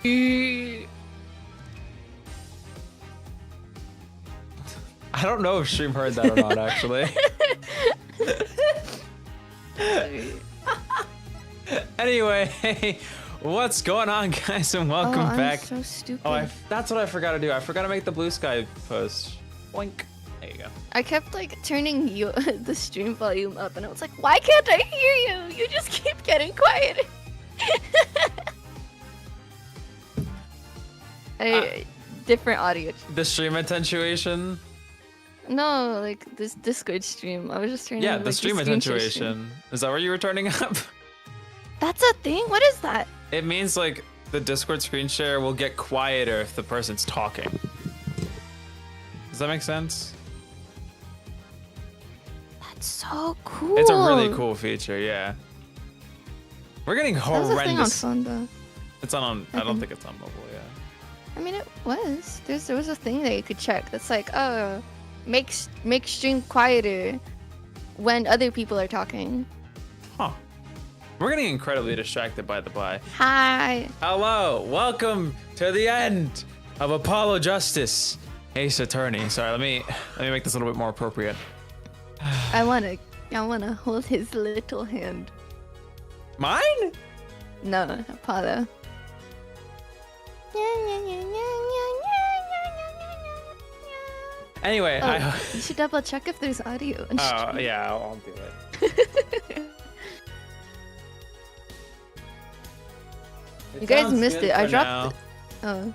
I don't know if Stream heard that or not, actually. Anyway, what's going on, guys, and welcome back. I'm so stupid. Oh, that's what I forgot to do. I forgot to make the blue sky post. Boink. There you go. I kept like turning the stream volume up, and I was like, why can't I hear you? You just keep getting quiet. Different audio. The stream attenuation? No, like this Discord stream. I was just turning. Yeah, like, the stream attenuation. Is that what you were turning up? That's a thing? What is that? It means like the Discord screen share will get quieter if the person's talking. Does that make sense? That's so cool. It's a really cool feature, yeah. We're getting horrendous. That was a thing on phone, though. It's on. I don't think it's on mobile, yeah. I mean, it was. There was a thing that you could check that's like, oh, make stream quieter when other people are talking. Huh. We're getting incredibly distracted by the by. Hi. Hello. Welcome to the end of Apollo Justice, Ace Attorney. Sorry, let me make this a little bit more appropriate. I wanna hold his little hand. Mine? No, Apollo. Anyway, you should double check if there's audio. Oh yeah, I'll do it. You guys missed it. I dropped it. Oh.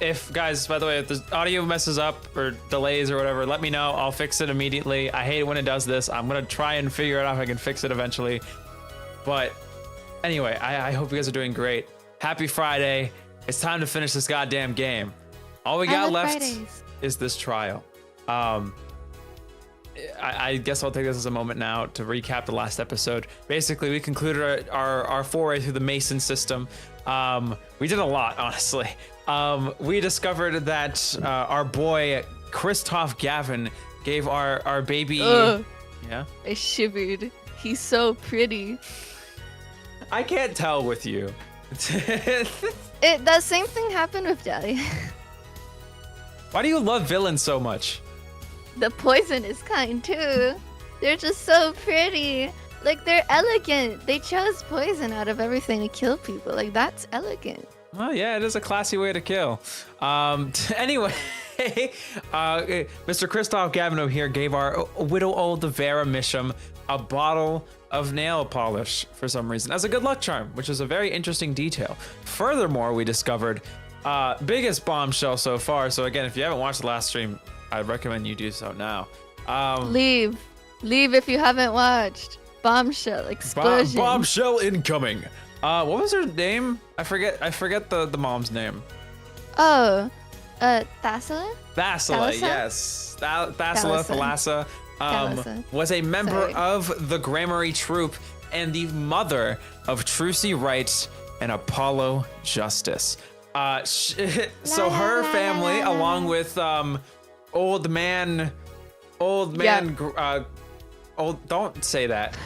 If guys, by the way, if the audio messes up or delays or whatever, let me know. I'll fix it immediately. I hate it when it does this. I'm gonna try and figure it out if I can fix it eventually. But anyway, I hope you guys are doing great. Happy Friday. It's time to finish this goddamn game. All we got left is this trial. I guess I'll take this as a moment now to recap the last episode. Basically, we concluded our foray through the Mason system. We did a lot, honestly. We discovered that our boy Kristoph Gavin gave our baby. Yeah. I shivered. He's so pretty. I can't tell with you. That same thing happened with Daddy. Why do you love villains so much? The poisonous kind too. They're just so pretty. Like, they're elegant. They chose poison out of everything to kill people. Like, that's elegant. Well, yeah, it is a classy way to kill. Anyway, Mr. Kristoph Gavin here gave our widow old Vera Misham a bottle of nail polish for some reason as a good luck charm, which is a very interesting detail. Furthermore, we discovered biggest bombshell so far. So again, if you haven't watched the last stream, I'd recommend you do so now. Leave if you haven't watched. Bombshell explosion. Bombshell incoming. What was her name? I forget the mom's name. Oh, Thassela? Thassela, yes. Thassela Thalassa was a member of the Grammary Troupe and the mother of Trucy Wright and Apollo Justice. So her family, along with old man, don't say that.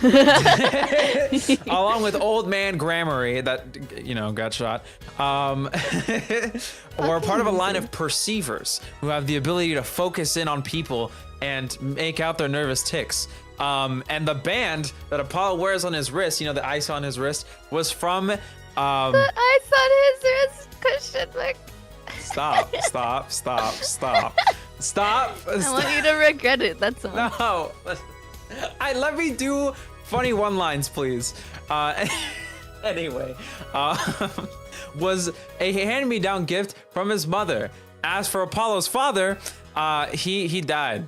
Along with old man Grammary, that got shot, or part of a line of perceivers who have the ability to focus in on people and make out their nervous tics. And the band that Apollo wears on his wrist, the ice on his wrist, was from the ice on his wrist cushion. Like, Stop. I want you to regret it. That's all. No. Let me do funny one-lines, please. Anyway, was a hand-me-down gift from his mother. As for Apollo's father, he died,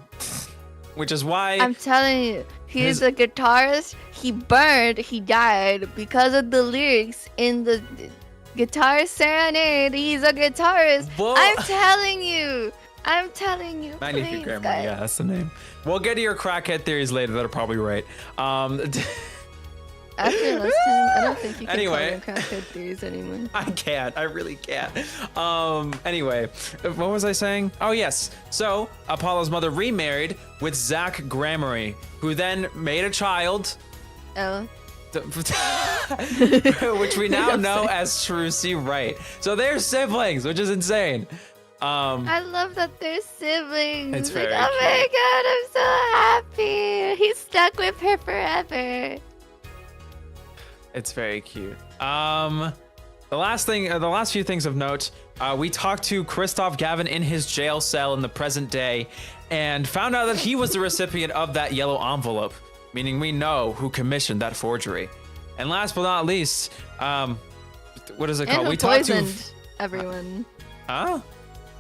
which is why I'm telling you, he's a guitarist. He died because of the lyrics in the Guitar Serenade. He's a guitarist. Whoa. I'm telling you. Magnifique Grammar, yeah, that's the name. We'll get to your crackhead theories later that are probably right. After last time, I don't think you can anyway, call them crackhead theories anymore. I can't. I really can't. Anyway, what was I saying? Oh, yes. So, Apollo's mother remarried with Zach Grammary, who then made a child. Oh. which we now know as Trucy Wright. So they're siblings, which is insane. I love that they're siblings. It's like, very oh my god, I'm so happy. He's stuck with her forever. It's very cute. The last few things of note, we talked to Kristoph Gavin in his jail cell in the present day and found out that he was the recipient of that yellow envelope, meaning we know who commissioned that forgery. And last but not least, what is it called? And We who talked to poisoned everyone. Huh?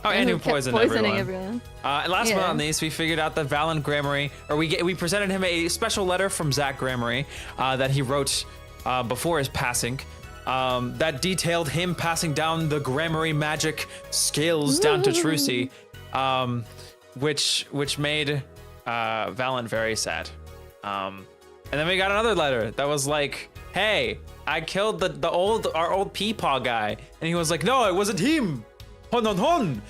Oh, and who who kept poisoned poisoning everyone. And last but not least, we figured out that Valen Grammary, or we presented him a special letter from Zach Grammary that he wrote before his passing, that detailed him passing down the Grammary magic skills down to Trucy, which made Valen very sad. And then we got another letter that was like, "Hey, I killed our old peepaw guy," and he was like, "No, it wasn't him. Hon.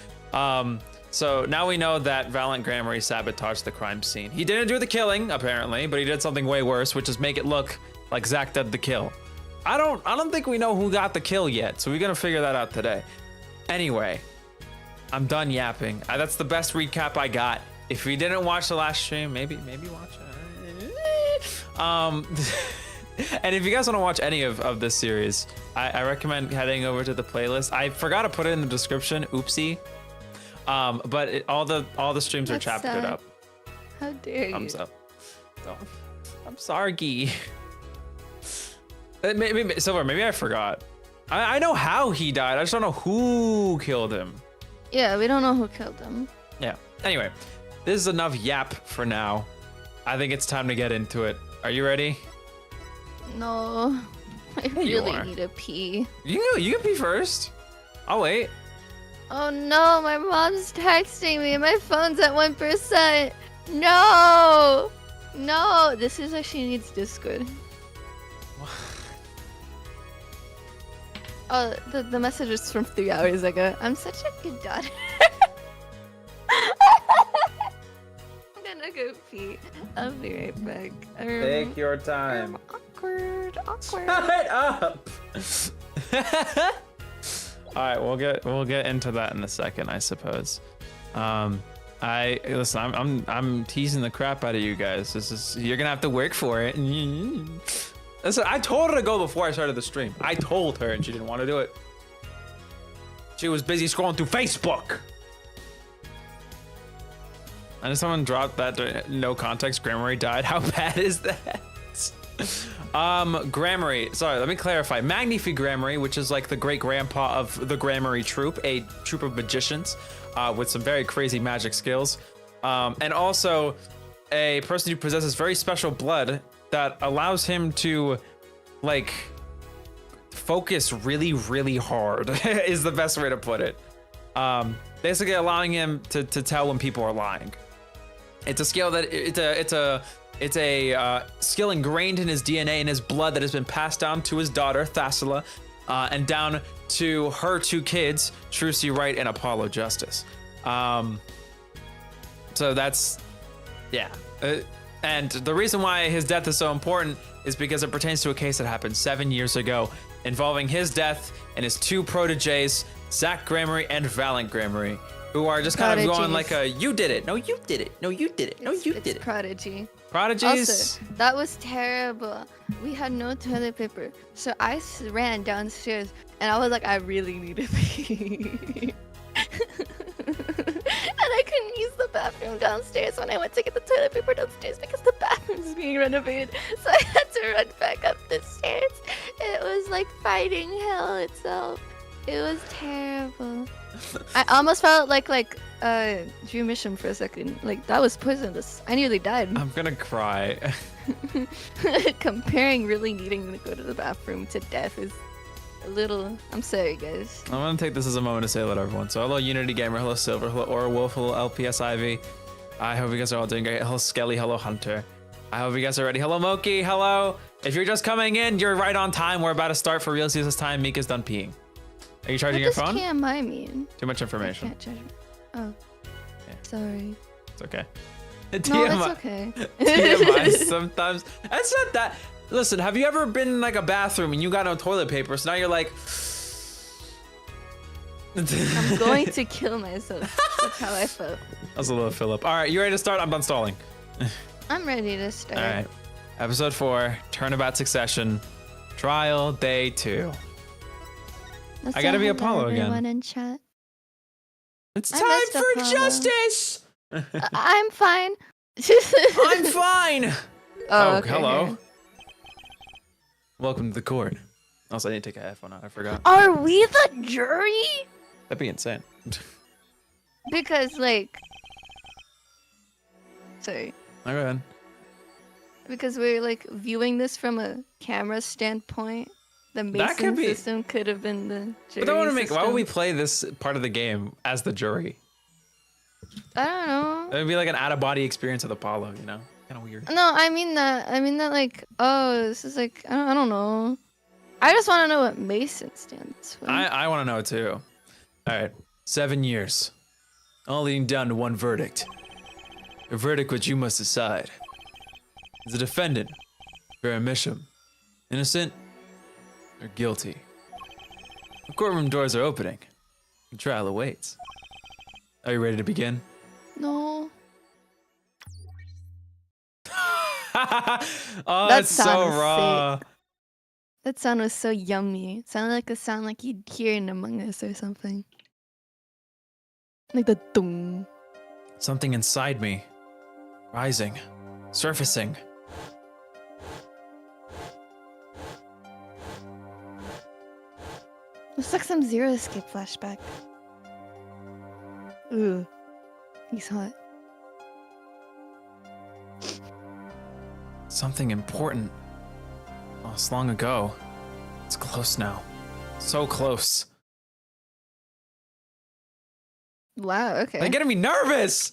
So now we know that Valen Grammary sabotaged the crime scene. He didn't do the killing, apparently, but he did something way worse, which is make it look like Zach did the kill. I don't think we know who got the kill yet, so we're gonna figure that out today. Anyway, I'm done yapping. That's the best recap I got. If you didn't watch the last stream, maybe watch it. And if you guys want to watch any of this series, I recommend heading over to the playlist. I forgot to put it in the description. Oopsie. But all the streams are chaptered sad. up. How dare you? Thumbs up. Oh, I'm sorry. Maybe Silver. Maybe I forgot. I know how he died. I just don't know who killed him. Yeah, we don't know who killed him. Yeah. Anyway, this is enough yap for now. I think it's time to get into it. Are you ready? No, I you really are. need a pee. You can pee first. I'll wait. Oh no, my mom's texting me. My phone's at 1%. No, this is why she needs Discord. Oh, the message is from 3 hours ago. I'm such a good daughter. I'm gonna go pee. I'll be right back. Take your time. Awkward. Shut up. All right, we'll get into that in a second, I suppose. Listen, I'm teasing the crap out of you guys. You're gonna have to work for it. Listen, I told her to go before I started the stream. I told her, and she didn't want to do it. She was busy scrolling through Facebook. And if someone dropped that no context, Grammary died. How bad is that? Grammary, sorry, let me clarify. Magnifi Grammary, which is like the great grandpa of the Grammary troupe, a troupe of magicians with some very crazy magic skills. And also a person who possesses very special blood that allows him to like focus really, really hard is the best way to put it. Basically allowing him to tell when people are lying. It's a skill that it's a skill ingrained in his DNA and his blood that has been passed down to his daughter Thasila, and down to her two kids, Trucy Wright and Apollo Justice. So that's, yeah. And the reason why his death is so important is because it pertains to a case that happened 7 years ago involving his death and his two proteges, Zach Grammary and Valen Grammary, who are just kind of going like a, you did it, no you did it, no you did it, no you did it. Prodigy. Prodigies? Also, that was terrible. We had no toilet paper. So I ran downstairs and I was like, I really need to pee. And I couldn't use the bathroom downstairs when I went to get the toilet paper downstairs because the bathroom's being renovated. So I had to run back up the stairs. It was like fighting hell itself. It was terrible. I almost felt like Drew Mission for a second. Like that was poisonous. I nearly died. I'm gonna cry. Comparing really needing to go to the bathroom to death is a little. I'm sorry, guys. I'm gonna take this as a moment to say hello to everyone. So hello Unity Gamer, hello Silver, hello Aura Wolf, hello LPS Ivy. I hope you guys are all doing great. Hello Skelly, hello Hunter. I hope you guys are ready. Hello Moki, hello. If you're just coming in, you're right on time. We're about to start for real this time. Mika's done peeing. Are you charging your phone? What does KMI mean? Too much information. I can't charge it. Oh. Yeah. Sorry. It's okay. No, that's okay. TMI sometimes. That's not that. Listen, have you ever been in like a bathroom and you got no toilet paper, so now you're like, I'm going to kill myself. That's how I felt. That was a little Philip. All right, you ready to start? I'm done stalling. I'm ready to start. All right. Episode 4, Turnabout Succession, Trial Day 2. Let's I gotta say be hello, Apollo again. everyone in chat. It's I time missed for Apollo. justice! I'm fine. I'm fine! Oh, okay, hello. here. Welcome to the court. Also, I need to take a headphone out. I forgot. Are we the jury? That'd be insane. Because, like... Sorry. Oh, go ahead. Because we're, like, viewing this from a camera standpoint. The That could Mason be- system could have been the jury But I want to make. Why would system. we play this part of the game as the jury? I don't know. It would be like an out-of-body experience with Apollo, you know? Kind of weird. No, I mean that, like, oh, this is like, I don't know. I just want to know what Mason stands for. I want to know too. All right, 7 years, all leading down to one verdict. A verdict which you must decide. Is the defendant, Vera Misham, innocent or guilty? The courtroom doors are opening. The trial awaits. Are you ready to begin? No. Oh, That that's so sounds raw. That sound was so yummy. It sounded like a sound like you'd hear in Among Us or something. Like the dung. Something inside me, rising, surfacing. Looks like some Zero Escape flashback. Ooh. He's hot. Something important. Lost long ago. It's close now. So close. Wow, okay. They're getting me nervous!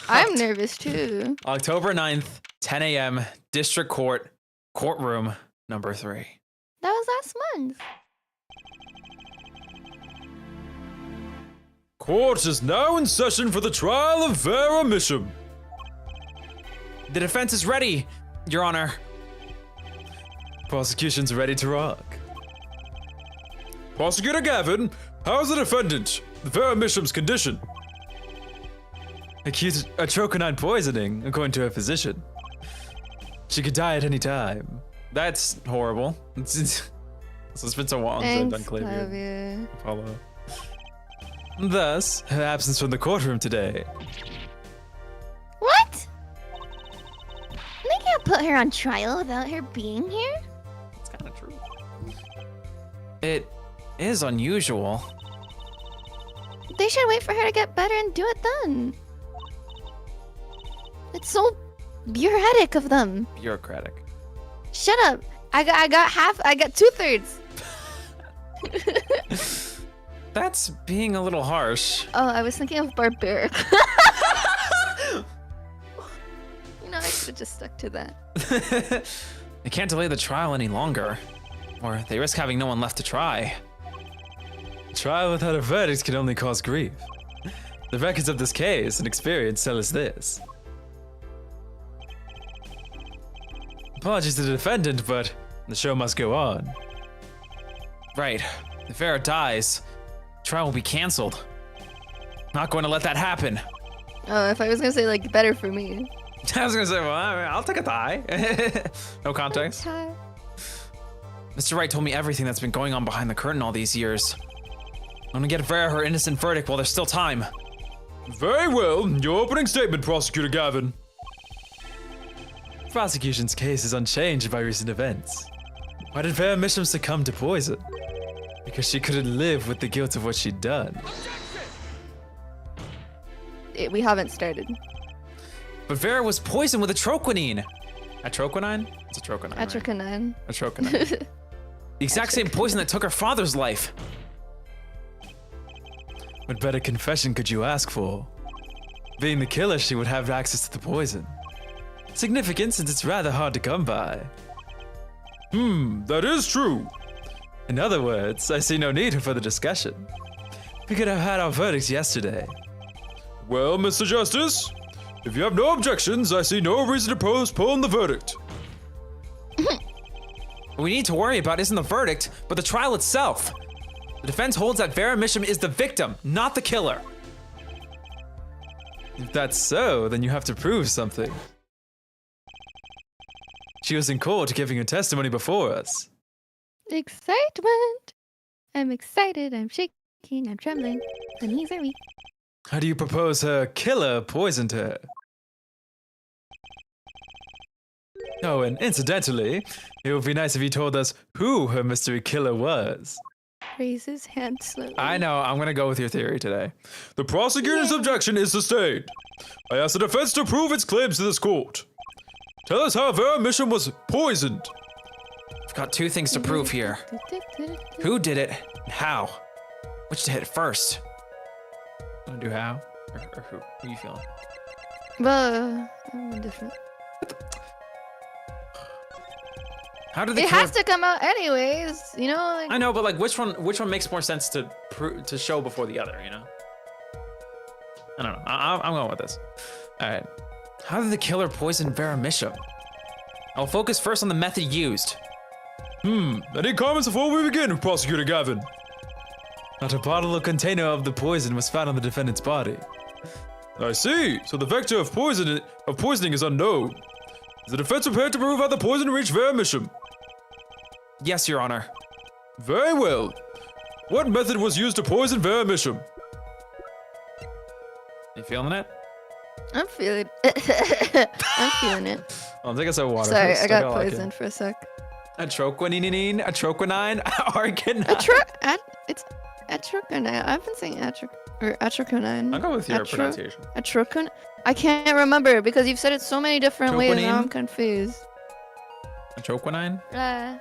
I'm nervous too. October 9th, 10 a.m., District Court, courtroom number 3. That was last month. Court is now in session for the trial of Vera Misham. The defense is ready, Your Honor. Prosecution's ready to rock. Prosecutor Gavin, how's the defendant, Vera Misham's condition? Accused of troconine poisoning, according to her physician. She could die at any time. That's horrible. It's been so long since I've done Thanks, Clavier. Clavier. Apollo. Thus, her absence from the courtroom today. What? They can't put her on trial without her being here? It's kind of true. It is unusual. They should wait for her to get better and do it then. It's so bureaucratic of them. Bureaucratic. Shut up. I got 2/3. That's being a little harsh. Oh, I was thinking of barbaric. You know, I should have just stuck to that. They can't delay the trial any longer, or they risk having no one left to try. A trial without a verdict can only cause grief. The records of this case and experience tell us this. Apologies to the defendant, but the show must go on. Right. If Vera dies, trial will be canceled. Not going to let that happen. Oh, if I was gonna say like better for me. I was gonna say, well, I'll take a tie. No context. Okay. Mr. Wright told me everything that's been going on behind the curtain all these years. I'm gonna get Vera her innocent verdict while there's still time. Very well. Your opening statement, Prosecutor Gavin. Prosecution's case is unchanged by recent events. Why did Vera Misham succumb to poison? Because she couldn't live with the guilt of what she'd done. We haven't started. But Vera was poisoned with a troquinine. A troquinine? It's a troquinine. Right? Atrocanine. A troquinine. The exact same poison that took her father's life. What better confession could you ask for? Being the killer, she would have access to the poison. Significant since it's rather hard to come by. That is true. In other words, I see no need for further discussion. We could have had our verdicts yesterday. Well, Mr. Justice, If you have no objections, I see no reason to postpone the verdict. What we need to worry about isn't the verdict, but the trial itself. The defense holds that Vera Misham is the victim, not the killer. If that's so, then you have to prove something. She was in court giving her testimony before us. Excitement. I'm excited. I'm shaking. I'm trembling. The knees are weak. How do you propose her killer poisoned her? Oh, and incidentally, it would be nice if you told us who her mystery killer was. Raise his hand slowly. I know, I'm gonna go with your theory today. The prosecutor's objection is sustained. I ask the defense to prove its claims to this court. Tell us how Vera Misham was poisoned. I've got two things to prove here. Who did it, and how? Which did it first? Wanna do how? Or who? Who are you feeling? Well, I'm indifferent. How did the It killer... has to come out anyways, you know? Like, I know, but like, which one makes more sense to show before the other, you know? I don't know. I'm going with this. All right. How did the killer poison Vera Misham? I'll focus first on the method used. Any comments before we begin, Prosecutor Gavin? Not a bottle or container of the poison was found on the defendant's body. I see. So the vector of poisoning is unknown. Is the defense prepared to prove how the poison reached Vera Misham? Yes, Your Honor. Very well. What method was used to poison Vera Misham? You feeling it? I'm feeling I'm feeling it. I'll take a sip of water. Sorry, first. I got like poisoned for a sec. Atroquinine, arcanine. It's atroquinine. I've been saying atroquinine. I'll go with your pronunciation. Atroquinine. I can't remember because you've said it so many different ways. Now I'm Troquinine? confused. Atroquinine?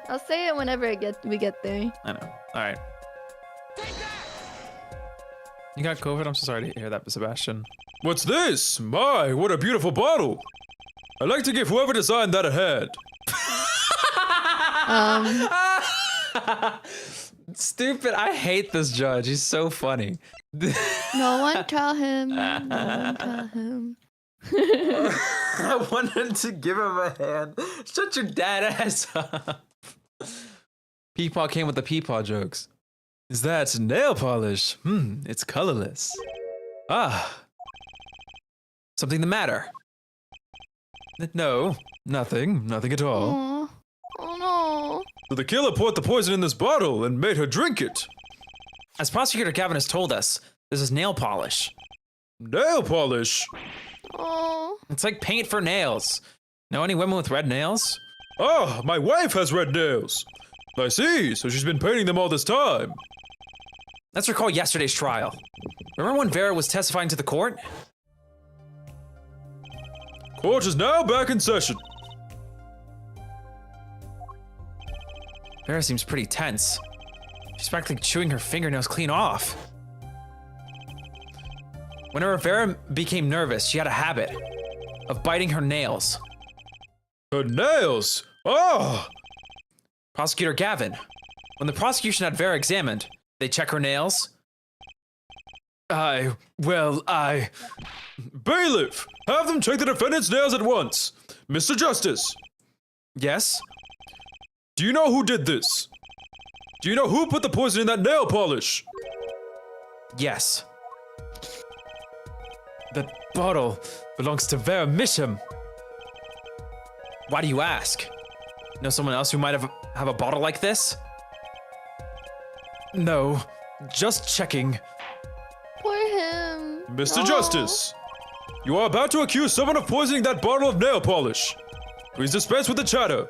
I'll say it whenever we get there. I know. All right. You got COVID? I'm so sorry to hear that, Sebastian. What's this? My, what a beautiful bottle. I'd like to give whoever designed that a hand. Stupid. I hate this judge. He's so funny. No one tell him. No one tell him. I wanted to give him a hand. Shut your dad ass up. Peepaw came with the peepaw jokes. Is that nail polish? It's colorless. Ah. Something the matter? No, nothing. Nothing at all. Aw. Oh no. So the killer poured the poison in this bottle and made her drink it. As Prosecutor Gavin has told us, this is nail polish. Nail polish? Oh. It's like paint for nails. Know any women with red nails? Ah, my wife has red nails. I see, so she's been painting them all this time. Let's recall yesterday's trial. Remember when Vera was testifying to the court? Court is now back in session. Vera seems pretty tense. She's practically chewing her fingernails clean off. Whenever Vera became nervous, she had a habit of biting her nails. Her nails? Ah! Prosecutor Gavin, when the prosecution had Vera examined, they check her nails? Bailiff, have them check the defendant's nails at once. Mr. Justice, Yes? do you know who did this? Do you know who put the poison in that nail polish? Yes. That bottle belongs to Vera Misham. Why do you ask? Know someone else who might have a bottle like this? No, just checking. Poor him. Mr. Aw. Justice, you are about to accuse someone of poisoning that bottle of nail polish. Please dispense with the chatter.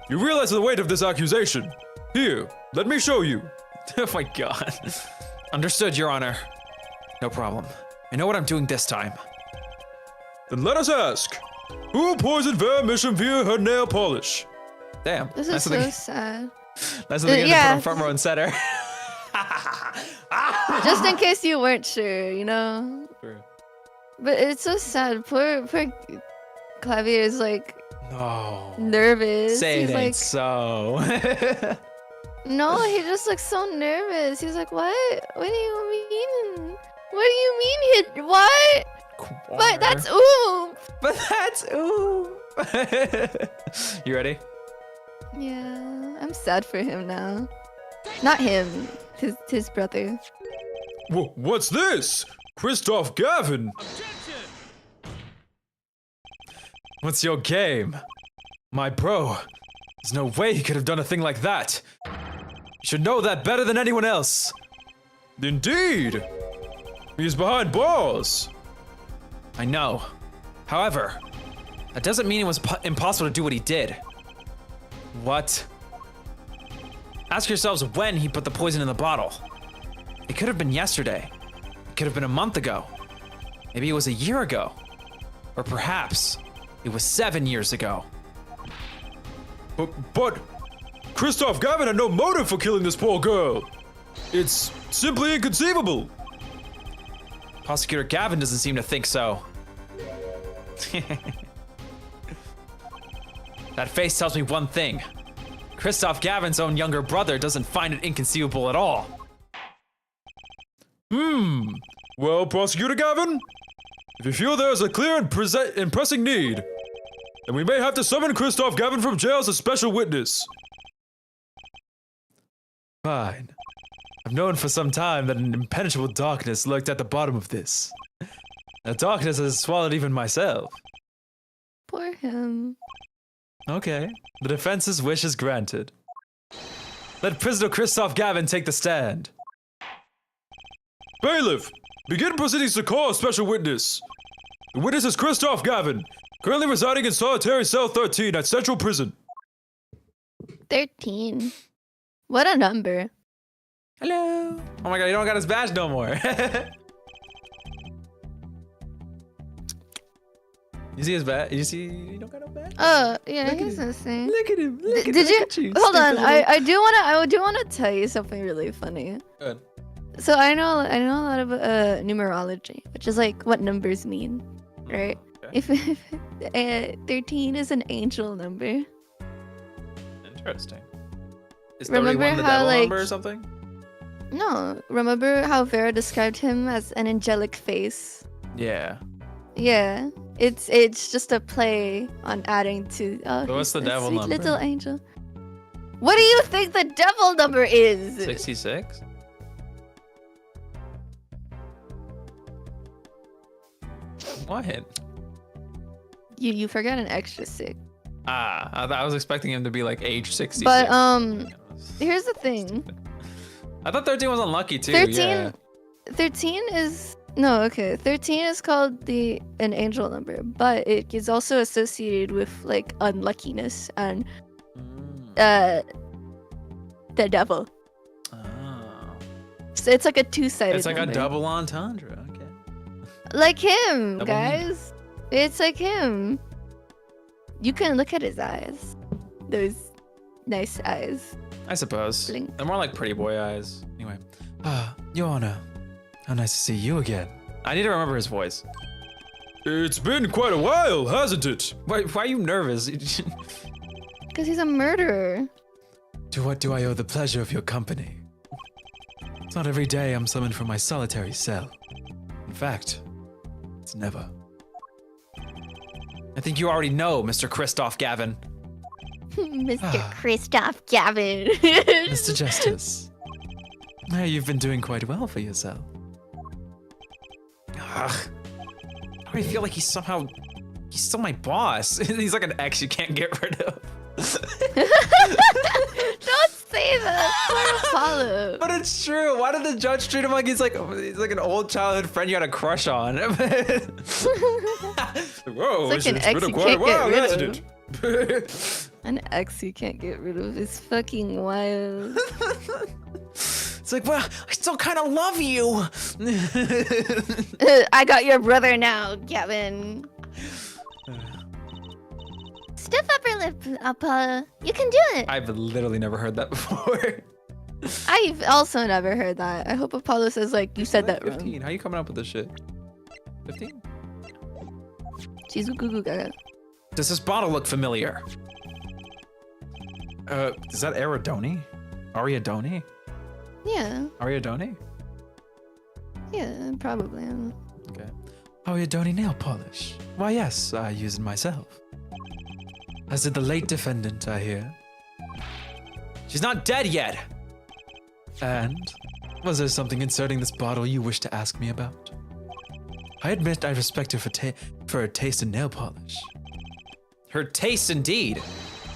You realize the weight of this accusation. Here, let me show you. Oh my god. Understood, Your Honor. No problem. I know what I'm doing this time. Then let us ask, who poisoned Vera Misham via her nail polish? Damn. This is so sad. That's the thing to put on front row and center. Just in case you weren't sure, you know? But it's so sad. Poor Clavier is like No. nervous. Say He's it like, ain't so. no, he just looks so nervous. He's like, what? What do you mean? What do you mean? What? But that's ooh. But that's ooh. You ready? Yeah, I'm sad for him now. Not him, his brother. What's this? Kristoph Gavin! What's your game? My bro. There's no way he could have done a thing like that. You should know that better than anyone else. Indeed! He's behind bars! I know. However, that doesn't mean it was impossible to do what he did. What? Ask yourselves when he put the poison in the bottle. It could have been yesterday. It could have been a month ago. Maybe it was a year ago. Or perhaps it was 7 years ago. But Kristoph Gavin had no motive for killing this poor girl. It's simply inconceivable. Prosecutor Gavin doesn't seem to think so. That face tells me one thing. Kristoph Gavin's own younger brother doesn't find it inconceivable at all. Well, Prosecutor Gavin, if you feel there is a clear and pressing need, then we may have to summon Kristoph Gavin from jail as a special witness. Fine. I've known for some time that an impenetrable darkness lurked at the bottom of this. That darkness has swallowed even myself. Poor him. Okay, the defense's wish is granted. Let prisoner Kristoph Gavin take the stand. Bailiff, begin proceedings to call a special witness. The witness is Kristoph Gavin, currently residing in solitary cell 13 at Central Prison. 13. What a number. Hello. Oh my god, you don't got his badge no more. You see his badge? You don't got no badge? Oh, yeah, he's insane. Look at him. Look at Did you? Hold on, Stupid I do wanna tell you something really funny. Good. So I know a lot of numerology, which is like what numbers mean, right? Okay. If 13 is an angel number. Interesting. Is Remember 31 the how, devil like- number or something? No, remember how Vera described him as an angelic face? Yeah. Yeah, it's just a play on adding to. Oh, So what's he's the a devil sweet number? little angel. What do you think the devil number is? 66? What? You forgot an extra 6. I was expecting him to be like age 66. But here's the thing. I thought 13 was unlucky too. 13 Yeah. 13 is no, okay. 13 is called an angel number, but it is also associated with like unluckiness and the devil. Oh. So it's like a two-sided It's like number. a double entendre. Okay. Like him, Double guys. It's like him. You can look at his eyes. Those nice eyes. I suppose. Blink. They're more like pretty boy eyes. Anyway. Your Honor. How nice to see you again. I need to remember his voice. It's been quite a while, hasn't it? Why are you nervous? Because he's a murderer. To what do I owe the pleasure of your company? It's not every day I'm summoned from my solitary cell. In fact, it's never. I think you already know, Mr. Kristoph Gavin. Mr. Kristoph Gavin. Mr. Justice. You've been doing quite well for yourself. Ugh. I already feel like he's still my boss. He's like an ex you can't get rid of. Don't say that. Poor Apollo. But it's true. Why did the judge treat him like he's like an old childhood friend you had a crush on? Whoa, It's like an it's ex been you quite a can't get while, rid hasn't of. it? An ex you can't get rid of is fucking wild. It's like, well, I still kind of love you. I got your brother now, Gavin. Stiff upper lip, Apollo. You can do it. I've literally never heard that before. I've also never heard that. I hope Apollo says like you said that 15. wrong. How you coming up with this shit? 15? She's a goo goo gaga. Does this bottle look familiar? Is that Aridoni? Ariadoni? Yeah, Ariadoni? yeah, probably. Okay. Ariadone nail polish. Why, yes, I use it myself. As did the late defendant, I hear. She's not dead yet. And was there something inserting this bottle you wish to ask me about? I admit I respect her for her taste in nail polish. Her taste, indeed.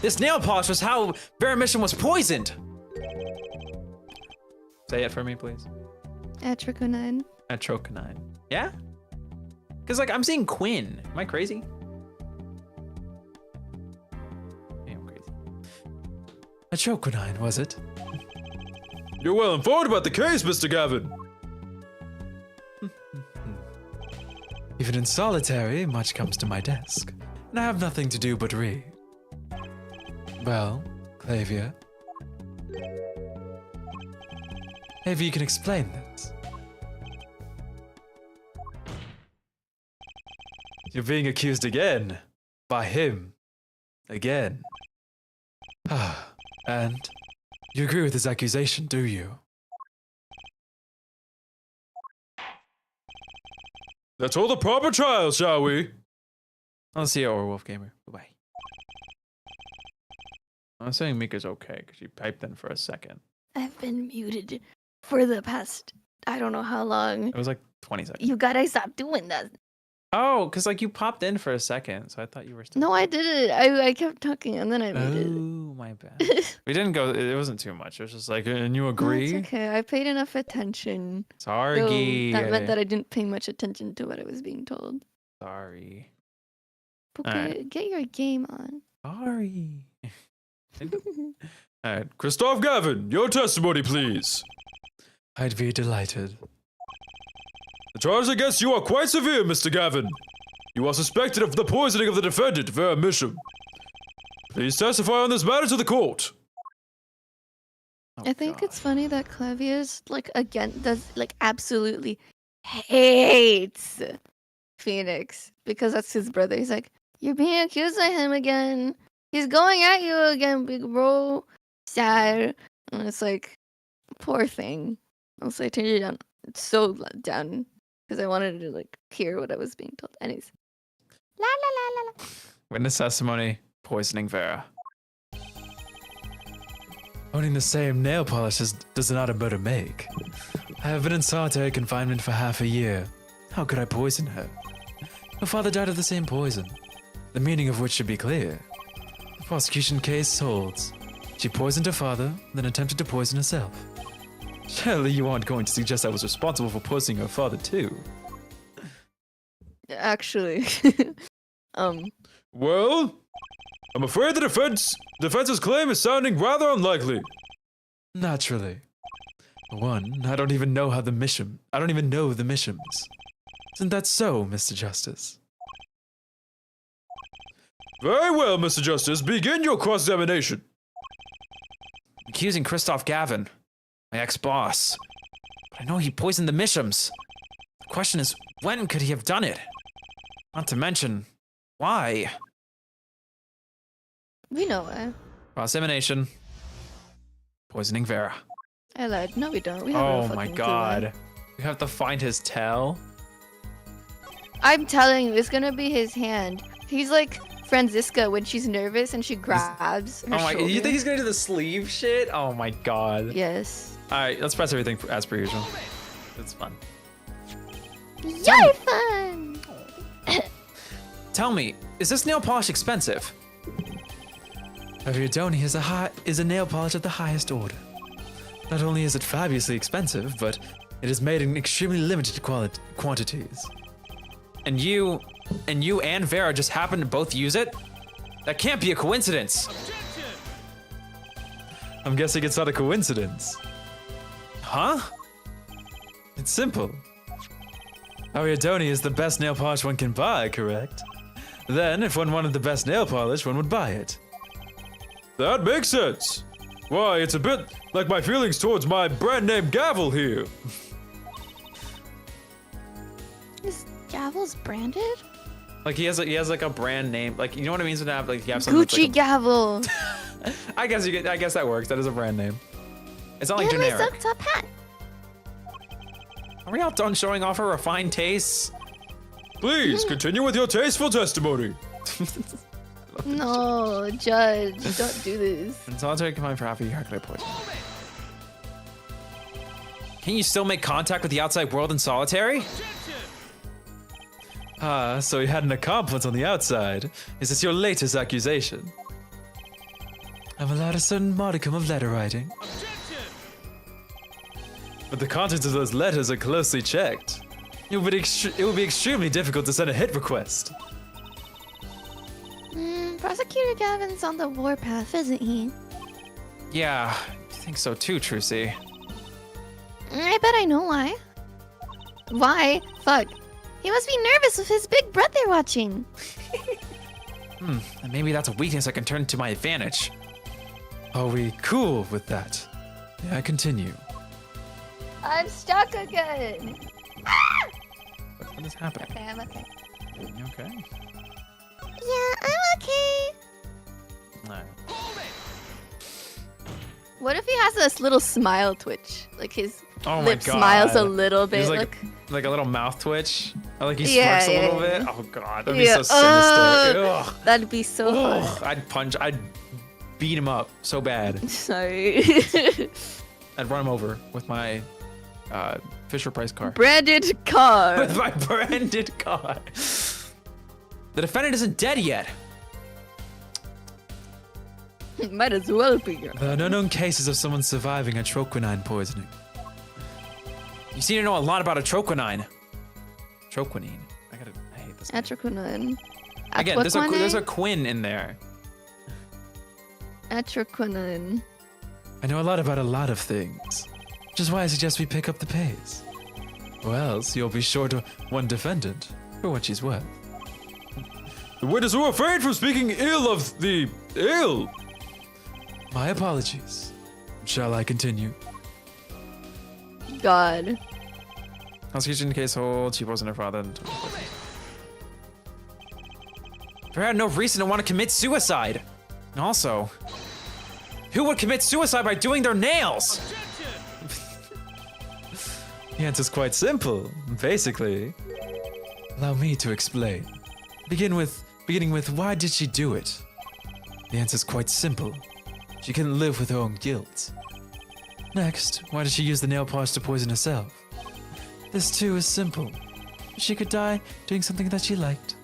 This nail polish was how Vera Mission was poisoned. Say it for me, please. Atroconine. Atroconine. Yeah? Because, like, I'm seeing Quinn. Am I crazy? Yeah, I'm crazy. Atroconine, was it? You're well informed about the case, Mr. Gavin. Even in solitary, much comes to my desk, and I have nothing to do but read. Well, Clavia, maybe you can explain this. You're being accused again. By him. Again. And you agree with his accusation, do you? Let's hold a proper trial, shall we? I'll see you over, Wolf Gamer. Bye-bye. I'm assuming Mika's okay, because she piped in for a second. I've been muted for the past, I don't know how long. It was like 20 seconds. You gotta stop doing that. Oh, because, like, you popped in for a second, so I thought you were still... No, I didn't. I kept talking and then I muted. Oh, my bad. We didn't go... It wasn't too much. It was just like, and you No, agree? it's okay. I paid enough attention. Sorry. So that meant that I didn't pay much attention to what I was being told. Sorry. Okay, get your game on. Sorry. Alright. Kristoph Gavin, your testimony, please. I'd be delighted. The charges against you are quite severe, Mr. Gavin. You are suspected of the poisoning of the defendant, Vera Mission. Please testify on this matter to the court. Oh, I think God. it's funny that Clavius, like, again, does, like, absolutely hates Phoenix because that's his brother. He's like, you're being accused of him again. He's going at you again, big bro. Sad. And it's like, poor thing. I'll say, turn it down. It's so down because I wanted to, like, hear what I was being told. Anyways. La la la la la. Witness testimony, poisoning Vera. Owning the same nail polishes does not a murder make. I have been in solitary confinement for half a year. How could I poison her? Her father died of the same poison, the meaning of which should be clear. The prosecution case holds. She poisoned her father, then attempted to poison herself. Surely you aren't going to suggest I was responsible for poisoning her father too? Actually. Well, I'm afraid the defense's claim is sounding rather unlikely. Naturally. For one, I don't even know the Missions. Isn't that so, Mr. Justice? Very well, Mr. Justice. Begin your cross-examination. Accusing Kristoph Gavin, my ex-boss. But I know he poisoned the Missions. The question is, when could he have done it? Not to mention, why? We know why. Cross-examination. Poisoning Vera. I lied. No, we don't. We have no Oh fucking my clue god. why. We have to find his tail. I'm telling you, it's gonna be his hand. He's like Franziska when she's nervous and she grabs her Oh my, shoulder. you think he's gonna do the sleeve shit? Oh my god. Yes. Alright, let's press everything as per usual. It's fun. You're fun! Tell me, is this nail polish expensive? Ariadone is a nail polish of the highest order. Not only is it fabulously expensive, but it is made in extremely limited quantities. And you and Vera just happen to both use it? That can't be a coincidence. I'm guessing it's not a coincidence. Huh? It's simple. Ariadone is the best nail polish one can buy, correct? Then, if one wanted the best nail polish, one would buy it. That makes sense. Why, it's a bit like my feelings towards my brand name gavel here. Is Gavel's branded? Like he has like a brand name. Like, you know what it means to have like you have something that's Gucci like Gavel. I guess that works. That is a brand name. It's not like Give me some generic. top hat. Are we all done showing off our refined tastes? Please continue with your tasteful testimony. No, Judge, don't do this. In solitary confinement for half a year, how could I poison? Can you still make contact with the outside world in solitary? Ah, so you had an accomplice on the outside. Is this your latest accusation? I've allowed a certain modicum of letter writing. But the contents of those letters are closely checked. It would be extremely difficult to send a hit request. Prosecutor Gavin's on the warpath, isn't he? Yeah, I think so too, Trucy. I bet I know why. Why? Fuck. He must be nervous with his big brother watching. And maybe that's a weakness I can turn to my advantage. Are we cool with that? Yeah, continue. I'm stuck again. What is happening? Okay, I'm okay. You okay? Yeah, I'm okay. Alright. What if he has this little smile twitch? Like his Oh my lip God. smiles a little bit. He's Look. like a little mouth twitch. Or like he Yeah, smirks a little yeah, bit. yeah. Oh god, that'd be Yeah, so sinister. Ugh. That'd be so Ugh. fun. I'd beat him up so bad. Sorry. I'd run him over with my Fisher Price car. Branded car. With my branded car. The defendant isn't dead yet. Might as well be. There are no known cases of someone surviving a troquinine poisoning. You seem to know a lot about atroquinine. Troquinine. I hate this. Atroquinine. Again, there's a quin in there. Atroquinine. I know a lot about a lot of things, which is why I suggest we pick up the pace. Or else you'll be short of one defendant for what she's worth. The witness will refrain from speaking ill of the ill. My apologies. Shall I continue? God. Prosecution case holds. She wasn't her father. There had no reason to want to commit suicide. And also, who would commit suicide by doing their nails? The answer's quite simple. Basically, allow me to explain. Beginning with why did she do it? The answer's quite simple. She couldn't live with her own guilt. Next, why did she use the nail polish to poison herself? This too is simple. She could die doing something that she liked.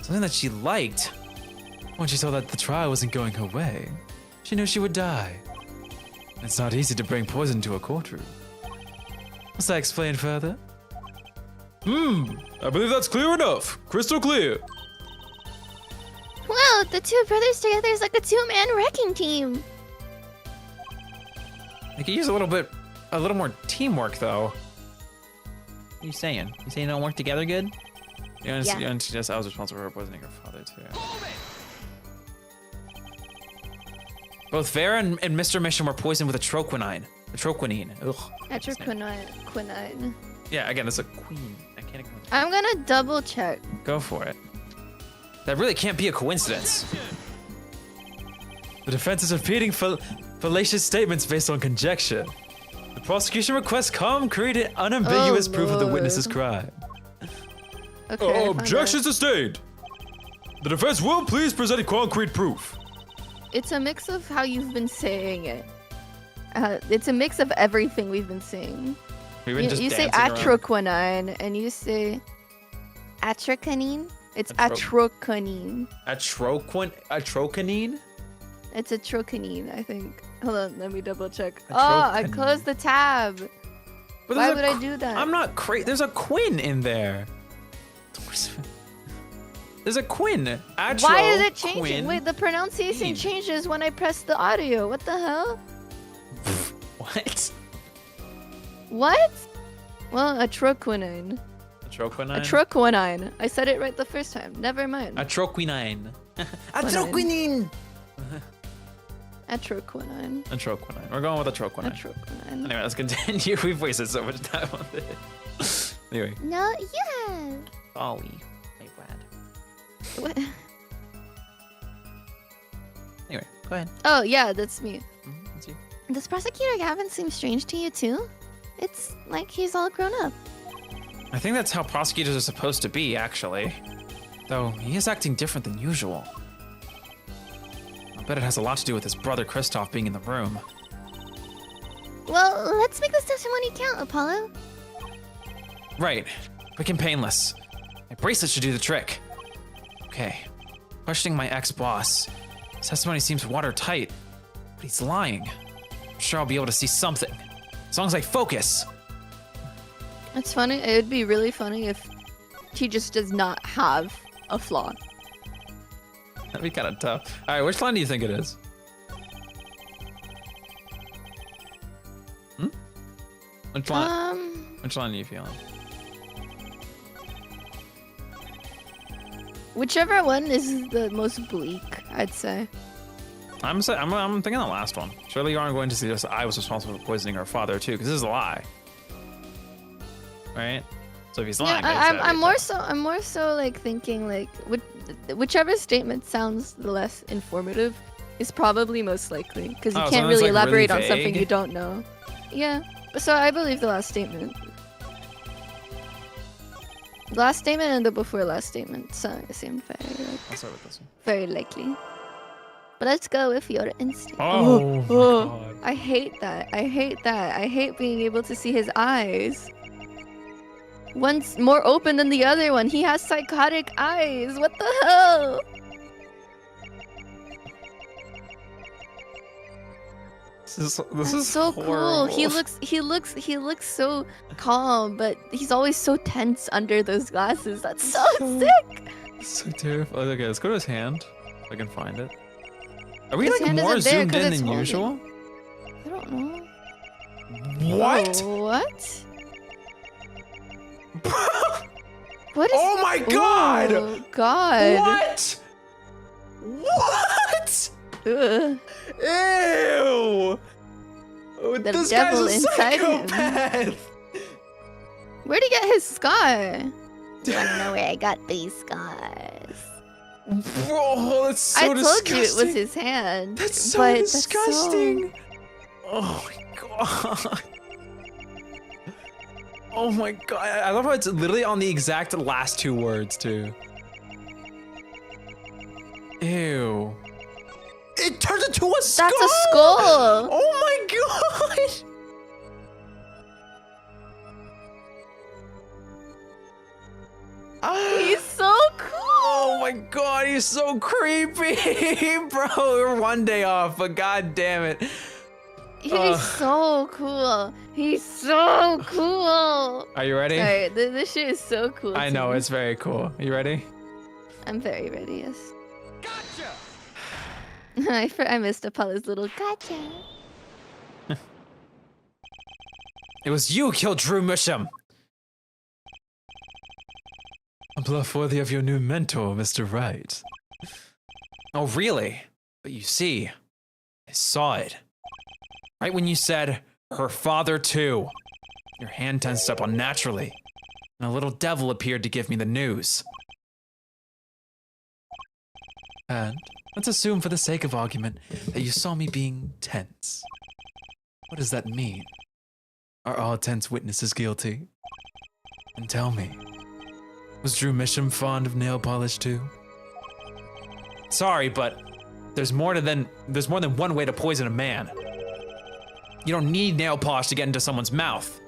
Something that she liked. When she saw that the trial wasn't going her way, she knew she would die. It's not easy to bring poison to a courtroom. Must I explain further? I believe that's clear enough. Crystal clear. Well, the two brothers together is like a two-man wrecking team. They could use a little more teamwork, though. What are you saying? You saying they don't work together good? You suggest I was responsible for poisoning her father, too. Both Vera and Mr. Mission were poisoned with atroquinine. Ugh. Atroquinine. Yeah, again, it's a queen. I can't. I'm gonna double check. Go for it. That really can't be a coincidence. The defense is repeating fallacious statements based on conjecture. The prosecution requests concrete and unambiguous proof of the witness's crime. Okay. Objection sustained. The defense will please present concrete proof. It's a mix of how you've been saying it. It's a mix of everything we've been saying. We've been just You say dancing around. atroquinine and you say atroquinine. It's atroquinine. Atroquinine? It's atroquinine, I think. Hold on, let me double check. Oh, I Atroquinine. closed the tab. But Why there's would a I do that? I'm not crazy. There's a quin in there. There's a quin. Why is it changing? Quin. Wait, the pronunciation Queen. changes when I press the audio. What the hell? What? What? Well, atroquinine. Atroquinine? Atroquinine. I said it right the first time. Never mind. Atroquinine. Atroquinine. Atroquinine. Atroquinine. We're going with atroquinine. Atroquinine. Anyway, let's continue. We've wasted so much time on this. Anyway. No, you have. Ollie. My bad. What? Anyway, go ahead. Oh, yeah, that's me. That's you. Does Prosecutor Gavin seem strange to you, too? It's like he's all grown up. I think that's how prosecutors are supposed to be, actually. Though, he is acting different than usual. I bet it has a lot to do with his brother Kristoph being in the room. Well, let's make this testimony count, Apollo. Right. Quick and painless. My bracelet should do the trick. Okay. Questioning my ex-boss. His testimony seems watertight, but he's lying. I'm sure I'll be able to see something. As long as I focus. It's funny. It would be really funny if he just does not have a flaw. That'd be kind of tough. All right, which line do you think it is? Which line? Which line are you feeling? Whichever one is the most bleak, I'd say. I'm thinking the last one. Surely you aren't going to suggest that I was responsible for poisoning her father too, because this is a lie, right? So if he's lying, Yeah, I'm more so like thinking like whichever statement sounds the less informative is probably most likely, because you can't really elaborate on something you don't know. Yeah, so I believe the last statement. The last statement and the before last statement seem very I'll start with this one. very likely. But let's go with your instinct. Oh, my God. I hate that. I hate that. I hate being able to see his eyes. One's more open than the other one. He has psychotic eyes. What the hell? This is so horrible. cool. He looks so calm, but he's always so tense under those glasses. That's so sick. So terrifying. Okay, let's go to his hand. If I can find it. Are we His like hand more isn't there zoomed 'cause in it's than holding. usual? I don't know. What? What? What is? Oh my God! Oh God! What? What? Ugh. Ew! Oh, The this devil guy's a inside him. psychopath. Where'd he get his scar? Do you wanna know where I got these scars? Bro, that's so I told disgusting. you it was his hand. That's so but disgusting. Oh my God. Oh my God. I love how it's literally on the exact last two words too. Ew. It turns into a skull. That's a skull. Oh my God. He's so cool. Oh my God, he's so creepy, bro. One day off, but God damn it. He's so cool. He's so cool. Are you ready? Sorry, this shit is so cool. I to know, me. it's very cool. You ready? I'm very ready, yes. Gotcha! I missed Apollo's little gotcha. It was you who killed Drew Misham. A bluff worthy of your new mentor, Mr. Wright. Oh, really? But you see, I saw it. Right when you said, her father too. Your hand tensed up unnaturally, and a little devil appeared to give me the news. And let's assume for the sake of argument that you saw me being tense. What does that mean? Are all tense witnesses guilty? And tell me, was Drew Misham fond of nail polish too? Sorry, but there's more than one way to poison a man. You don't need nail polish to get into someone's mouth.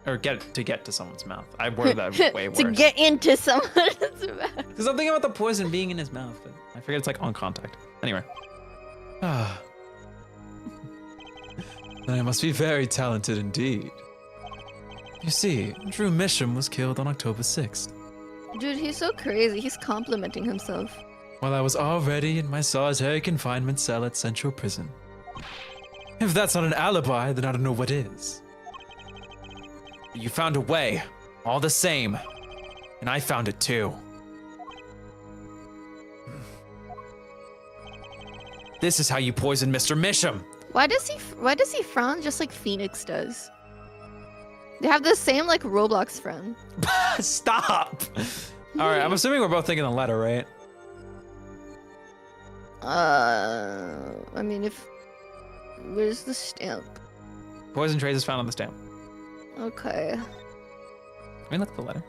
Or get to someone's mouth. I worded that way worse. To get into someone's mouth. Because I'm thinking about the poison being in his mouth, but I figured it's like on contact. Anyway. Ah. Then I must be very talented indeed. You see, Drew Misham was killed on October 6th, Dude, he's so crazy. He's complimenting himself. while I was already in my solitary confinement cell at Central Prison. If that's not an alibi, then I don't know what is. You found a way, all the same. And I found it too. This is how you poison Mr. Misham. Why does he frown just like Phoenix does? They have the same like Roblox frown. Stop. All right, I'm assuming we're both thinking the letter, right? I mean, where's the stamp? Poison trace is found on the stamp. Okay. Let me look at the letter.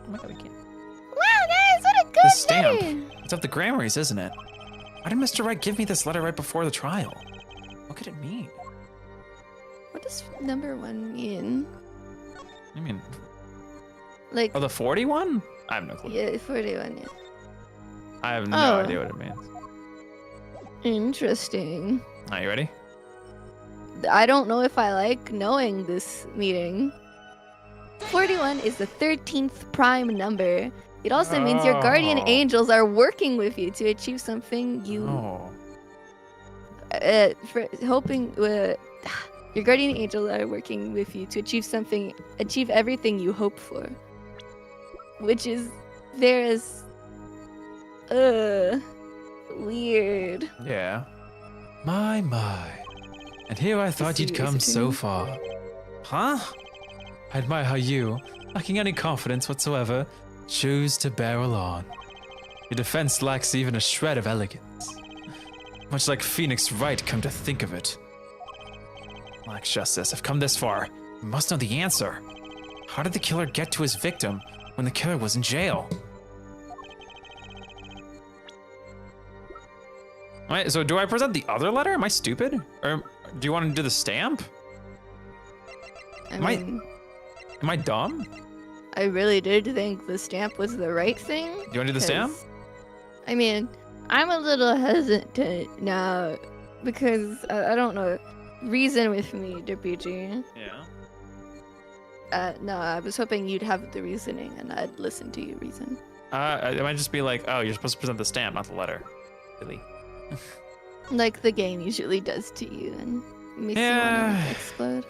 Oh my god, we can't. Wow, guys, what a good The stamp. letter. It's of the Grammarys, isn't it? Why did Mr. Wright give me this letter right before the trial? What could it mean? What does number 1 mean? I mean, Like, oh, the 41? I have no clue. yeah, 41, yeah. I have no Oh. idea what it means. Interesting. Are you ready? I don't know if I like knowing this meeting. 41 is the 13th prime number. It also means your guardian Oh. angels are working with you to achieve something you Oh. for hoping your guardian angels are working with you to achieve everything you hope for, which is weird. Yeah. My. And here I thought you'd come so Seriously? far. Huh? I admire how you, lacking any confidence whatsoever, choose to barrel on. Your defense lacks even a shred of elegance. Much like Phoenix Wright, come to think of it. Lacks justice. I've come this far. I must know the answer. How did the killer get to his victim when the killer was in jail? Wait, so do I present the other letter? Am I stupid? Or do you want to do the stamp? I Am I- mean, Am I dumb? I really did think the stamp was the right thing. Do you want to do the stamp? 'cause, I mean, I'm a little hesitant now because I don't know. Reason with me, DPG. Yeah. No, I was hoping you'd have the reasoning and I'd listen to your reason. It might just be like, oh, you're supposed to present the stamp, not the letter. Really? Like the game usually does to you and makes you Yeah. want to explode.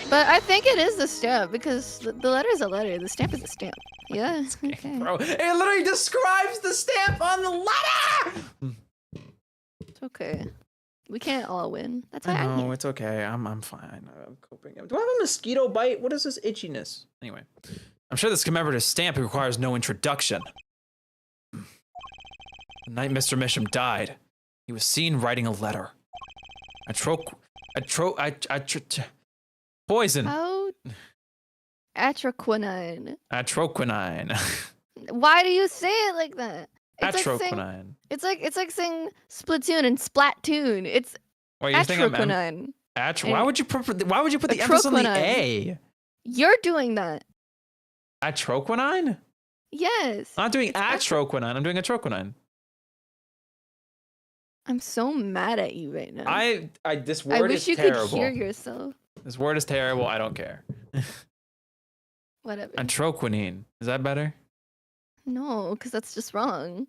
But I think it is the stamp because the letter is a letter. The stamp is a stamp. Yeah. Okay. Bro, it literally describes the stamp on the letter! It's okay. We can't all win. That's why I'm No, here. it's okay. I'm fine. I'm coping. Do I have a mosquito bite? What is this itchiness? Anyway, I'm sure this commemorative stamp requires no introduction. The night Mr. Misham died, he was seen writing a letter. Poison. How? Atroquinine. Atroquinine. Why do you say it like that? It's like saying, Atroquinine. it's like saying Splatoon and Splatoon. It's Wait, you think I'm atroquinine. why would you put the emphasis on the Atroquinine. A? You're doing that. Atroquinine? Yes. I'm not doing It's atro- atroquinine. I'm doing atroquinine. I'm so mad at you right now. This I word wish is you terrible. could hear yourself. This word is terrible. I don't care. Whatever. Atroquinine. Is that better? No, because that's just wrong.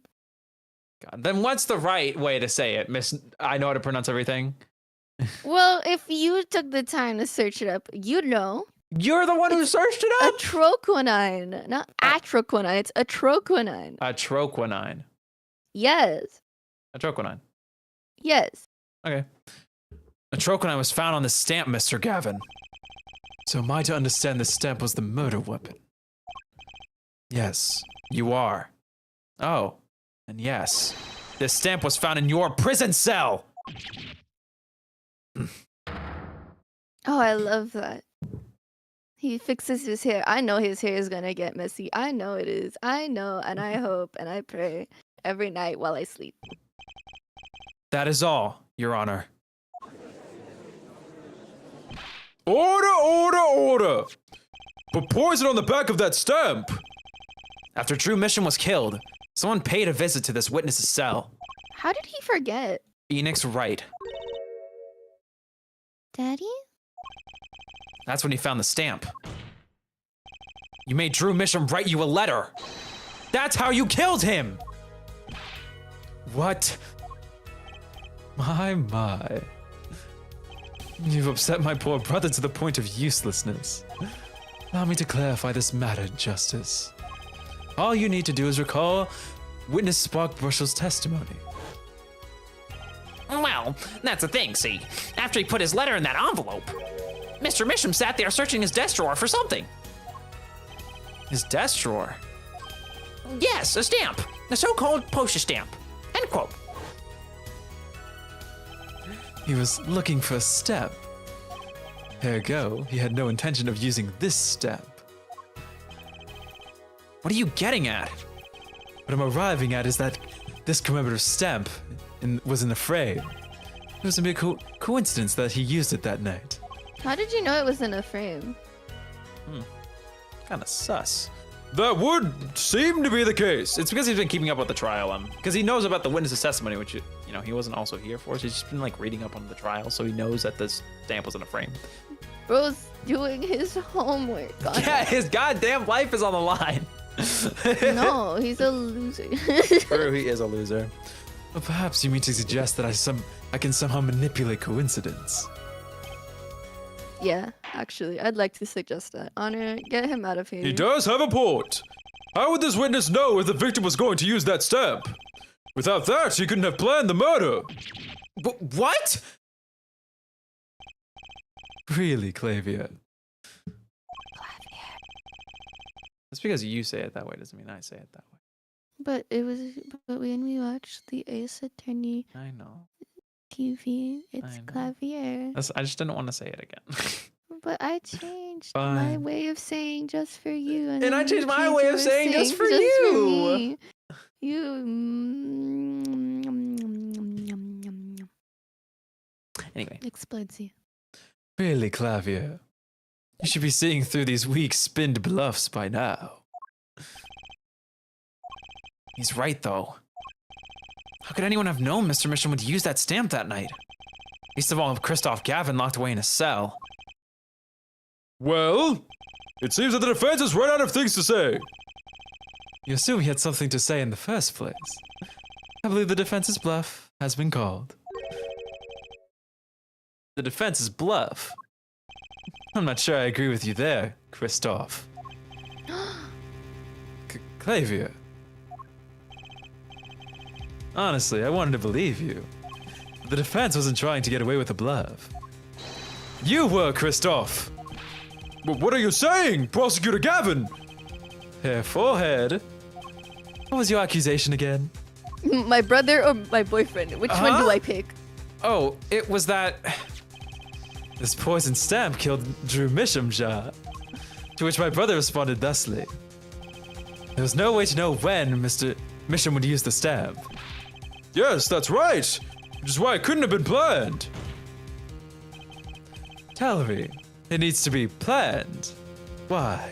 God. Then what's the right way to say it, Miss? I know how to pronounce everything. Well, if you took the time to search it up, you'd know. You're the one who searched it up. Atroquinine, not atroquinine. It's atroquinine. Atroquinine. Yes. Atroquinine. Yes. Okay. Atroquinine was found on the stamp, Mr. Gavin. So am I to understand the stamp was the murder weapon? Yes, you are. Oh, and yes, this stamp was found in your prison cell. Oh, I love that. He fixes his hair. I know his hair is gonna get messy. I know it is. I know, and I hope, and I pray every night while I sleep. That is all, Your Honor. Order, order, order! Put poison on the back of that stamp! After Drew Mission was killed, someone paid a visit to this witness's cell. How did he forget? Phoenix Wright. Daddy? That's when he found the stamp. You made Drew Mission write you a letter. That's how you killed him! What? My. You've upset my poor brother to the point of uselessness. Allow me to clarify this matter, Justice. All you need to do is recall witness Sparkbrush's testimony. Well, that's the thing, see. After he put his letter in that envelope, Mr. Misham sat there searching his desk drawer for something. His desk drawer. Yes, a stamp. The so-called postage stamp. End quote. He was looking for a stamp. Ergo, he had no intention of using this stamp. What are you getting at? What I'm arriving at is that this commemorative stamp was in the frame. It was a mere coincidence that he used it that night. How did you know it was in a frame? Kind of sus. That would seem to be the case. It's because he's been keeping up with the trial, because he knows about the witness's testimony, which, he wasn't also here for. So he's just been like reading up on the trial, so he knows that this stamp was in a frame. Bro's doing his homework. Yeah, his goddamn life is on the line. No, he's a loser. True, he is a loser. Well, perhaps you mean to suggest that I can somehow manipulate coincidence. Yeah, actually, I'd like to suggest that. Honor, get him out of here. He does have a point. How would this witness know if the victim was going to use that stamp? Without that, he couldn't have planned the murder. But what? Really, Clavia? That's because you say it that way, doesn't mean I say it that way. But when we watched the Ace Attorney I know. TV, it's I know. Clavier. I just didn't want to say it again. But I changed my Fine. way of saying just for you. And then I you changed my changed way your of saying just for you. me. You. Anyway. Explodes. Really, Clavia? You should be seeing through these weak, spinned bluffs by now. He's right, though. How could anyone have known Mr. Mission would use that stamp that night? Least of all, have Kristoph Gavin locked away in a cell. Well, it seems that the defense has run out of things to say. You assume he had something to say in the first place. I believe the defense's bluff has been called. The defense's bluff? I'm not sure I agree with you there, Kristoph. Clavia. Honestly, I wanted to believe you. The defense wasn't trying to get away with a bluff. You were, Kristoph! But what are you saying, Prosecutor Gavin? Hair forehead. What was your accusation again? My brother or my boyfriend? Which one do I pick? Oh, it was that... This poison stamp killed Drew Mishamja. To which my brother responded thusly. There was no way to know when Mr. Misham would use the stamp. Yes, that's right. Which is why it couldn't have been planned. Tell me, it needs to be planned. Why?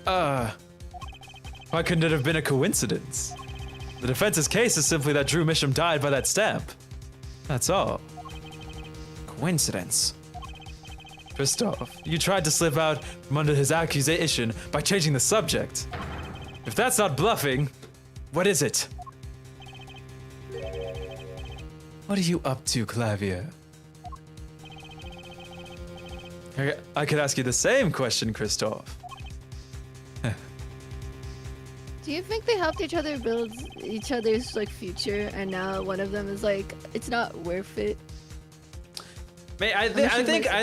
Why couldn't it have been a coincidence? The defense's case is simply that Drew Misham died by that stamp. That's all. Coincidence. Kristoph, you tried to slip out from under his accusation by changing the subject. If that's not bluffing, what is it? What are you up to, Clavia? I could ask you the same question, Kristoph. Do you think they helped each other build each other's like future, and now one of them is like, it's not worth it? I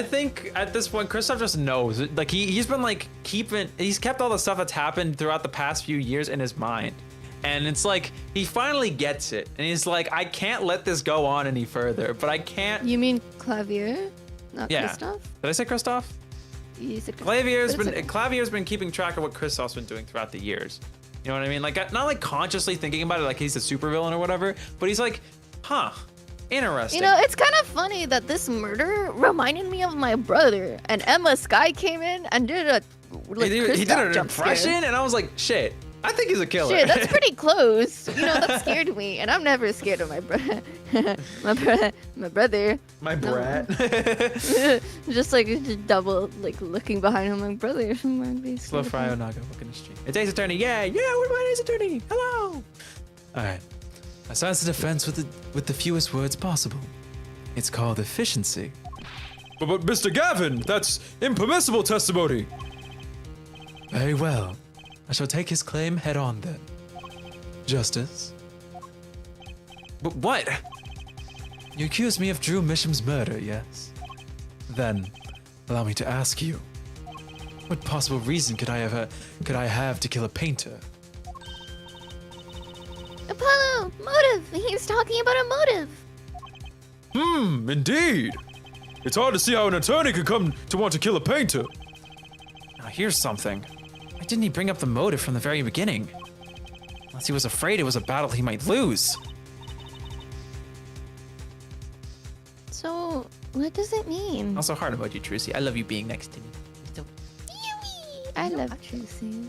think at this point, Kristoph just knows. Like he's been like he's kept all the stuff that's happened throughout the past few years in his mind. And it's like, he finally gets it. And he's like, I can't let this go on any further, but I can't. You mean Clavier? Not Yeah. Kristoph? Did I say Kristoph? You said Kristoph. Clavier's been keeping track of what Kristoph's been doing throughout the years. You know what I mean? Like, not like consciously thinking about it like he's a supervillain or whatever, but he's like, huh, interesting. You know, it's kind of funny that this murder reminded me of my brother, and Emma Sky came in and did a like he did Kristoph an jump impression, scare. and I was like, shit, I think he's a killer. Shit, that's pretty close. You know, that scared me, and I'm never scared of my brother. my brother. My No. brat. Just double, like looking behind him, like brother. Slow fry Onaga, look in the street. It's Ace Attorney, yeah, we're my Ace Attorney. Hello. Alright. I silence the defense with the fewest words possible. It's called efficiency. But Mr. Gavin, that's impermissible testimony. Very well. I shall take his claim head on then. Justice, But what? you accuse me of Drew Misham's murder, yes? Then, allow me to ask you, what possible reason could I have to kill a painter? Apollo, motive. He's talking about a motive. Indeed. It's hard to see how an attorney could come to want to kill a painter. Now here's something. Why didn't he bring up the motive from the very beginning? Unless he was afraid it was a battle he might lose. So, what does it mean? Also hard about you, Trucy. I love you being next to me. I love Juicy.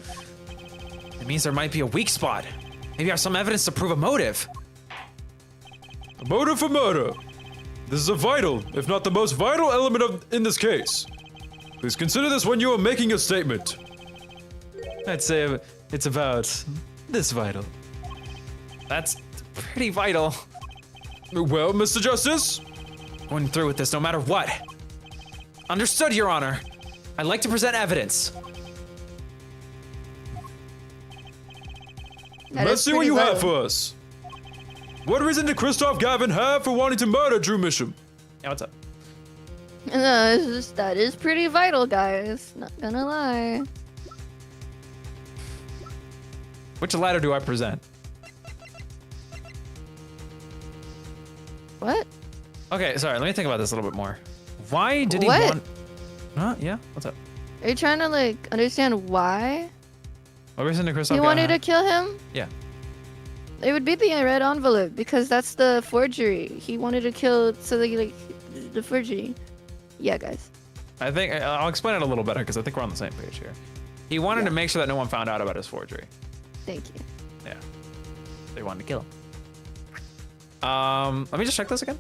It means there might be a weak spot. Maybe I have some evidence to prove a motive. A motive for murder. This is a vital, if not the most vital element in this case. Please consider this when you are making a statement. I'd say it's about this vital. That's pretty vital. Well, Mr. Justice? Going through with this no matter what. Understood, Your Honor. I'd like to present evidence. Let's see what you have for us. What reason did Kristoph Gavin have for wanting to murder Drew Misham? Yeah, what's up? No, it's just, that is pretty vital, guys. Not gonna lie. Which letter do I present? What? Okay, sorry, let me think about this a little bit more. Why did he What? want... Huh? Yeah, what's up? Are you trying to, like, understand why What reason did Kristoph he wanted to have? kill him? Yeah. It would be the red envelope, because that's the forgery. He wanted to kill, so like, the forgery. Yeah, guys. I think I'll explain it a little better because I think we're on the same page here. He wanted to make sure that no one found out about his forgery. Thank you. Yeah. They wanted to kill him. Let me just check this again.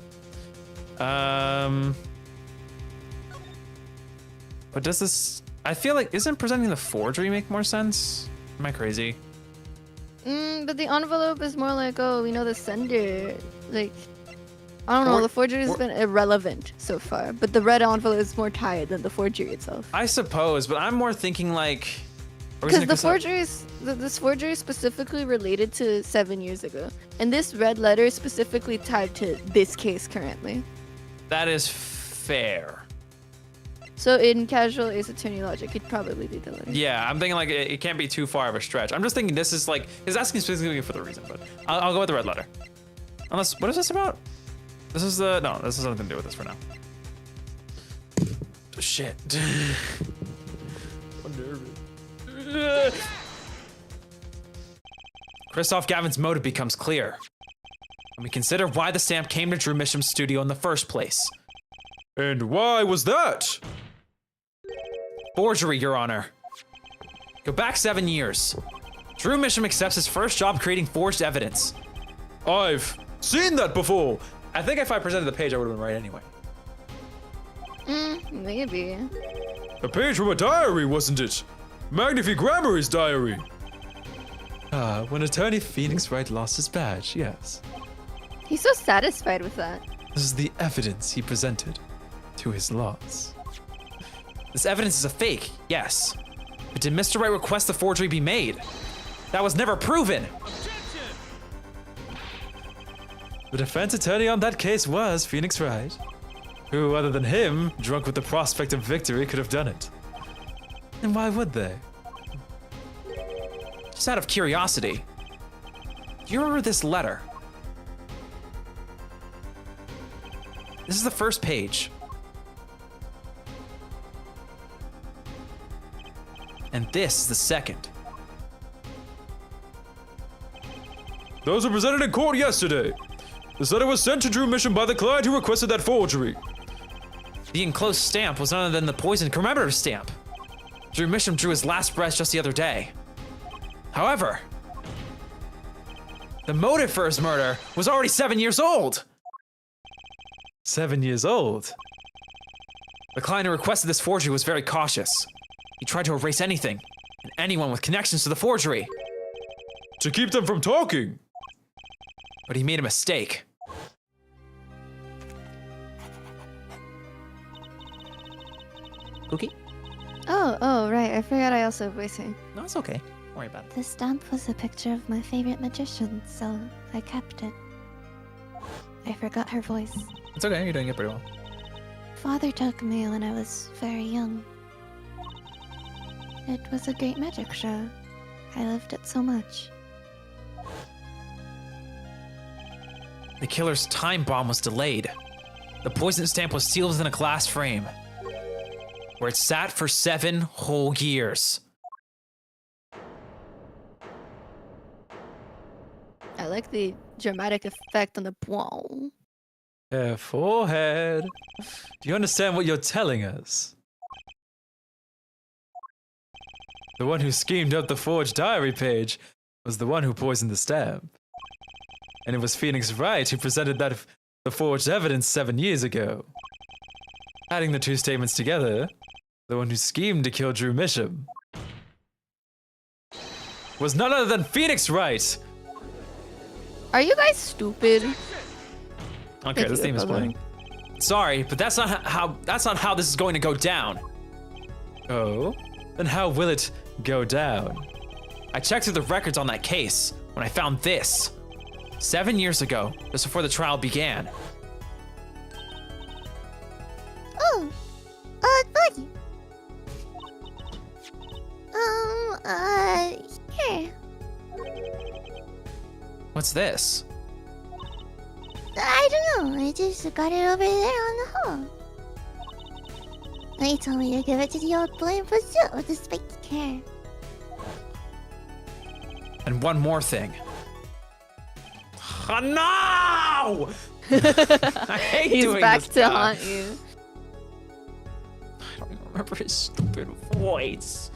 But does this... I feel like, isn't presenting the forgery make more sense? Am I crazy? But the envelope is more like, oh, we know the sender. Like, I don't know, the forgery has been irrelevant so far, but the red envelope is more tied than the forgery itself. I suppose, but I'm more thinking like... Because the forgery is, this forgery is specifically related to 7 years ago. And this red letter is specifically tied to this case currently. That is fair. So in casual Ace Attorney logic, it'd probably be the letter. Yeah, I'm thinking like it can't be too far of a stretch. I'm just thinking this is like, he's asking specifically for the reason, but I'll go with the red letter. Unless, what is this about? This is the, no, this has nothing to do with this for now. Shit. I'm nervous. Kristoph Gavin's motive becomes clear. And we consider why the stamp came to Drew Misham's studio in the first place. And why was that? Forgery, Your Honor. Go back 7 years. Drew Misham accepts his first job creating forged evidence. I've seen that before. I think if I presented the page, I would have been right anyway. Maybe. A page from a diary, wasn't it? Magnifique Grammary's diary. Ah, when attorney Phoenix Wright lost his badge, yes. He's so satisfied with that. This is the evidence he presented to his loss. This evidence is a fake, yes. But did Mr. Wright request the forgery be made? That was never proven. The defense attorney on that case was Phoenix Wright. Who, other than him, drunk with the prospect of victory, could have done it? And why would they? Just out of curiosity. Do you remember this letter? This is the first page. And this is the second. Those were presented in court yesterday. This letter was sent to Drew Misham by the client who requested that forgery. The enclosed stamp was none other than the poisoned commemorative stamp. Drew Misham drew his last breath just the other day. However, the motive for his murder was already 7 years old. 7 years old? The client who requested this forgery was very cautious. He tried to erase anything and anyone with connections to the forgery. To keep them from talking. But he made a mistake. Cookie? Oh, right. I forgot I also have voicing. No, it's okay. Don't worry about it. The stamp was a picture of my favorite magician, so I kept it. I forgot her voice. It's okay, you're doing it pretty well. Father took me when I was very young. It was a great magic show. I loved it so much. The killer's time bomb was delayed. The poison stamp was sealed within a glass frame, where it sat for 7 whole years. I like the dramatic effect on the boom. Forehead. Do you understand what you're telling us? The one who schemed up the forged diary page was the one who poisoned the stamp. And it was Phoenix Wright who presented the forged evidence 7 years ago. Adding the two statements together, the one who schemed to kill Drew Misham was none other than Phoenix Wright! Are you guys stupid? Okay, this theme is playing. Sorry, but that's not how this is going to go down. Oh? Then how will it go down? I checked through the records on that case when I found this. 7 years ago, just before the trial began. Oh, buddy. Here. What's this? I don't know. I just got it over there on the hall. They told me to give it to the old blame pursuit with the spiky care. And one more thing. Oh, no! I hate He's doing back this to guy. haunt you. I don't even remember his stupid voice.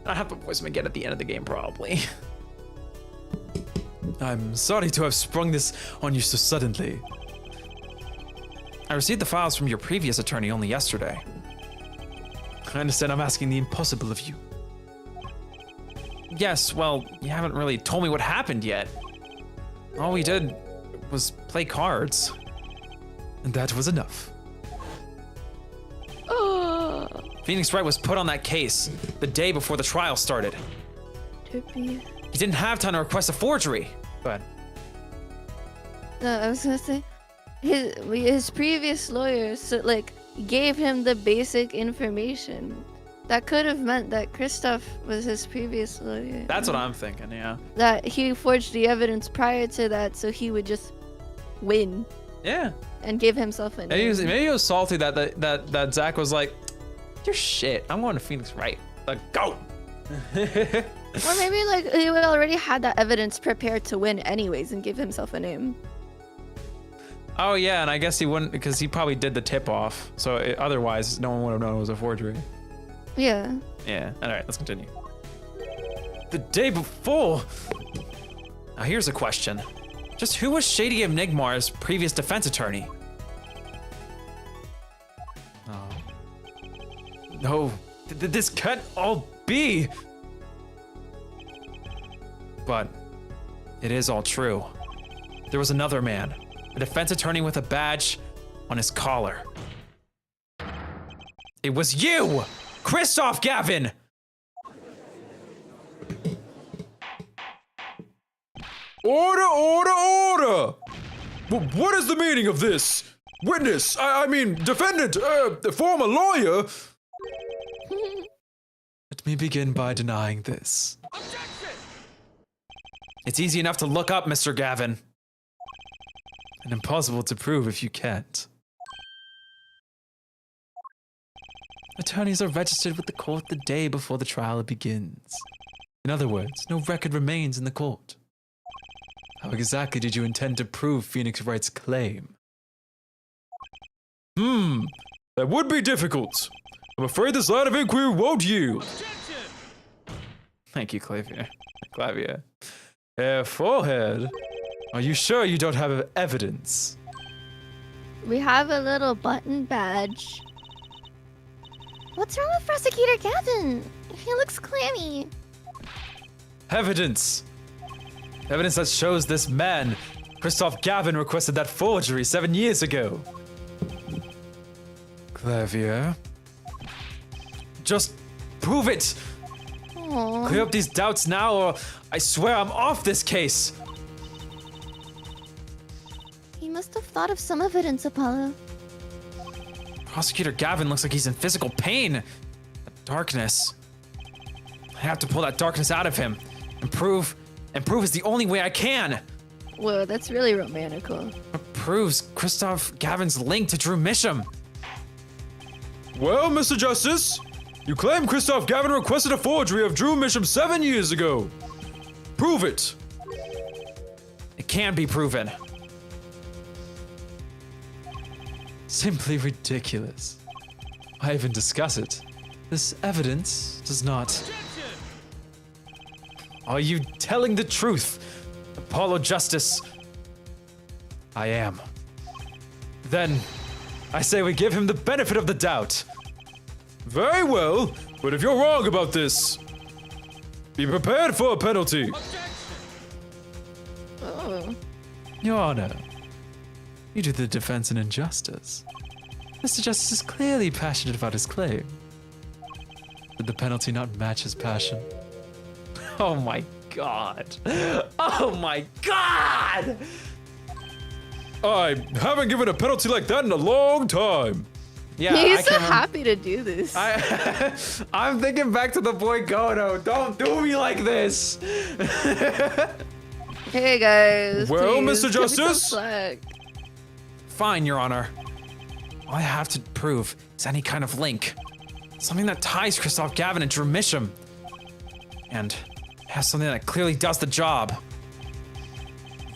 I have to voice him again at the end of the game, probably. I'm sorry to have sprung this on you so suddenly. I received the files from your previous attorney only yesterday. I understand I'm asking the impossible of you. Yes, well, you haven't really told me what happened yet. All we did was play cards. And that was enough. Oh, Phoenix Wright was put on that case the day before the trial started. trippy. He didn't have time to request a forgery. Go ahead. No, I was gonna say, his previous lawyers gave him the basic information. That could have meant that Kristoph was his previous lawyer. That's what I'm thinking, yeah. That he forged the evidence prior to that, so he would just win Yeah. and give himself a name. Maybe he was salty that Zach was like, you're shit. I'm going to Phoenix Wright. Like, go. Or maybe he already had that evidence prepared to win anyways and give himself a name. Oh yeah, and I guess he wouldn't because he probably did the tip off. So otherwise, no one would have known it was a forgery. Yeah. Yeah. All right, let's continue. The day before! Now here's a question. Just who was Shady Enigmar's previous defense attorney? No, this can't all be! But it is all true. There was another man, a defense attorney with a badge on his collar. It was you! Kristoph, Gavin! Order, order, order! What is the meaning of this? Witness, I mean, defendant, former lawyer. Let me begin by denying this. It's easy enough to look up, Mr. Gavin. And impossible to prove if you can't. Attorneys are registered with the court the day before the trial begins. In other words, no record remains in the court. How exactly did you intend to prove Phoenix Wright's claim? That would be difficult. I'm afraid this line of inquiry won't yield. Thank you, Clavia. Forehead, are you sure you don't have evidence? We have a little button badge. What's wrong with Prosecutor Gavin? He looks clammy. Evidence! Evidence that shows this man, Kristoph Gavin, requested that forgery 7 years ago. Clavia, just prove it! Aww. Clear up these doubts now, or I swear I'm off this case! He must have thought of some evidence, Apollo. Prosecutor Gavin looks like he's in physical pain. That darkness. I have to pull that darkness out of him. And prove is the only way I can. Whoa, that's really romantical. It proves Kristoph Gavin's link to Drew Misham. Well, Mr. Justice, you claim Kristoph Gavin requested a forgery of Drew Misham 7 years ago. Prove it. It can be proven. Simply ridiculous. Why even discuss it? This evidence does not. Are you telling the truth, Apollo Justice? I am. Then, I say we give him the benefit of the doubt. Very well, but if you're wrong about this, be prepared for a penalty. Oh. Your Honor, you do the defense an injustice. Mr. Justice is clearly passionate about his claim. Did the penalty not match his passion? Oh my god. Oh my god! I haven't given a penalty like that in a long time. Yeah, He's I so can't remember. happy to do this. I'm thinking back to the boy Gono. Don't do me like this. Hey guys. Well, please, Mr. give me some Justice? slack. Fine, Your Honor. All I have to prove is any kind of link. Something that ties Kristoph Gavin and Drew Misham. And has something that clearly does the job.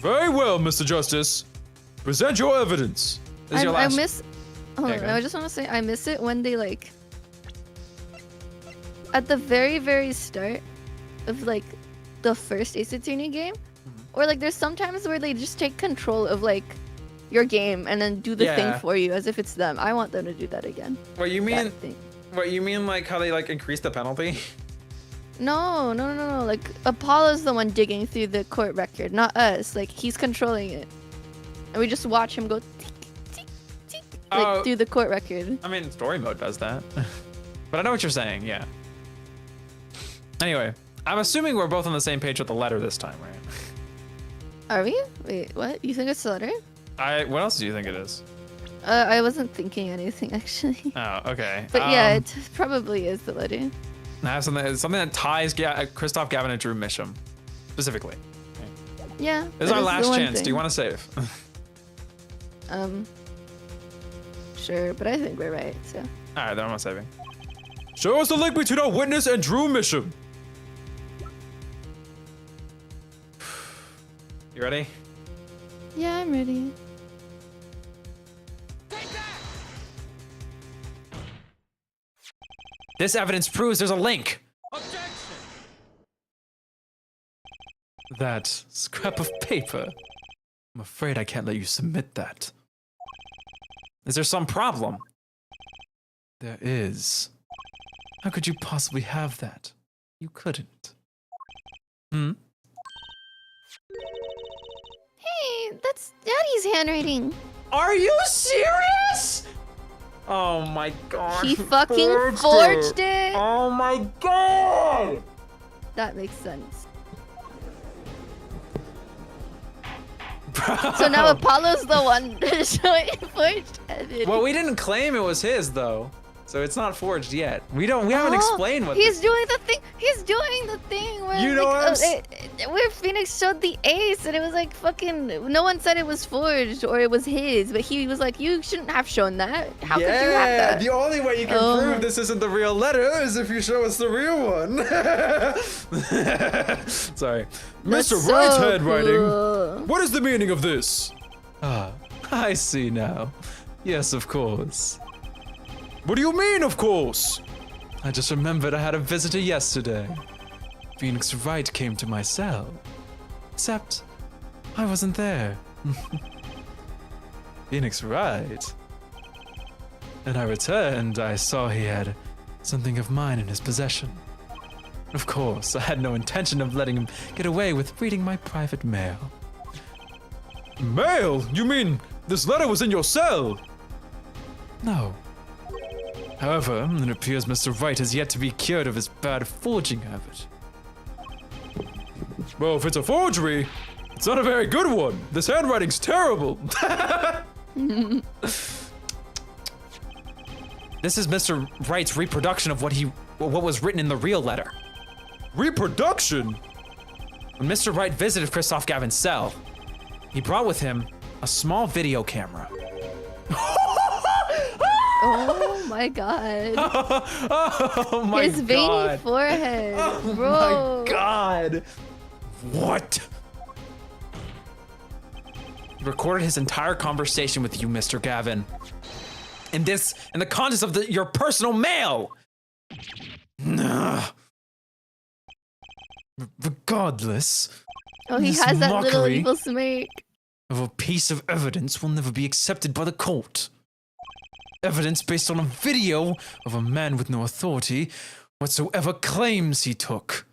Very well, Mr. Justice. Present your evidence. This is your I last. miss. Hold Yeah, on, go ahead. I just want to say I miss it when they like. At the very start of like the first Ace Attorney game, or like there's sometimes where they just take control of like your game and then do the Yeah. thing for you as if it's them. I want them to do that again. What you That mean? thing. What you mean? Like how they like increase the penalty? No. Like Apollo's the one digging through the court record, not us. Like he's controlling it, and we just watch him go tick, tick, tick, like Oh. through the court record. I mean, story mode does that. But I know what you're saying. Yeah. Anyway, I'm assuming we're both on the same page with the letter this time, right? Are we? Wait, what? You think it's the letter? What else do you think it is? I wasn't thinking anything actually. Oh, okay. But yeah, it probably is the letter. I have something that ties Kristoph Gavin and Drew Misham, specifically. Yeah. This is that our the last one chance. Do you thing. want to save? Sure, but I think we're right. So. All right, then I'm not saving. Show us the link between our witness and Drew Misham. You ready? Yeah, I'm ready. This evidence proves there's a link. That scrap of paper. I'm afraid I can't let you submit that. Is there some problem? There is. How could you possibly have that? You couldn't. Hey, that's Daddy's handwriting. Are you serious? Oh my god. He fucking forged it. Oh my god. That makes sense. So now Apollo's the one showing forged evidence. Well, we didn't claim it was his though. So it's not forged yet. We haven't explained what he's doing the thing. He's doing the thing where You know what where Phoenix showed the ace and it was like fucking. No one said it was forged or it was his, but he was like, "You shouldn't have shown that. How could you have that?" The only way you can Oh. prove this isn't the real letter is if you show us the real one. Sorry. That's Mr. so Wright's handwriting. cool. What is the meaning of this? Ah, I see now. Yes, of course. What do you mean, of course? I just remembered I had a visitor yesterday. Phoenix Wright came to my cell. Except, I wasn't there. Phoenix Wright? When I returned, I saw he had something of mine in his possession. Of course, I had no intention of letting him get away with reading my private mail. Mail? You mean this letter was in your cell? No. However, it appears Mr. Wright has yet to be cured of his bad forging habit. Well, if it's a forgery, it's not a very good one. This handwriting's terrible. This is Mr. Wright's reproduction of what was written in the real letter. Reproduction? When Mr. Wright visited Kristoph Gavin's cell, he brought with him a small video camera. Oh my god. Oh my His veiny god. forehead. Oh Bro. my god. What? He recorded his entire conversation with you, Mr. Gavin. In the context of your personal mail. Regardless, Oh, he this has that little mockery evil smirk. of a piece of evidence will never be accepted by the court. Evidence based on a video of a man with no authority whatsoever claims he took.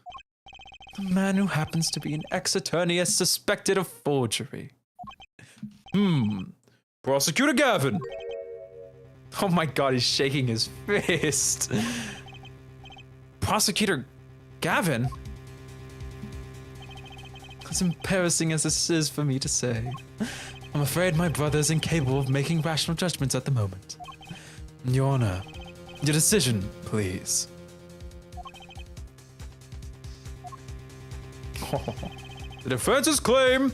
A man who happens to be an ex-attorney is suspected of forgery. Prosecutor Gavin. Oh my god, he's shaking his fist. Prosecutor Gavin? As embarrassing as this is for me to say, I'm afraid my brother is incapable of making rational judgments at the moment. Your Honor, your decision, please. The defense's claim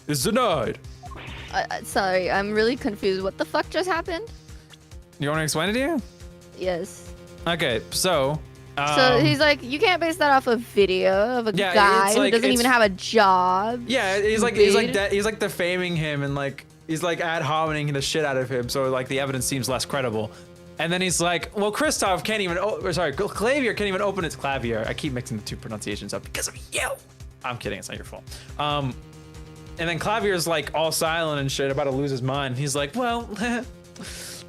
is denied. Sorry, I'm really confused. What the fuck just happened? You want to explain it to you? Yes. Okay, so... So he's like, you can't base that off a video of a Yeah, guy it's who like- doesn't even it's- have a job. Yeah, he's like Stupid. he's like defaming him and like he's like ad hominem the shit out of him, so like the evidence seems less credible. And then he's like, well, Kristoph can't even. Clavier can't even open its clavier. I keep mixing the two pronunciations up because of you. I'm kidding. It's not your fault. And then Clavier's like all silent and shit, about to lose his mind. He's like, well,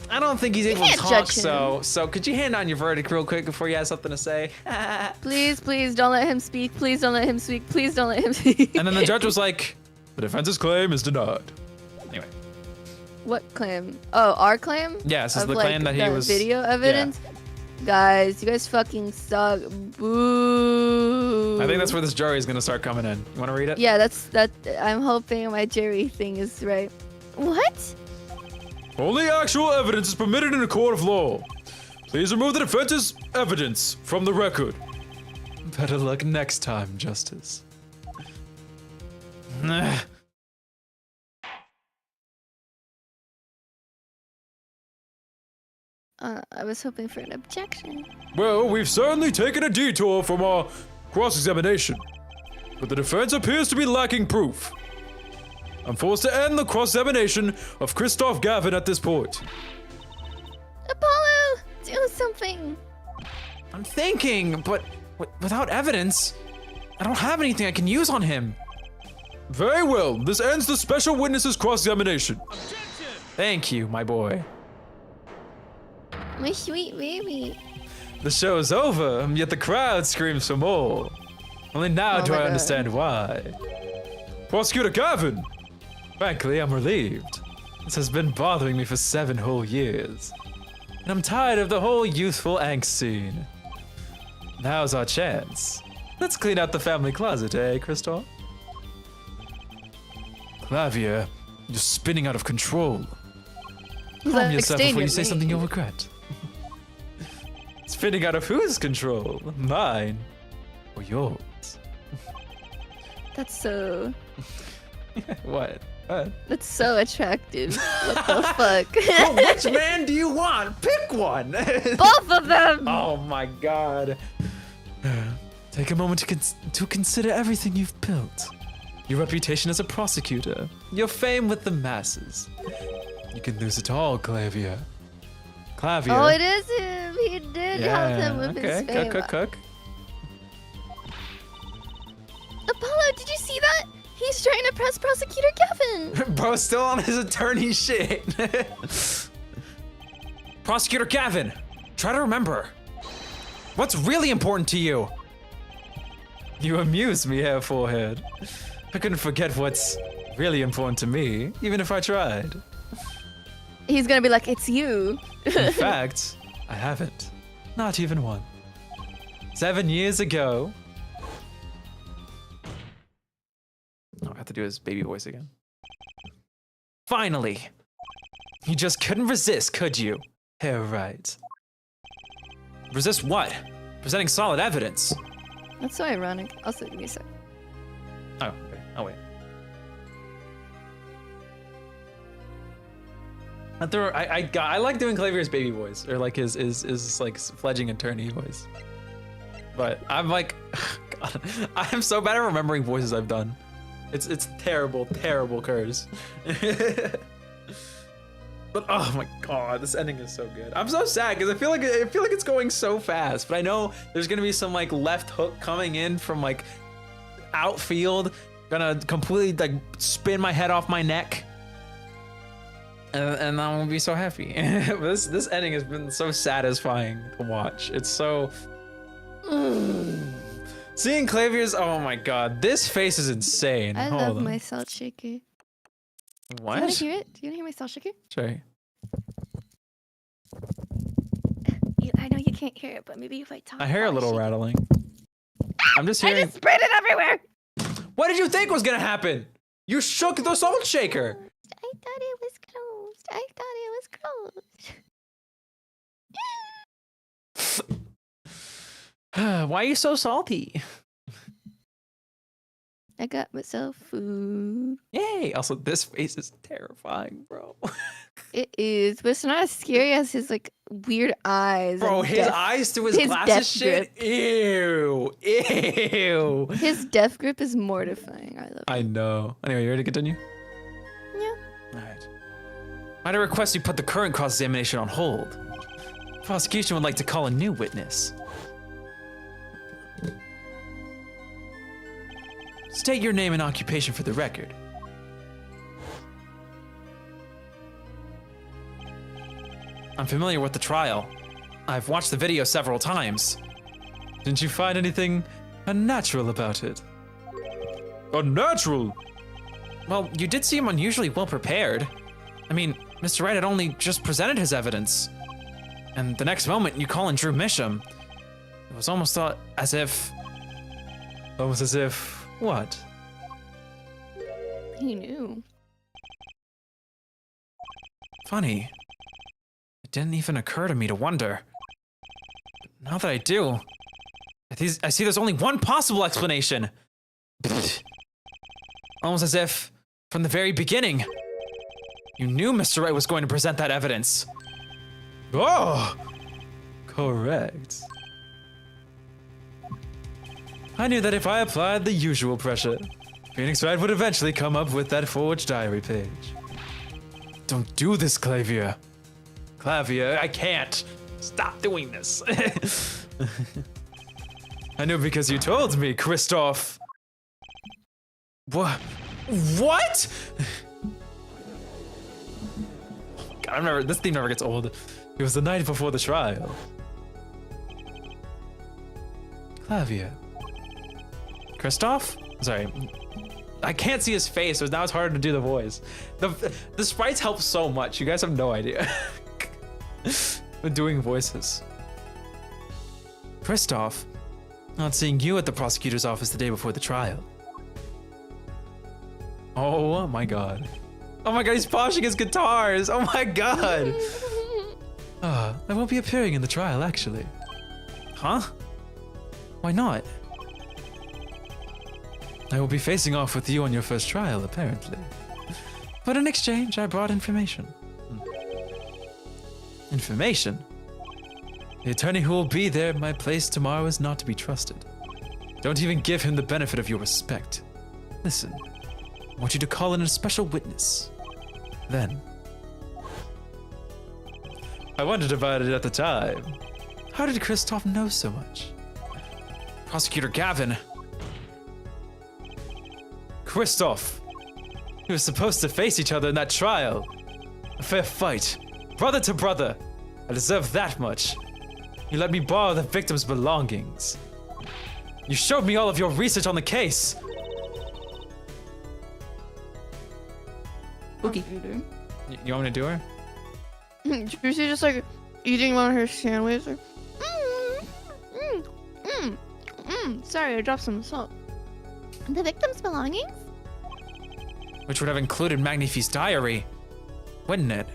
I don't think he's able to can't talk. judge him. So could you hand on your verdict real quick before you have something to say? Please, please don't let him speak. Please don't let him speak. Please don't let him speak. And then the judge was like, The defense's claim is denied. anyway. What claim? Oh, our claim? Yeah, this is Of, the claim that he the was. video evidence? Guys, you guys fucking suck. Boo. I think that's where this jury is gonna start coming in. You want to read it? Yeah, that. I'm hoping my Jerry thing is right. What? Only actual evidence is permitted in a court of law. Please remove the defense's evidence from the record. Better luck next time, Justice. I was hoping for an objection. Well, we've certainly taken a detour from our cross-examination, but the defense appears to be lacking proof. I'm forced to end the cross-examination of Kristoph Gavin at this point. Apollo, do something. I'm thinking, but without evidence, I don't have anything I can use on him. Very well, this ends the special witness's cross-examination. Thank you, my boy. My sweet baby. The show is over, yet the crowd screams for more. Only now Oh do my I God. understand why. Prosecutor Gavin! Frankly, I'm relieved. This has been bothering me for 7 whole years. And I'm tired of the whole youthful angst scene. Now's our chance. Let's clean out the family closet, eh, Kristoph? Clavier, you're spinning out of control. He's Calm like, yourself "Stay before near you say me." something you'll regret. Spinning out of whose control? Mine or yours? That's so. What? What? That's so attractive. What the fuck? Which man do you want? Pick one. Both of them. Oh my god. Take a moment to consider everything you've built. Your reputation as a prosecutor, your fame with the masses. You can lose it all, Clavier. Clavier. Oh, it is him. He did help him with his fame. Cook. Apollo, did you see that? He's trying to press Prosecutor Gavin. Bro's still on his attorney shit. Prosecutor Gavin, try to remember. What's really important to you? You amuse me, Hair Forehead. I couldn't forget what's really important to me, even if I tried. He's gonna be like, it's you. In fact, I haven't. Not even one. 7 years ago. Oh, I have to do his baby voice again. Finally. You just couldn't resist, could you? Hair right. Resist what? Presenting solid evidence. That's so ironic. Also, give me a sec. Oh, okay. Oh, wait. I like doing Clavier's baby voice, or like his like fledgling attorney voice. But I'm like, God, I am so bad at remembering voices I've done. It's terrible, terrible curse. But oh my god, this ending is so good. I'm so sad because I feel like it's going so fast. But I know there's gonna be some like left hook coming in from like outfield, gonna completely like spin my head off my neck. And I won't be so happy. this ending has been so satisfying to watch. It's so seeing Clavier's. Oh my god, this face is insane. I Hold love on. my salt shaker. What? Do you want to hear it? Do you want to hear my salt shaker? Sorry. I know you can't hear it, but maybe if I talk. I hear a I'll little shake it. rattling. I'm just I hearing. just sprayed it everywhere. What did you think was gonna happen? You shook the salt shaker. I thought it was closed. I thought it was closed. Why are you so salty? I got myself food. Yay! Also, this face is terrifying, bro. It is, but it's not as scary as his like weird eyes. Bro, and his death- eyes through his his glasses death shit. Ew. Ew. His death grip is mortifying. I love it. I know. Anyway, you ready to continue? Yeah. Alright. I'd request you put the current cross-examination on hold. Prosecution would like to call a new witness. State your name and occupation for the record. I'm familiar with the trial. I've watched the video several times. Didn't you find anything unnatural about it? Unnatural? Well, you did seem unusually well prepared. I mean, Mr. Wright had only just presented his evidence. And the next moment, you call in Drew Misham. It was almost as if... Almost as if what? He knew. Funny. It didn't even occur to me to wonder. But now that I do, I see there's only one possible explanation. Almost as if, from the very beginning, you knew Mr. Wright was going to present that evidence. Oh, correct. I knew that if I applied the usual pressure, Phoenix Wright would eventually come up with that forged diary page. Don't do this, Clavier. Clavier, I can't. Stop doing this. I knew because you told me, Kristoph. What? What? God, this theme never gets old. It was the night before the trial. Clavier. Kristoph? Sorry. I can't see his face, so now it's hard to do the voice. The sprites help so much. You guys have no idea. When doing voices. Kristoph, not seeing you at the prosecutor's office the day before the trial. Oh my god. Oh my god, he's polishing his guitars. Oh my god. I won't be appearing in the trial, actually. Huh? Why not? I will be facing off with you on your first trial, apparently. But in exchange, I brought information. Information? The attorney who will be there at my place tomorrow is not to be trusted. Don't even give him the benefit of your respect. Listen, I want you to call in a special witness. Then, I wondered about it at the time. How did Kristoph know so much? Prosecutor Gavin. Kristoph! We were supposed to face each other in that trial. A fair fight. Brother to brother. I deserve that much. You let me borrow the victim's belongings. You showed me all of your research on the case. Okay. You want me to do her? Juicy just like eating one of her sandwiches. Like, Sorry, I dropped some salt. The victim's belongings? Which would have included Magnifi's diary, wouldn't it?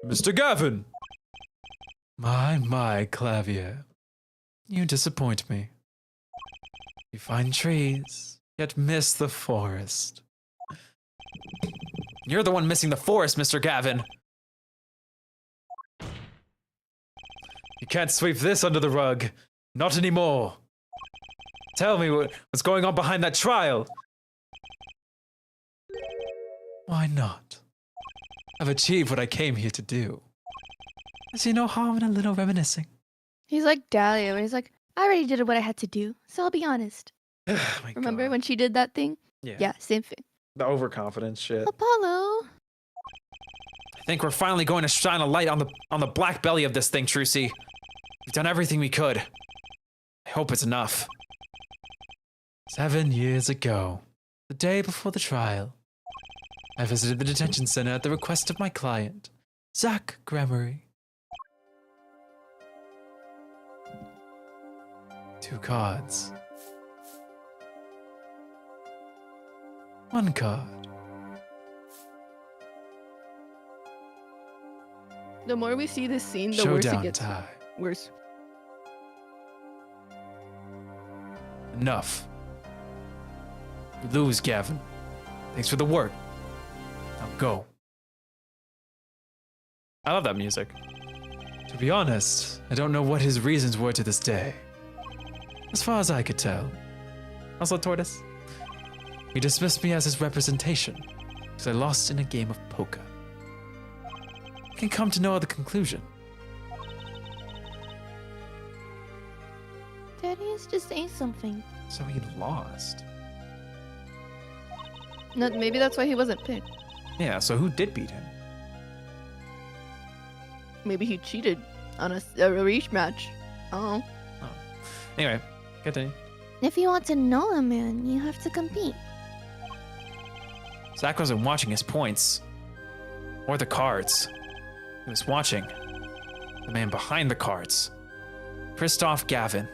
Mr. Gavin! My, Clavier. You disappoint me. You find trees, yet miss the forest. You're the one missing the forest, Mr. Gavin. You can't sweep this under the rug. Not anymore. Tell me what's going on behind that trial. Why not? I've achieved what I came here to do. I see no harm in a little reminiscing. He's like Dahlia, where he's like, I already did what I had to do, so I'll be honest. Oh my Remember God. when she did that thing? Yeah, same thing. The overconfidence shit. Apollo. I think we're finally going to shine a light on the black belly of this thing, Trucy. We've done everything we could. I hope it's enough. 7 years ago, the day before the trial, I visited the detention center at the request of my client, Zach Gramery. 2 cards. 1 card. The more we see this scene, the worse it Showdown gets. time. Worse. Enough. You lose, Gavin. Thanks for the work. Now go. I love that music. To be honest, I don't know what his reasons were to this day. As far as I could tell, Also, Tortoise. he dismissed me as his representation because I lost in a game of poker. I can come to no other conclusion. Daddy is just saying something. So he lost. No, maybe that's why he wasn't picked. Yeah, so who did beat him? Maybe he cheated on a rematch. Oh. Anyway, continue. If you want to know a man, you have to compete. Zach wasn't watching his points. Or the cards. He was watching the man behind the cards. Kristoph Gavin.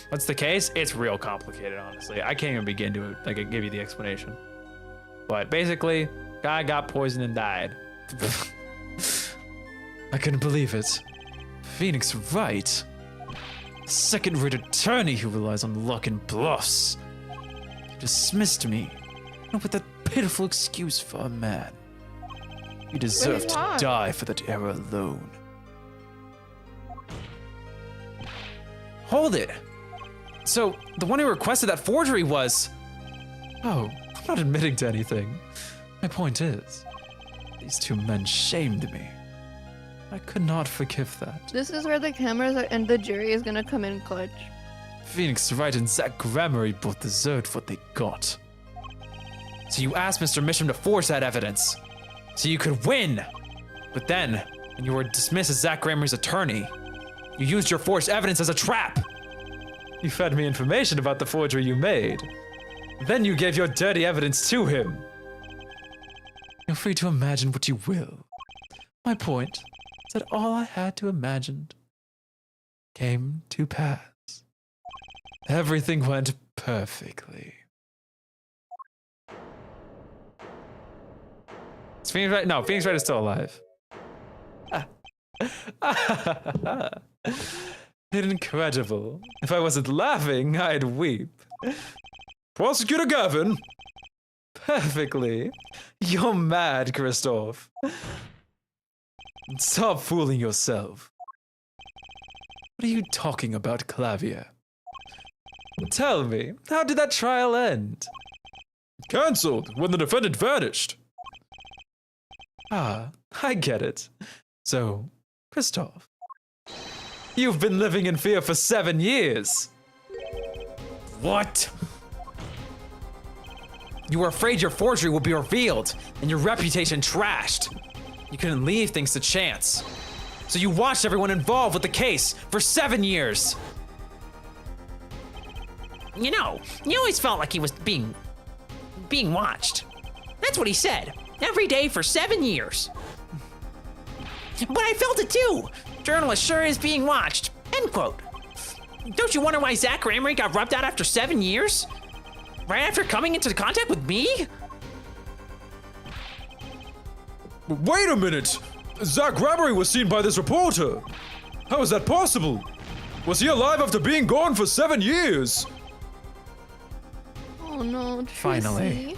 What's the case? It's real complicated, honestly. I can't even begin to like give you the explanation. But basically, guy got poisoned and died. I couldn't believe it. Phoenix right. A second-rate attorney who relies on luck and bluffs. He dismissed me, and with that pitiful excuse for a man. You deserve he's to not. die for that error alone. Hold it! So, the one who requested that forgery was... Oh, I'm not admitting to anything. My point is, these 2 men shamed me. I could not forgive that. This is where the cameras are, and the jury is gonna come in clutch. Phoenix Wright and Zach Gramery both deserved what they got. So you asked Mr. Misham to forge that evidence. So you could win! But then, when you were dismissed as Zach Gramery's attorney, you used your forged evidence as a trap! You fed me information about the forgery you made. Then you gave your dirty evidence to him. You're free to imagine what you will. My point is that all I had to imagine came to pass. Everything went perfectly. Is Phoenix Wright? No, Phoenix Wright is still alive. Incredible. If I wasn't laughing, I'd weep. Prosecutor Gavin, Perfectly. You're mad, Kristoph. Stop fooling yourself. What are you talking about, Clavier? Tell me, how did that trial end? cancelled when the defendant vanished. Ah, I get it. So, Kristoph, you've been living in fear for 7 years. What? You were afraid your forgery would be revealed and your reputation trashed. You couldn't leave things to chance. So you watched everyone involved with the case for 7 years. You know, he always felt like he was being watched. That's what he said. Every day for 7 years. But I felt it too. Journalist sure is being watched. End quote. Don't you wonder why Zach Gramery got rubbed out after 7 years? Right after coming into contact with me? Wait a minute! Zach Gramery was seen by this reporter! How is that possible? Was he alive after being gone for 7 years? Oh no, Tracy. Finally.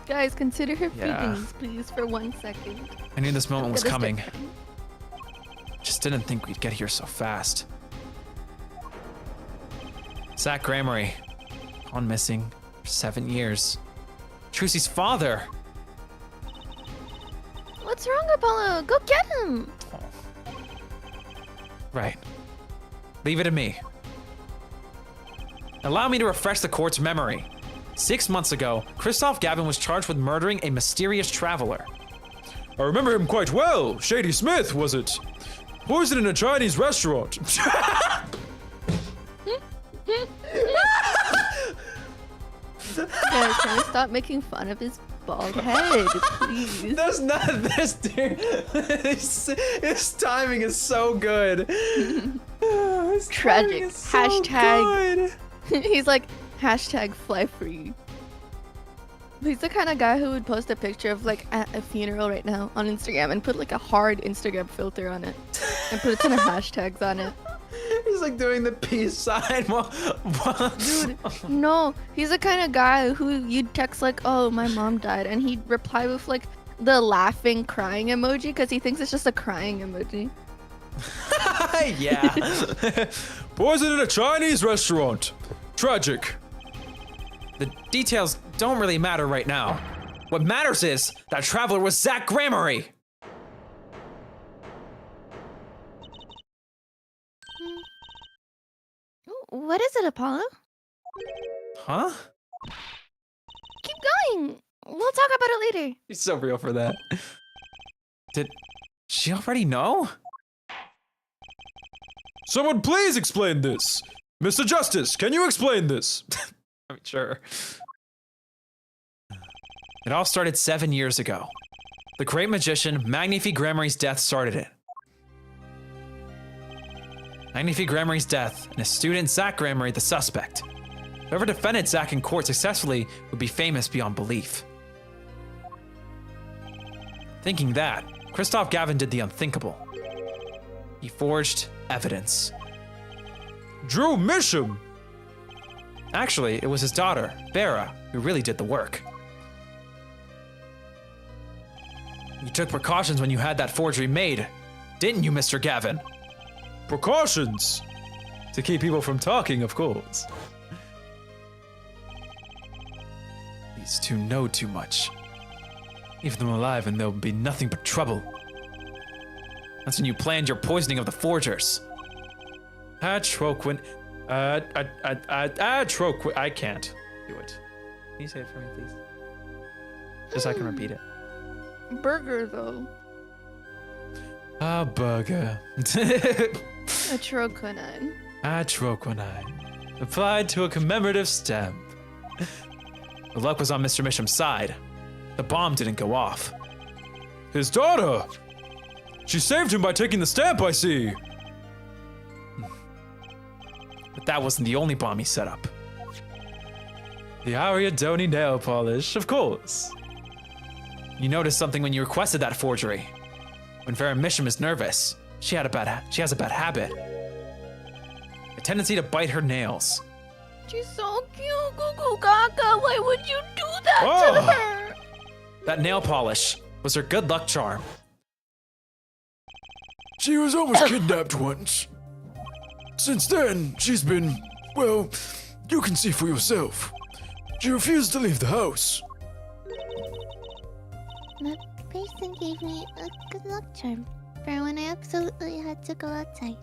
Guys, consider her Yeah. feelings, please, for 1 second. I knew this moment was Get a coming. step. Just didn't think we'd get here so fast. Zach Gramery, gone missing for 7 years. Trucy's father. What's wrong, Apollo? Go get him. Right. Leave it to me. Allow me to refresh the court's memory. 6 months ago, Kristoph Gavin was charged with murdering a mysterious traveler. I remember him quite well. Shady Smith, was it? Poison in a Chinese restaurant. Guys, can we stop making fun of his bald head, please? There's not this dude. His timing is so good. His Tragic. timing is so Hashtag. good. He's like, hashtag fly free. He's the kind of guy who would post a picture of like at a funeral right now on Instagram and put like a hard Instagram filter on it and put a ton of hashtags on it. He's like doing the peace sign while Dude, no, he's the kind of guy who you'd text like, oh, my mom died, and he'd reply with like the laughing crying emoji because he thinks it's just a crying emoji. yeah. Poison in a Chinese restaurant. Tragic. The details don't really matter right now. What matters is that traveler was Zach Gramery. What is it, Apollo? Huh? Keep going. We'll talk about it later. He's so real for that. Did she already know? Someone please explain this. Mr. Justice, can you explain this? I'm sure. It all started 7 years ago. The great magician Magnifi Gramery's death started it. Magnifi Gramery's death and his student Zach Gramery the suspect. Whoever defended Zach in court successfully would be famous beyond belief. Thinking that, Kristoph Gavin did the unthinkable. He forged evidence. Drew Misham. Actually, it was his daughter, Vera, who really did the work. You took precautions when you had that forgery made, didn't you, Mr. Gavin? Precautions. To keep people from talking, of course. These two know too much. Leave them alive and there'll be nothing but trouble. That's when you planned your poisoning of the forgers. Troquin. Troquin. I can't do it. Can you say it for me, please? Just so I can repeat it. Burger, though. A burger. A troquinine. A troquinine. Applied to a commemorative stamp. The luck was on Mr. Misham's side. The bomb didn't go off. His daughter! She saved him by taking the stamp, I see. But that wasn't the only bomb he set up. The Ariadone nail polish, of course. You noticed something when you requested that forgery. When Vera Misham is nervous, she has a bad habit. A tendency to bite her nails. She's so cute, Goo Goo Gaga. Why would you do that to Oh. her? That nail polish was her good luck charm. She was almost kidnapped once. Since then, she's been, well, you can see for yourself. She refused to leave the house. That person gave me a good luck charm for when I absolutely had to go outside.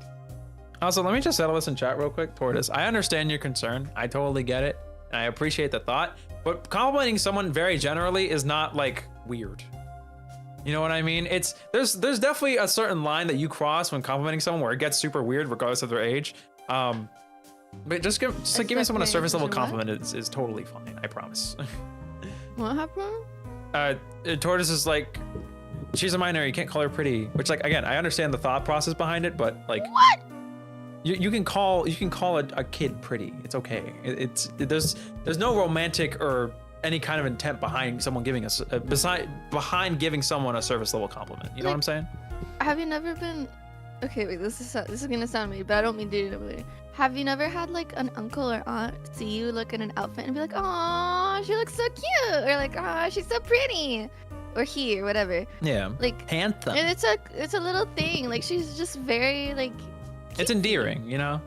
Also, let me just settle this in chat real quick, Tortoise. I understand your concern. I totally get it. And I appreciate the thought. But complimenting someone very generally is not like weird. You know what I mean? There's definitely a certain line that you cross when complimenting someone where it gets super weird regardless of their age. But just giving someone a surface level compliment is totally fine. I promise. What happened? Tortoise is like, she's a minor. You can't call her pretty. Which, like, again, I understand the thought process behind it, but like, What? You can call a kid pretty. It's okay. There's no romantic or any kind of intent behind someone giving us behind giving someone a service level compliment. You know what I'm saying? Have you never been? Okay, wait. This is gonna sound mean, but I don't mean to do it later. Have you never had like an uncle or aunt see you look in an outfit and be like, "Aw, she looks so cute," or like, "Aw, she's so pretty," or he or whatever? Yeah. Like, Anthem. and it's a little thing. Like, she's just very like. It's endearing, you know?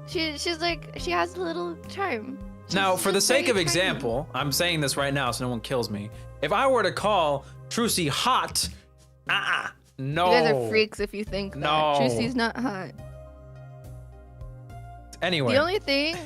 She's like, she has a little charm. Now, She's for the just sake very of charming. example, I'm saying this right now so no one kills me. If I were to call Trucy hot, no. You guys are freaks if you think that. No. Trucy's not hot. Anyway. The only thing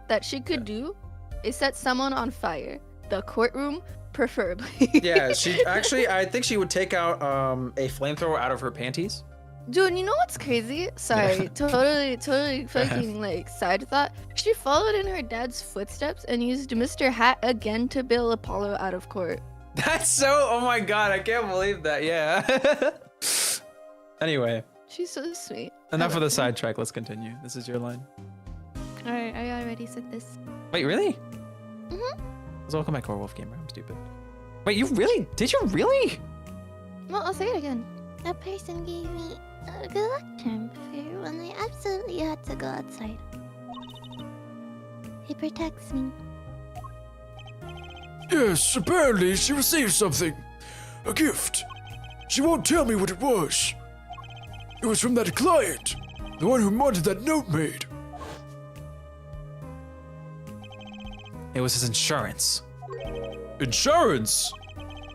that she could do is set someone on fire. The courtroom, preferably. Yeah, she actually, I think she would take out a flamethrower out of her panties. Dude, you know what's crazy? Sorry, totally fucking like side thought. She followed in her dad's footsteps and used Mr. Hat again to bail Apollo out of court. That's so, oh my god, I can't believe that, yeah. Anyway, She's so sweet. enough of the sidetrack, let's continue. This is your line. Alright, I already said this. Wait, really? Mhm. Let's welcome back to our Wolf Gamer, I'm stupid. Wait, you really? Did you really? Well, I'll say it again. A person gave me a good luck charm for when I absolutely had to go outside. It protects me. Yes, apparently she received something. A gift. She won't tell me what it was. It was from that client. The one who wanted that note made. It was his insurance. Insurance?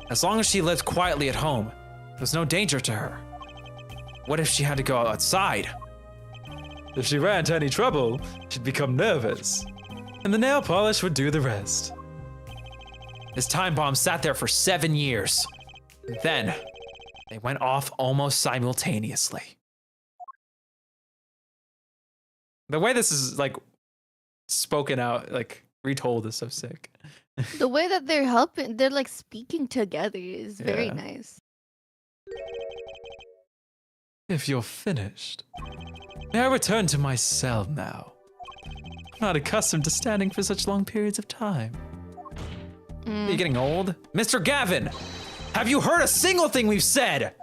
As long as she lived quietly at home, there was no danger to her. What if she had to go outside? If she ran into any trouble, she'd become nervous. And the nail polish would do the rest. This time bomb sat there for 7 years. And then, they went off almost simultaneously. The way this is like spoken out, like retold is so sick. The way that they're helping, they're like speaking together is very Yeah. nice. If you're finished, may I return to my cell now? I'm not accustomed to standing for such long periods of time. Are you getting old? Mr. Gavin, have you heard a single thing we've said?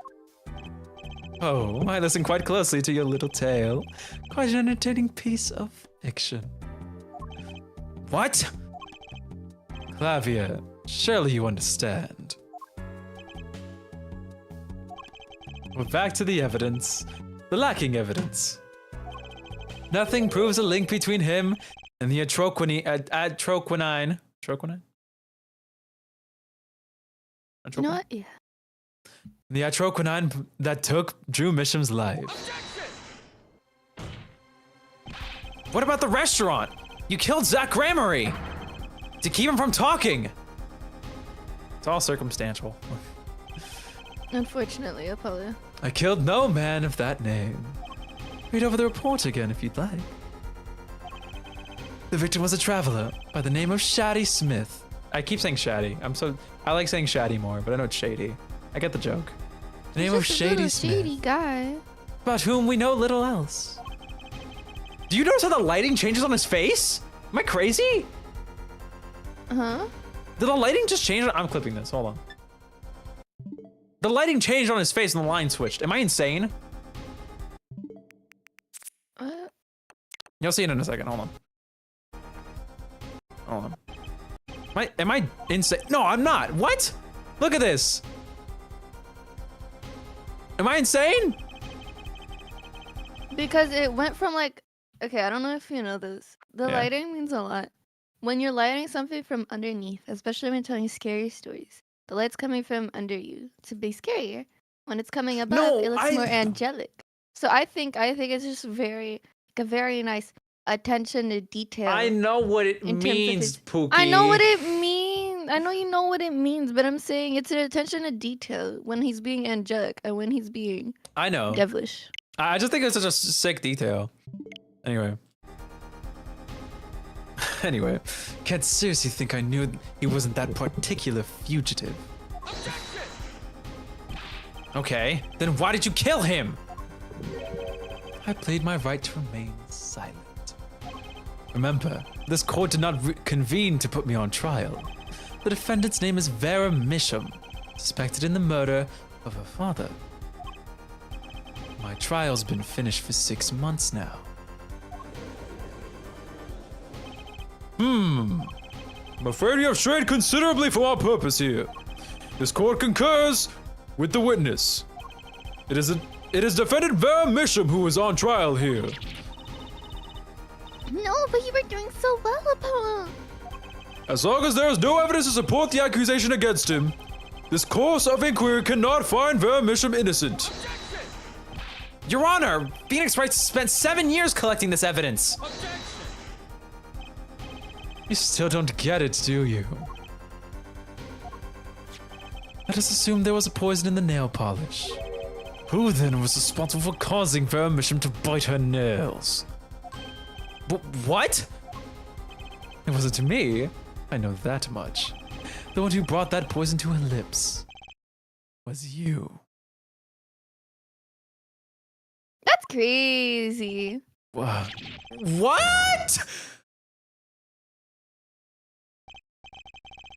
Oh, I listened quite closely to your little tale. Quite an entertaining piece of fiction. What? Clavia, surely you understand. We're back to the evidence. The lacking evidence. Nothing proves a link between him and the atroquinine. Atroquinine? You know what? Yeah. The atroquinine that took Drew Misham's life. What about the restaurant? You killed Zach Gramery to keep him from talking. It's all circumstantial. Unfortunately, Apollo. I killed no man of that name. Read over the report again if you'd like. The victim was a traveler by the name of Shady Smith. I keep saying Shady. I like saying Shady more, but I know it's Shady. I get the joke. The name of Just a little Shady Smith, shady guy. about whom we know little else. Do you notice how the lighting changes on his face? Am I crazy? Huh? Did the lighting just change? I'm clipping this, hold on. The lighting changed on his face and the line switched. Am I insane? What? You'll see it in a second, hold on. Hold on. Am I insane? No, I'm not. What? Look at this. Am I insane? Because it went from like, okay, I don't know if you know this. The Yeah. lighting means a lot. When you're lighting something from underneath, especially when telling scary stories, the light's coming from under you to be scarier. When it's coming above, No, it looks I- more angelic. So I think it's just a very nice attention to detail. I know what it In terms of means, his- Pookie. I know what it means. I know you know what it means, but I'm saying it's an attention to detail when he's being angelic and when he's being I know. devilish. I just think it's such a sick detail. Anyway. Anyway. Can't seriously think I knew he wasn't that particular fugitive. Okay, then why did you kill him? I played my right to remain silent. Remember, this court did not convene to put me on trial. The defendant's name is Vera Misham, suspected in the murder of her father. My trial's been finished for 6 months now. I'm afraid we have strayed considerably from our purpose here. This court concurs with the witness. It is defendant Vera Misham who is on trial here. No, but you were doing so well, Apollo. As long as there is no evidence to support the accusation against him, this course of inquiry cannot find Vermisham innocent. Your Honor, Phoenix Wright spent 7 years collecting this evidence. You still don't get it, do you? Let us assume there was a poison in the nail polish. Who then was responsible for causing Vermisham to bite her nails? What? It wasn't me. I know that much. The one who brought that poison to her lips was you. That's crazy. Wow. What?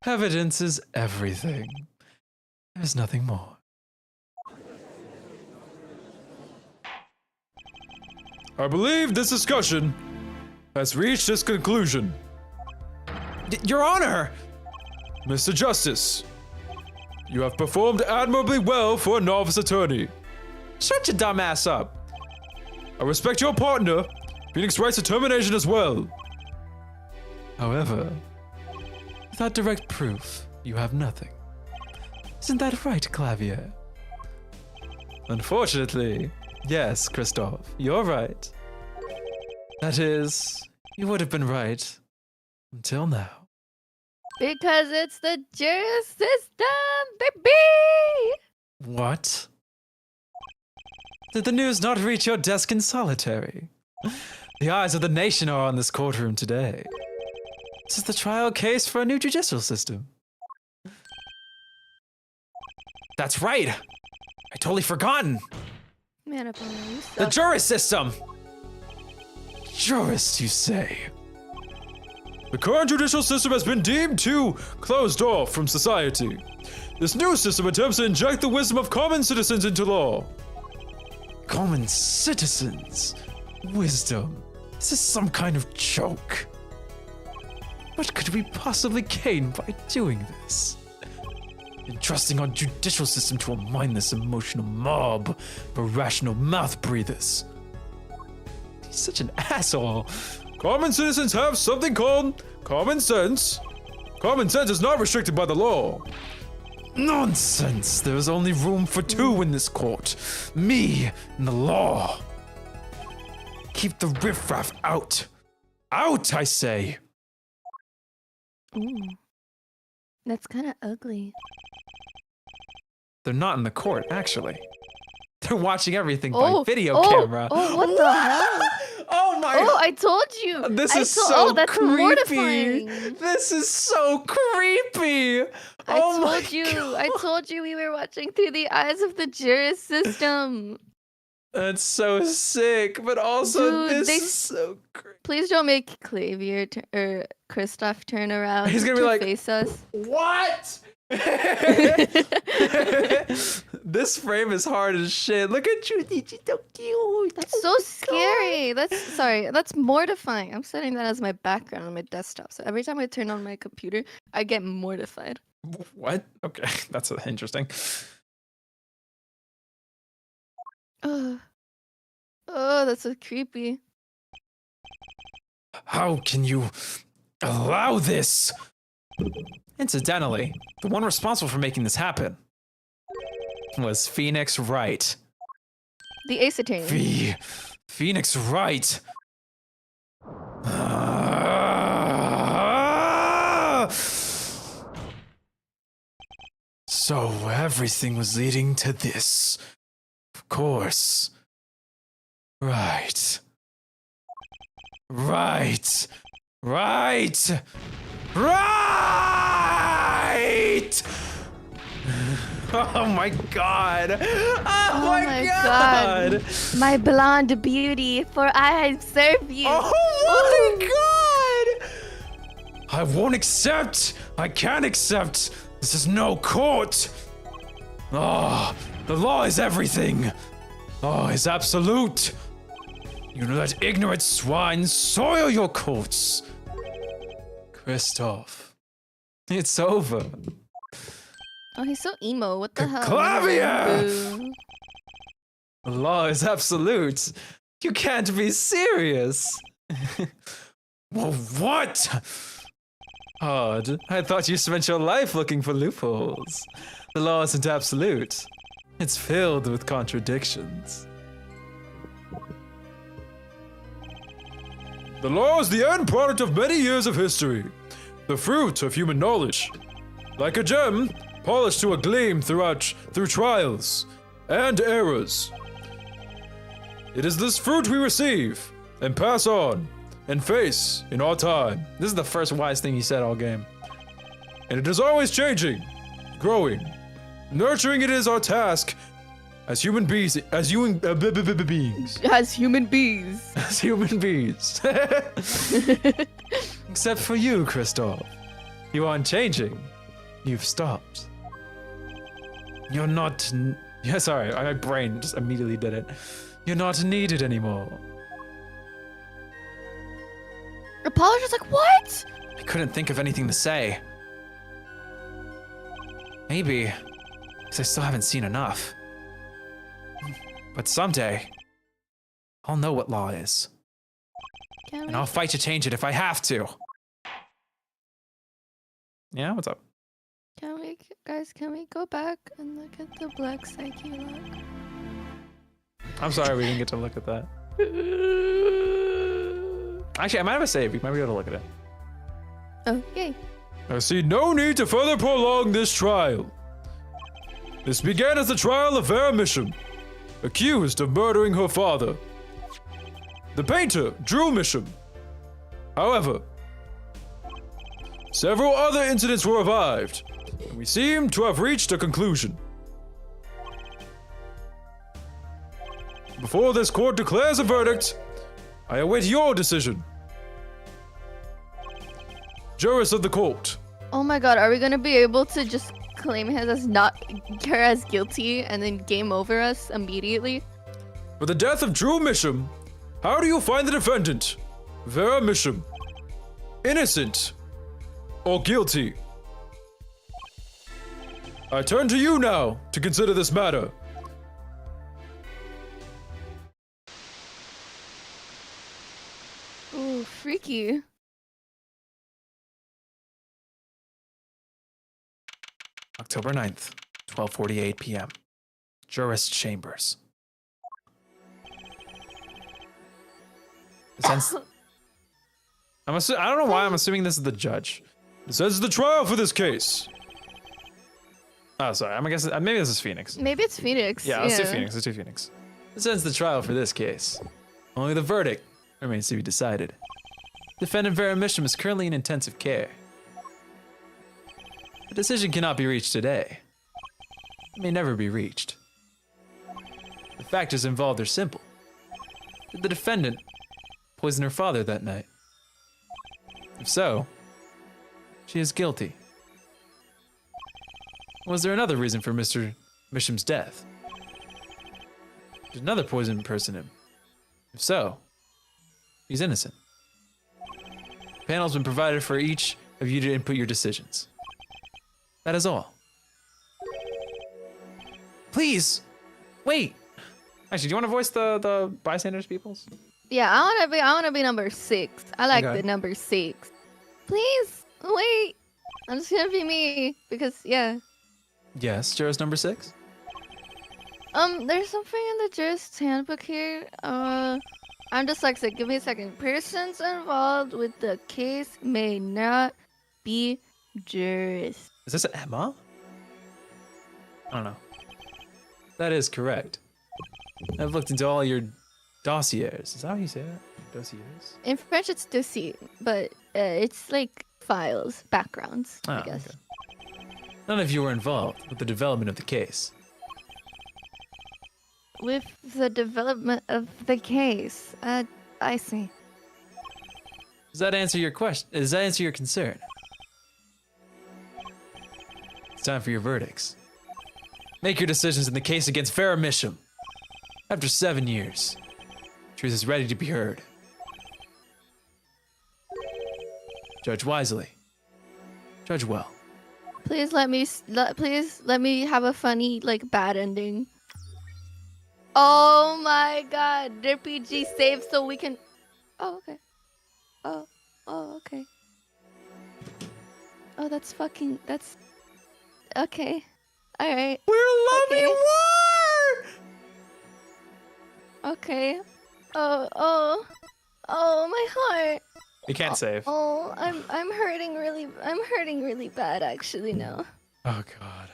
Evidence is everything. There's nothing more. I believe this discussion has reached its conclusion. Your Honor! Mr. Justice, you have performed admirably well for a novice attorney. Shut your dumb ass up. I respect your partner, Phoenix Wright's determination as well. However, without direct proof, you have nothing. Isn't that right, Clavier? Unfortunately, yes, Kristoph, you're right. That is, you would have been right until now. Because it's the jury system, baby! What? Did the news not reach your desk in solitary? The eyes of the nation are on this courtroom today. This is the trial case for a new judicial system. That's right. I totally forgotten. Man, Apollo, you suck. The jury system. Jurist, you say? The current judicial system has been deemed too closed off from society. This new system attempts to inject the wisdom of common citizens into law. Common citizens? Wisdom? Is this some kind of joke? What could we possibly gain by doing this? Entrusting our judicial system to a mindless emotional mob of irrational mouth breathers. He's such an asshole. Common citizens have something called common sense. Common sense is not restricted by the law. Nonsense! There is only room for two in this court. Me and the law. Keep the riffraff out. Out, I say! Ooh. That's kind of ugly. They're not in the court, actually. They're watching everything by video camera. Oh, what the hell? Oh my! Oh, I told you. This I is told- so Oh, that's creepy. mortifying. This is so creepy. Oh my I told you we were watching through the eyes of the jury system. That's so sick, but also Dude, this they- is so creepy. Please don't make Clavier or Kristoph turn around. He's gonna be to like, face us. What? This frame is hard as shit. Look at you, she's so cute. That's so scary. That's mortifying. I'm setting that as my background on my desktop. So every time I turn on my computer, I get mortified. What? Okay, that's interesting. Oh, that's so creepy. How can you allow this? Incidentally, the one responsible for making this happen was Phoenix Wright. The ace attorney. Phoenix Wright. So everything was leading to this. Of course. Right. Right. Right. Right! Oh my god! Oh, my god! My blonde beauty, for I serve you. Oh my god! I won't accept! I can't accept! This is no court! Oh, the law is everything! Oh, is absolute! You let ignorant swine soil your courts! Kristoph, it's over. Oh, he's so emo. What the hell? Clavier! Boo. The law is absolute. You can't be serious. Whoa, what? Odd. I thought you spent your life looking for loopholes. The law isn't absolute. It's filled with contradictions. The law is the end product of many years of history, the fruit of human knowledge. Like a gem, polished to a gleam through trials and errors. It is this fruit we receive and pass on and face in our time. This is the first wise thing he said all game. And it is always changing, growing. Nurturing it is our task as human beings. As human beings. As human beings. Except for you, Kristoph. You aren't changing. You've stopped. You're not... Yeah, sorry, my brain just immediately did it. You're not needed anymore. Apollo's just like, what? I couldn't think of anything to say. Maybe, because I still haven't seen enough. But someday, I'll know what law is. Can And I'll fight to change it if I have to. Yeah, what's up? can we go back and look at the black Psyche lock? I'm sorry we didn't get to look at that. Actually, I might have a save. We might be able to look at it. Oh, yay. I see no need to further prolong this trial. This began as the trial of Vera Misham, accused of murdering her father, the painter Drew Misham. However, several other incidents were revived, and we seem to have reached a conclusion. Before this court declares a verdict, I await your decision. Jurors of the court. Oh my god, are we gonna be able to just claim her as guilty and then game over us immediately? For the death of Drew Misham, how do you find the defendant, Vera Misham? Innocent or guilty? I turn to you now to consider this matter. Ooh, freaky. October 9th, 12:48 p.m. Jurist Chambers. I don't know why I'm assuming this is the judge. This ends the trial for this case. Oh, sorry. I'm guessing maybe this is Phoenix. Maybe it's Phoenix. Yeah, let's do Phoenix. Let's do Phoenix. This ends the trial for this case. Only the verdict remains to be decided. Defendant Vera Misham is currently in intensive care. The decision cannot be reached today. It may never be reached. The factors involved are simple. Did the defendant poison her father that night? If so, she is guilty. Was there another reason for Mr. Misham's death? Did another poison person him? If so, he's innocent. The panel's been provided for each of you to input your decisions. That is all. Please, wait. Actually, do you want to voice the bystanders peoples? Yeah, I wanna be number 6. I like Okay. the number 6. Please, wait. I'm just gonna be me because yeah. Yes, jurors number 6? There's something in the jurist handbook here. I'm dyslexic. Give me a second. Persons involved with the case may not be jurists. Is this Emma? I don't know. That is correct. I've looked into all your dossiers. Is that how you say that? Dossiers? In French, it's dossier, but it's like files, backgrounds, I Oh, guess. okay. None of you were involved with the development of the case. With the development of the case, I see. Does that answer your question? Does that answer your concern? It's time for your verdicts. Make your decisions in the case against Vera Misham. After 7 years, truth is ready to be heard. Judge wisely. Judge well. Please let me have a funny bad ending. Oh my god, RPG save so we can. Oh, okay. Oh, That's fucking. That's. Okay. Alright. We're loving Okay. war! Okay. Oh, my heart. You can't save. Oh, I'm hurting really bad actually now. Oh god.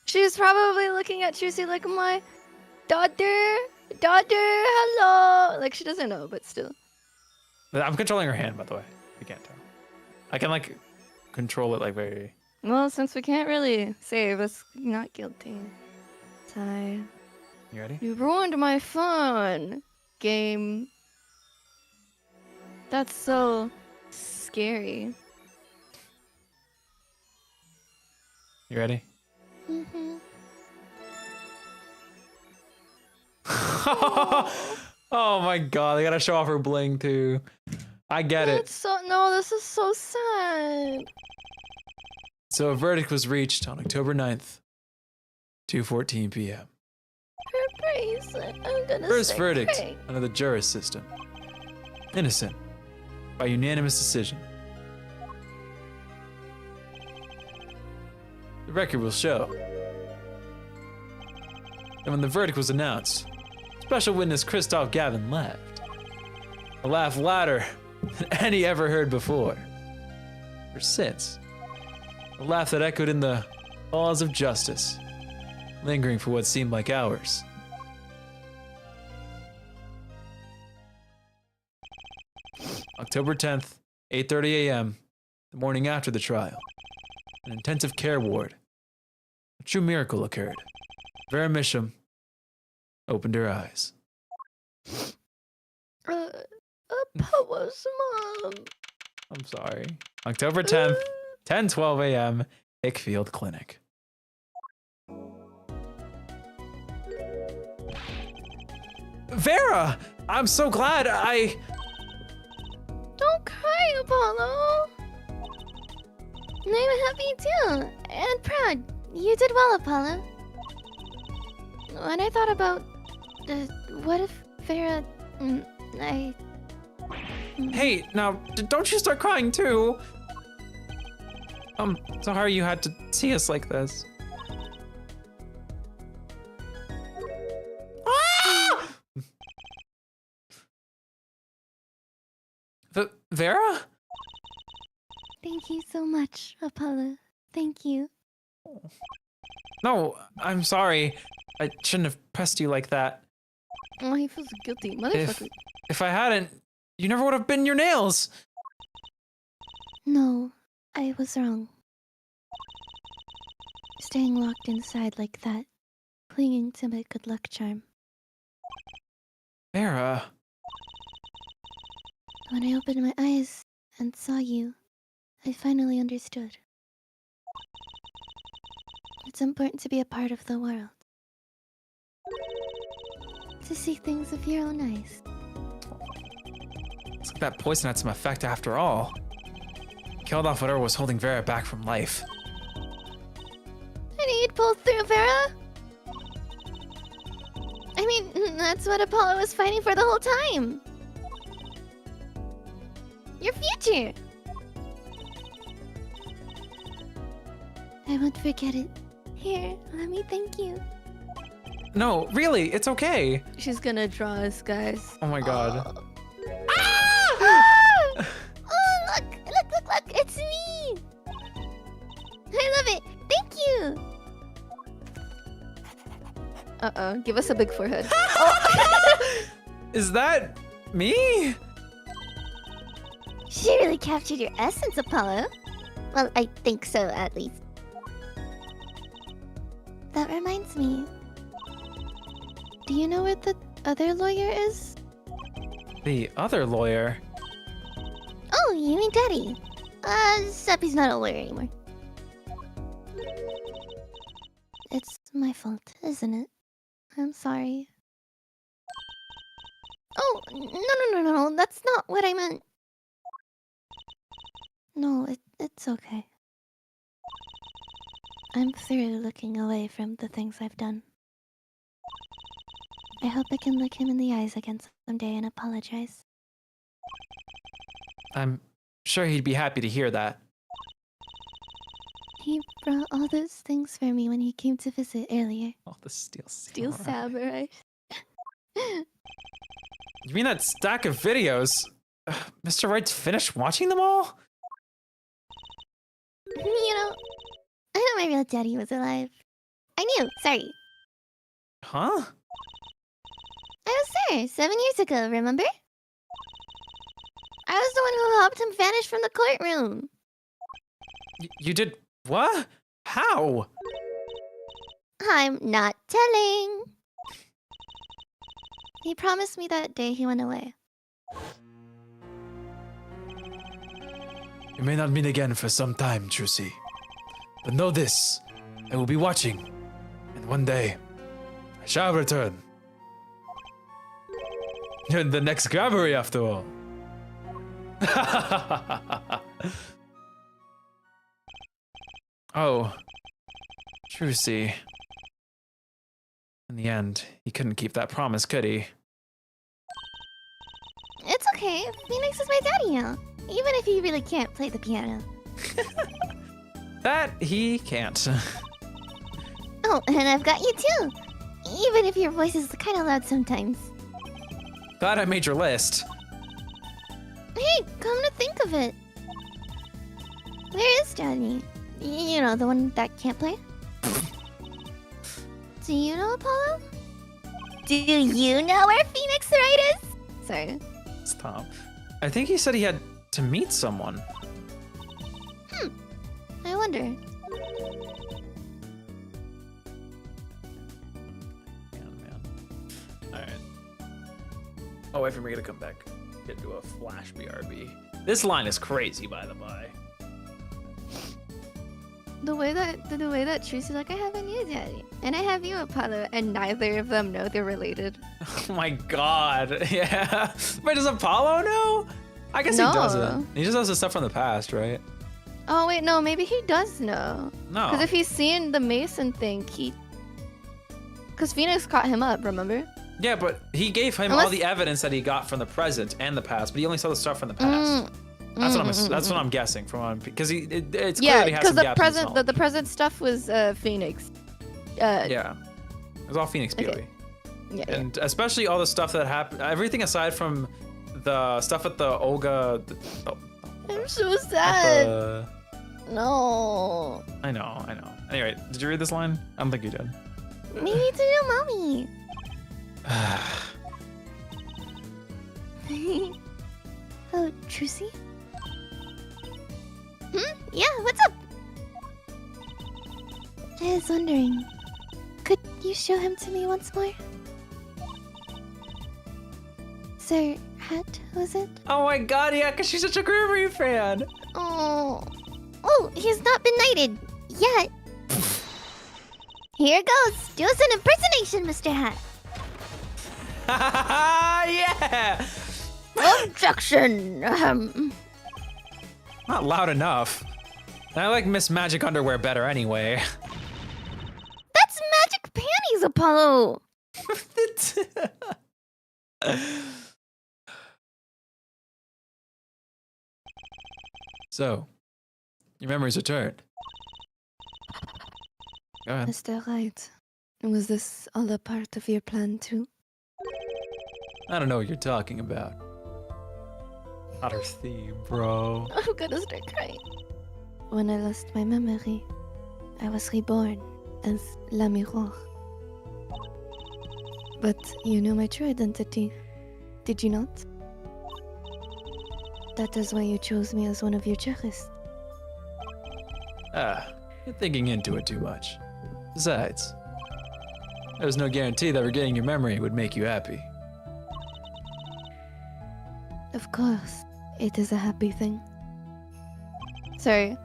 She's probably looking at Trucy like, my daughter, hello. Like she doesn't know, but still. I'm controlling her hand, by the way. You can't tell. I can like control it like very. Well, since we can't really save, us not guilty. Ty, You ready? you ruined my fun game. That's so scary. You ready? Mm-hmm. Oh my god, they gotta show off her bling too. I get it. That's so no. This is so sad. So a verdict was reached on October 9th, 2:14 p.m. Her bracelet. I'm gonna First start verdict crying. under the juris system. Innocent. By unanimous decision. The record will show that when the verdict was announced, special witness Kristoph Gavin laughed. A laugh louder than any ever heard before. Or since. A laugh that echoed in the halls of justice, lingering for what seemed like hours. October 10th, 8:30 a.m., the morning after the trial. An intensive care ward. A true miracle occurred. Vera Misham opened her eyes. Papa's mom. I'm sorry. October 10th, 10:12 a.m., Hickfield Clinic. Vera! I'm so glad Don't cry, Apollo. I'm happy too, and proud. You did well, Apollo. When I thought about, what if Vera, Hey, now, don't you start crying too. Sorry you had to see us like this. Ah! Vera? Thank you so much, Apollo. Thank you. No, I'm sorry. I shouldn't have pressed you like that. oh, he feels guilty, motherfucker. If I hadn't, you never would have bitten your nails. No, I was wrong. Staying locked inside like that, clinging to my good luck charm. Vera. When I opened my eyes and saw you, I finally understood. It's important to be a part of the world. To see things with your own eyes. Looks like that poison had some effect after all. Killed off whatever was holding Vera back from life. I knew you'd pull through, Vera. I mean, that's what Apollo was fighting for the whole time. Your future. I won't forget it. Here, let me thank you. No, really, it's okay. She's gonna draw us, guys. Oh my god. Ah! Oh, look! It's me! I love it! Thank you! Uh-oh, give us a big forehead. Is that me? She really captured your essence, Apollo. Well, I think so, at least. That reminds me. Do you know where the other lawyer is? The other lawyer? Oh, you mean Daddy. Except he's not a lawyer anymore. It's my fault, isn't it? I'm sorry. Oh, no, that's not what I meant. No, it's okay. I'm through looking away from the things I've done. I hope I can look him in the eyes again someday and apologize. I'm sure he'd be happy to hear that. He brought all those things for me when he came to visit earlier. Oh, the steel Steel samurai. samurai. You mean that stack of videos? Mr. Wright's finished watching them all? You know, I thought my real daddy was alive. I knew, sorry. Huh? I was there 7 years ago, remember? I was the one who helped him vanish from the courtroom. You did what? How? I'm not telling. He promised me that day he went away. We may not meet again for some time, Trucy. But know this, I will be watching. And one day, I shall return. You're the next Grabbery, after all. Oh, Trucy. In the end, he couldn't keep that promise, could he? It's okay, Phoenix is my daddy now. Even if he really can't play the piano. That he can't. Oh, and I've got you too. Even if your voice is kind of loud sometimes. Glad I made your list. Hey, come to think of it. Where is Daddy? You know, the one that can't play? Do you know Apollo? Do you know where Phoenix Wright is? Sorry. Stop. I think he said he had to meet someone. I wonder. Man. Alright. Oh, wait for me to come back. Get to a flash BRB. This line is crazy, by the by. The way that Trucy's like, I have a new daddy, and I have you, Apollo, and neither of them know they're related. Oh my god. Yeah. Wait, does Apollo know? I guess No. he doesn't. He just knows the stuff from the past, right? Oh wait, no, maybe he does know. No. Because if he's seen the Mason thing, because Phoenix caught him up, remember? Yeah, but he gave him all Unless- the evidence that he got from the present and the past, but he only saw the stuff from the past. That's what I'm guessing from because it's clear Yeah, that he has because some the gaps in his present knowledge. the present stuff was Phoenix. Yeah, it was all Phoenix POV. Okay. Yeah. And especially all the stuff that happened, everything aside from the stuff at the Olga. I'm so sad. The, No. I know. Anyway, did you read this line? I don't think you did. Maybe it's a new mommy. Oh, Trucy? Yeah, what's up? I was wondering, could you show him to me once more? Sir Hat, was it? Oh my god, yeah, because she's such a Grimmery fan. Oh. Oh, he's not been knighted yet. Here goes. Do us an impersonation, Mr. Hat. Yeah. Objection. Not loud enough. And I like Miss Magic Underwear better anyway. That's magic panties, Apollo. So, your memories returned. Go ahead. Mr. Wright, was this all a part of your plan too? I don't know what you're talking about. Not her theme, bro. I'm gonna start crying. When I lost my memory, I was reborn as La Miroir. But you knew my true identity, did you not? That is why you chose me as one of your cherished. You're thinking into it too much. Besides, there's no guarantee that regetting your memory would make you happy. Of course, it is a happy thing. Sorry.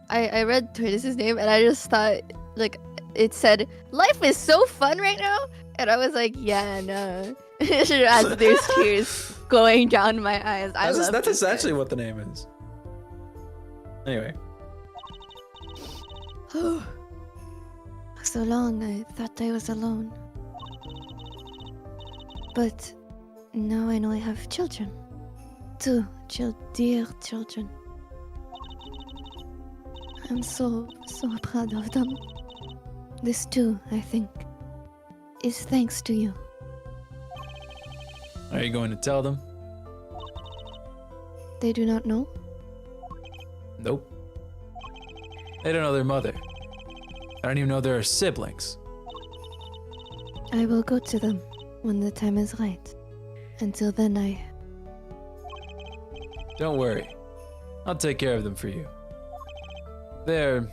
I read Tortoise's name and I just thought, like, it said, life is so fun right now. And I was like, yeah, no. As there's tears going down my eyes. That's essentially what the name is. Anyway. So long, I thought I was alone. But now I know I have children. Two dear children. I'm so proud of them. This too, I think, is thanks to you. Are you going to tell them? They do not know? Nope. They don't know their mother. I don't even know there are siblings. I will go to them when the time is right. Until then, Don't worry. I'll take care of them for you. They're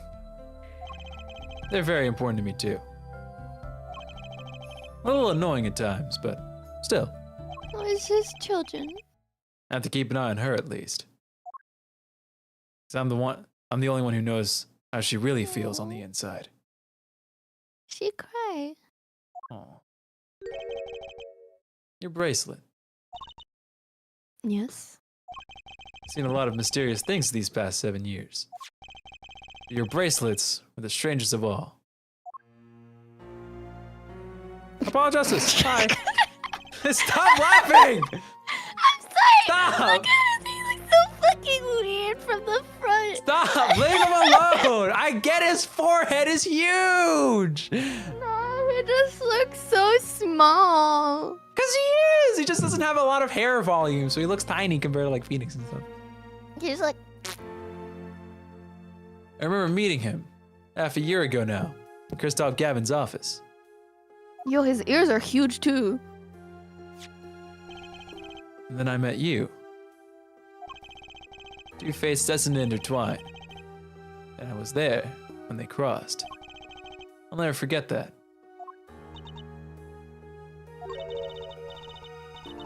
very important to me too. A little annoying at times, but still. Oh, it's just children. I have to keep an eye on her at least. 'Cause I'm the only one who knows how she really feels on the inside. She cry. Oh. Your bracelet. Yes. Seen a lot of mysterious things these past 7 years. Your bracelets were the strangest of all. Apologize. Hi. Stop laughing! I'm sorry! Stop! Look at him, he looks so fucking weird from the front. Stop! Leave him alone! I get his forehead is huge! No, he just looks so small. Cause he is! He just doesn't have a lot of hair volume, so he looks tiny compared to like Phoenix and stuff. He's like, I remember meeting him half a year ago now, in Kristoph Gavin's office. yo, his ears are huge too. And then I met you. Two fates destined to intertwine. And I was there when they crossed. I'll never forget that.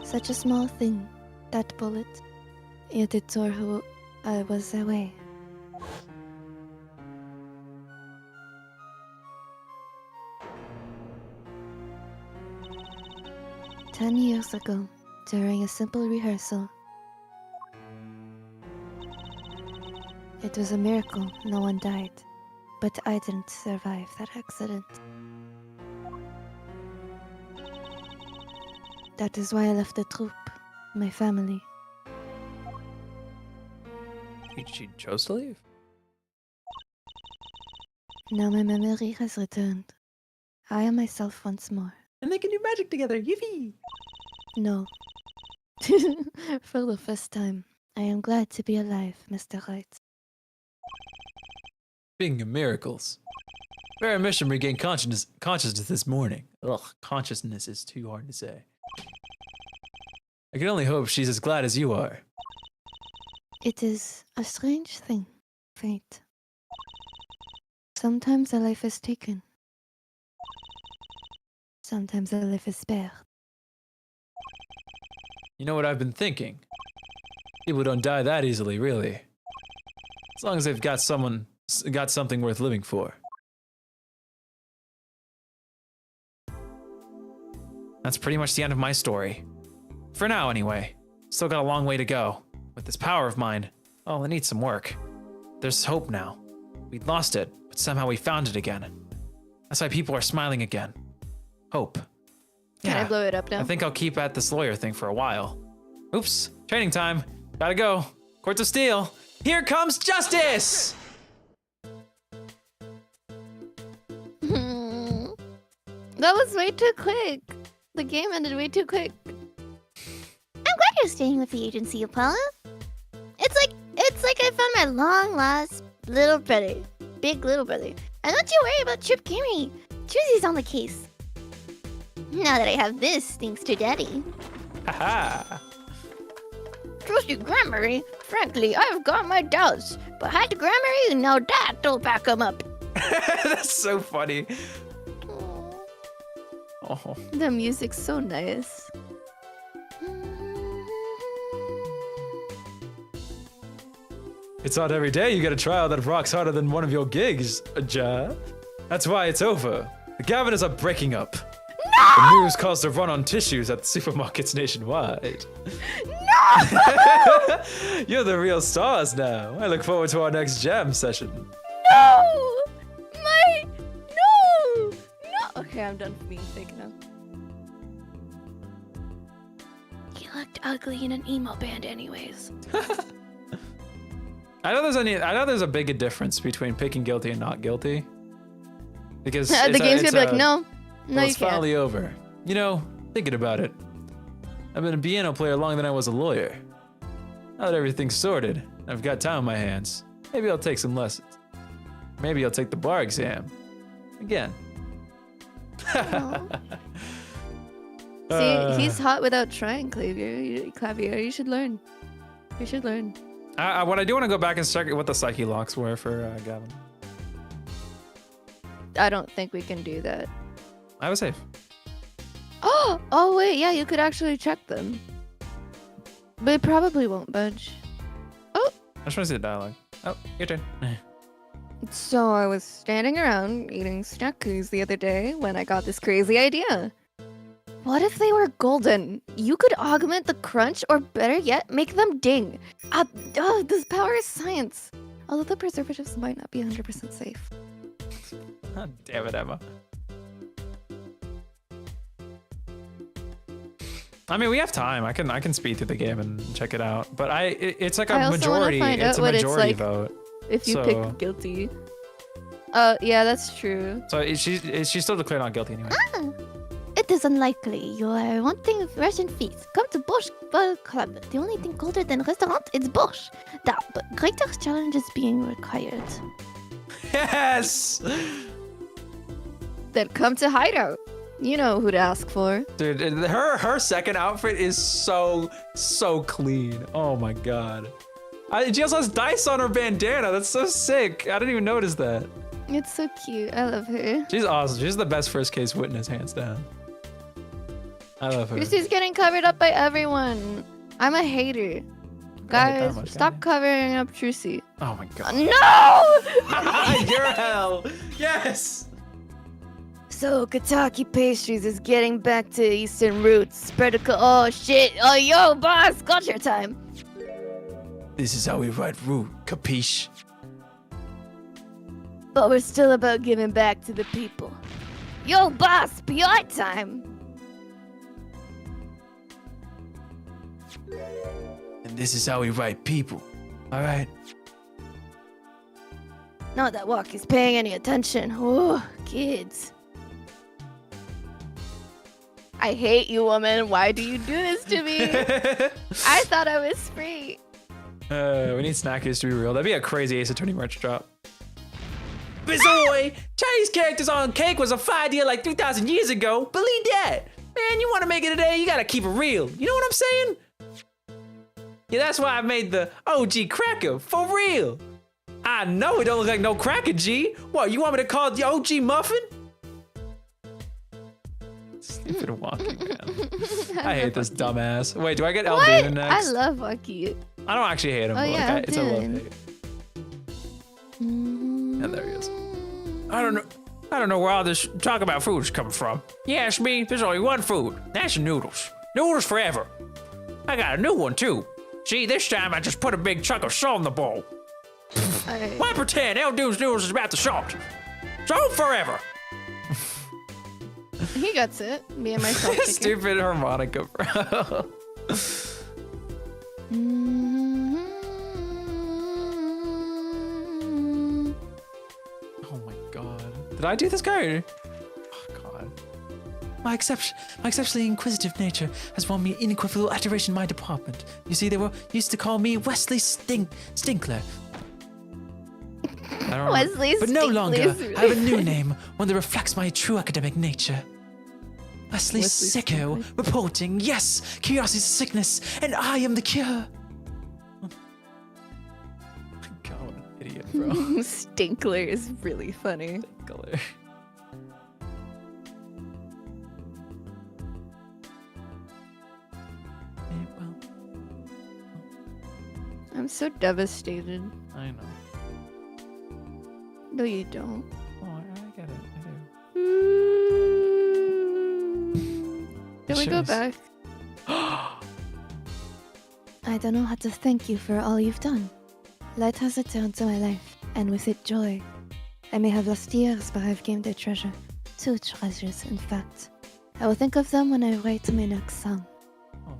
Such a small thing, that bullet. Yet it tore who I was away. "10 years ago, during a simple rehearsal. It was a miracle no one died, but I didn't survive that accident. That is why I left the troupe, my family. She chose to leave? Now my memory has returned. I am myself once more. And they can do magic together. Yippee! No. For the first time, I am glad to be alive, Mr. Wright. Speaking of miracles, Vera Mission regained consciousness this morning. Ugh, consciousness is too hard to say. I can only hope she's as glad as you are. It is a strange thing, fate. Sometimes a life is taken. Sometimes a life is spared. You know what I've been thinking? People don't die that easily, really. As long as they've got something worth living for. That's pretty much the end of my story. For now, anyway. Still got a long way to go. With this power of mine, oh, it needs some work. There's hope now. We'd lost it, but somehow we found it again. That's why people are smiling again. Hope. Can I blow it up now? I think I'll keep at this lawyer thing for a while. Oops, training time. Gotta go. Courts of Steel. Here comes justice! That was way too quick. The game ended way too quick. I'm glad you're staying with the agency, Apollo. It's like I found my long lost little brother. Big little brother. And don't you worry about Trip Camry. Truzzy's on the case. Now that I have this, thanks to Daddy. Haha. Trusty Grammary? Frankly, I've got my doubts. But had Grammary, now that'll back him up. That's so funny. Oh. The music's so nice. It's not every day you get a trial that rocks harder than one of your gigs, Ja. That's why it's over. The Gaviners are breaking up. No! The news caused a run on tissues at supermarkets nationwide. No! You're the real stars now. I look forward to our next jam session. No! No! Okay, I'm done being fake now. You looked ugly in an emo band anyways. I know there's a big difference between picking guilty and not guilty. Because The game's gonna be like, no, well, you it's can't. finally over. You know, thinking about it, I've been a piano player longer than I was a lawyer. Now that everything's sorted, I've got time on my hands. Maybe I'll take some lessons. Maybe I'll take the bar exam. Again. See, he's hot without trying, Clavier. You should learn. You should learn. What I do want to go back and check what the Psyche locks were for Gavin. I don't think we can do that. I was safe. Oh wait, yeah, you could actually check them. But it probably won't budge. I just want to see the dialogue. Oh, your turn. So I was standing around eating snack cookies the other day when I got this crazy idea. What if they were golden? You could augment the crunch, or better yet, make them ding. This power is science. Although the preservatives might not be 100% safe. Damn it, Emma. I mean, we have time. I can speed through the game and check it out. But it's like I a also wanna majority. find It's out a what it's majority like vote. If you So- pick guilty. Yeah, that's true. So she's still declared not guilty anyway. It is unlikely. You are wanting Russian feast. Come to Bosch Club. The only thing colder than restaurant is Bosch. That, but greater challenge is being required. Yes, Then come to Hideout. You know who to ask for. dude. Her second outfit is so clean. Oh my god. She also has dice on her bandana. That's so sick. I didn't even notice that. It's so cute. I love her. She's awesome. She's the best first case witness, hands down. I love her. Christy's getting covered up by everyone. I'm a hater. that Guys, much, stop guy. covering up Trucy. Oh my god. No! You're hell. Yes. So, Kentucky Pastries is getting back to Eastern roots. Oh, shit. Oh, yo, boss. Got your time. This is how we write root, capiche? But we're still about giving back to the people. Yo, boss. PI time. And this is how we write people. All right. Not that Walkie's paying any attention. Oh, kids. I hate you, woman. Why do you do this to me? I thought I was free. We need snackers to be real. That'd be a crazy Ace Attorney merch drop. Bizoy! Chinese characters on cake was a fire deal like 3,000 years ago. Believe that. Man, you want to make it today, you gotta keep it real. You know what I'm saying? Yeah, that's why I made the OG cracker, for real. I know it don't look like no cracker, G. What, you want me to call it the OG muffin? Stupid Walkie, man. I hate this dumbass. Wait, do I get What? Aldina next? I love Walkie. I don't actually hate him. Oh, but yeah, like, it's a love dude. hate. And there he is. I don't know where all this talk about food is coming from. You ask me, there's only one food. That's noodles. Noodles forever. I got a new one too. See, this time I just put a big chunk of salt in the bowl. Why pretend El Dude's noodles is about the salt? Salt forever. He gets it. Me and my salt shaker. Stupid harmonica, bro. Oh my god. Did I do this guy? Oh god. My exceptionally inquisitive nature has won me inequivocal adoration in my department. You see, they used to call me Wesley Stinkler. I don't Wesley But no Stinkley longer. is really I have a new funny. name, one that reflects my true academic nature. Wesley Wesley Sicko, reporting, yes, curiosity is a sickness, and I am the cure. God, what an idiot, bro. Stinkler is really funny. Color. I'm so devastated. I know. No, you don't. Oh, I get it. I do. Can we go Shows. back? I don't know how to thank you for all you've done. Light has returned to my life, and with it joy. I may have lost years, but I've gained a treasure. 2 treasures, in fact. I will think of them when I write my next song. Oh.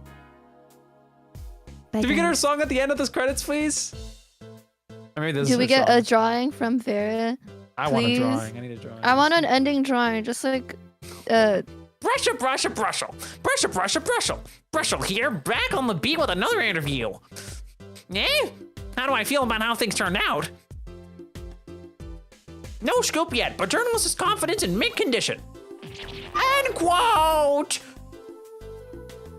Bye, Did we get guys. our song at the end of this credits, please? Maybe this Do is we her get song. a drawing from Vera? I want a please? drawing. I need a drawing. I want an ending drawing, just like, Brushle, brushle, brushle. Brushle, brushle, brushle. Brushle here, back on the beat with another interview. Eh? How do I feel about how things turned out? No scoop yet, but journalist is confident in mint condition. End quote!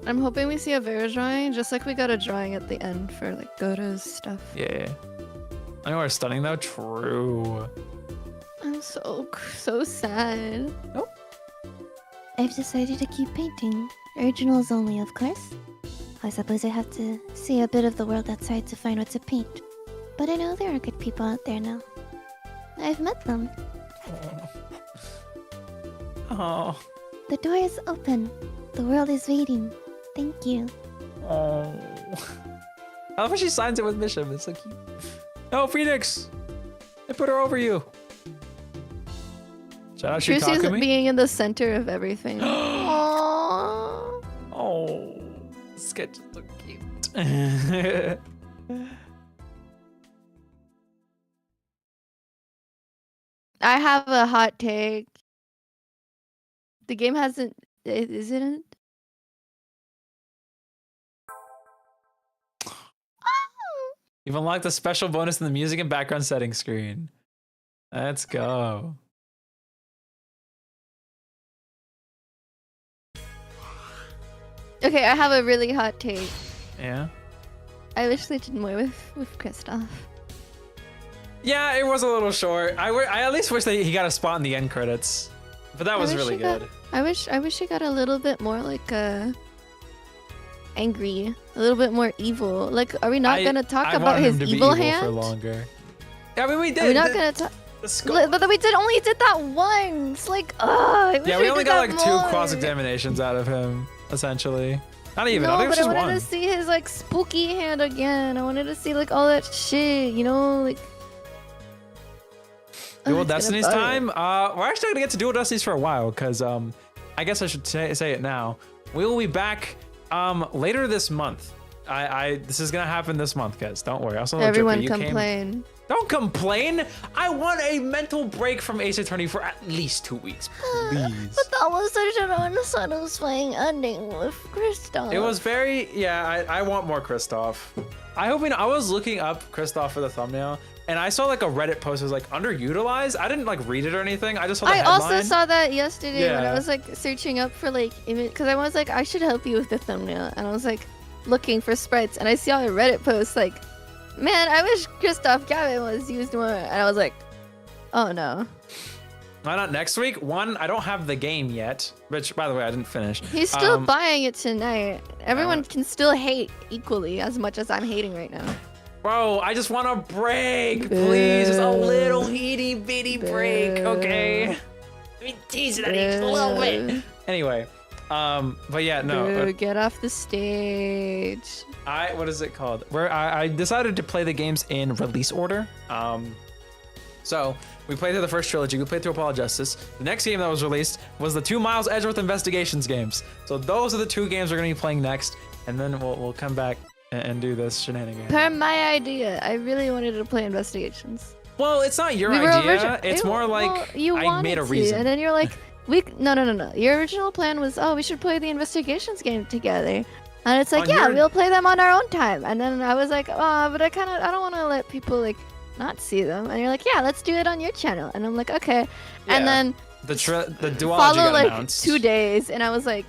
I'm hoping we see a Vera drawing, just like we got a drawing at the end for like Goto's stuff. Yeah. I know we're stunning though. True. I'm so sad. I've decided to keep painting. Originals only, of course. I suppose I have to see a bit of the world outside to find what to paint. But I know there are good people out there now. I've met them. Oh. The door is open. The world is waiting. Thank you. Oh. I love how she signs it with Bishop. It's so cute. No, Phoenix. I put her over you. Shout out Trucy's Shitakami. being in the center of everything. Aww. Oh, sketch is so cute. I have a hot take. The game hasn't. Isn't it? You've unlocked a special bonus in the music and background settings screen. Let's go. Okay, I have a really hot take. Yeah. I wish they did more with Kristoph. Yeah, it was a little short. I at least wish that he got a spot in the end credits, but that was wish really he got- good. I wish he got a little bit more like angry, a little bit more evil. Like, are we not gonna talk I about wanted his him to be evil for hand? longer. I mean, we did. Are we not gonna talk? But we only did that once. Like, I wish Yeah, we only got like did 2 that more. cross examinations out of him, essentially. Not even. No, I think it was but I just wanted one. to see his like spooky hand again. I wanted to see like all that shit, you know, like. Dual it's gonna Destinies bug time. it. We're actually gonna get to Dual Destinies for a while, cause I guess I should say it now. We will be back later this month. This is gonna happen this month, guys. Don't worry. Also, Everyone Drippy, you complain. Don't complain. I want a mental break from Ace Attorney for at least 2 weeks, please. But that was such an unsatisfying ending with Kristoph. It was very, yeah, I want more Kristoph. I was looking up Kristoph for the thumbnail, and I saw like a Reddit post that was like underutilized. I didn't like read it or anything. I just saw the I headline. also saw that yesterday when Yeah. I was like searching up for like image, because I was like, I should help you with the thumbnail, and I was like looking for sprites, and I saw a Reddit post like, man, I wish Kristoph Gavin was used more, and I was like, oh no. Why not next week? One, I don't have the game yet, which by the way I didn't finish. He's still buying it tonight. Everyone can still hate equally as much as I'm hating right now. Bro, I just want a break, please. Just a little itty bitty break, okay? Let me tease it at you just a little bit. Anyway, but yeah, no. Boo, get off the stage. What is it called? Where I decided to play the games in release order. So we played through the first trilogy. We played through Apollo Justice. The next game that was released was the 2 Miles Edgeworth Investigations games. So those are the 2 games we're gonna be playing next, and then we'll come back and do this shenanigans. Per my idea, I really wanted to play Investigations. Well, it's not your We were idea. It's more like well, you I wanted made a to, reason. and then you're like, no. Your original plan was, oh, we should play the Investigations game together. And it's like, On yeah, your- we'll play them on our own time. And then I was like, oh, but I don't want to let people like not see them. And you're like, yeah, let's do it on your channel. And I'm like, okay. Yeah. And then the duology follow got like announced. 2 days, and I was like,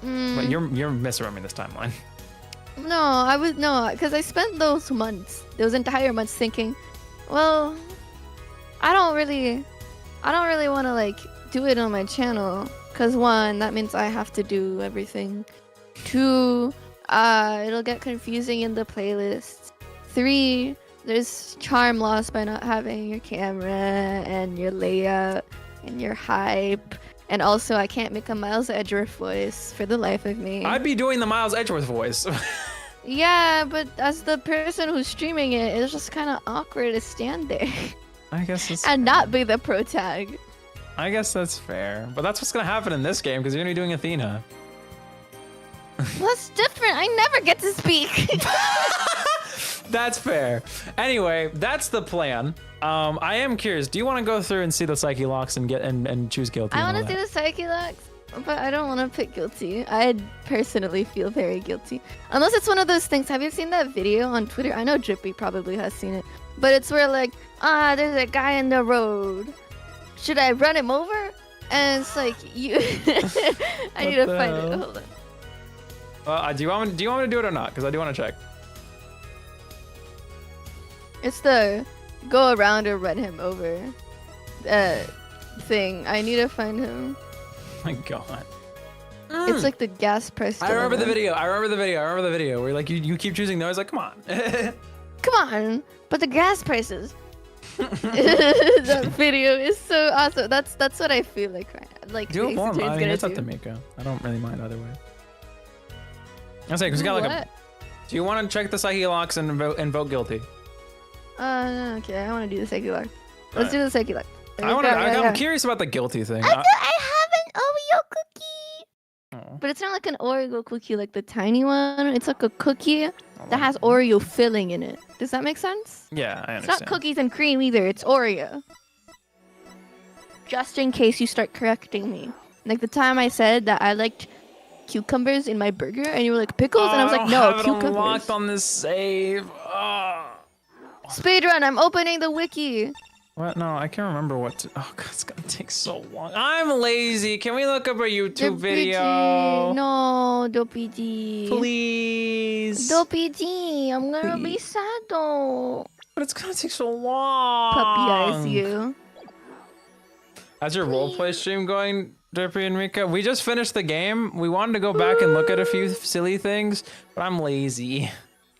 But you're misremembering this timeline. no, because I spent those entire months thinking, well, I don't really want to like do it on my channel, because 1, that means I have to do everything. 2, it'll get confusing in the playlists. 3, there's charm lost by not having your camera and your layout and your hype. And also, I can't make a Miles Edgeworth voice for the life of me. I'd be doing the Miles Edgeworth voice. Yeah, but as the person who's streaming it, it's just kind of awkward to stand there I guess it's and not be the pro tag. I guess that's fair. But that's what's gonna happen in this game because you're gonna be doing Athena. Well, that's different. I never get to speak. That's fair. Anyway, that's the plan. I am curious. Do you want to go through and see the Psyche locks and get and choose guilty? I want want to see the Psyche locks, but I don't want to pick guilty. I personally feel very guilty. Unless it's one of those things. Have you seen that video on Twitter? I know Drippy probably has seen it. But it's where like, there's a guy in the road. Should I run him over? And it's like, you... I need to find it. Hold on. Do you want me to do it or not? Because I do want to check. It's the go around or run him over thing. I need to find him. Oh my god. It's like the gas price. I remember the dilemma. video. Where like you keep choosing those. Like, come on. Come on, but the gas prices. That video is so awesome. That's what I feel like. Right? Like Do it for him. I mean, it's up to do. Miko. I don't really mind either way. I say, because we got like What? Do you want to check the Psyche locks and vote guilty? No, okay. I want to do the Psyche lock. Let's do the Psyche lock. I'm curious about the guilty thing. I have an Oreo cookie. Oh. But it's not like an Oreo cookie, like the tiny one. It's like a cookie that has Oreo filling in it. Does that make sense? Yeah, I It's understand. not cookies and cream either. It's Oreo. Just in case you start correcting me. Like the time I said that I liked cucumbers in my burger, and you were like pickles, and I was like, no, have it cucumbers. unlocked on this save. Oh. Speedrun. I'm opening the wiki. What? No, I can't remember what to... Oh, God, it's gonna take so long. I'm lazy. Can we look up a YouTube video? No, Dopey D. Please. Dopey D. I'm gonna be sad though. But it's gonna take so long. Puppy eyes you. How's your roleplay stream going, Drippy and Mika? We just finished the game. We wanted to go back and look at a few silly things, but I'm lazy.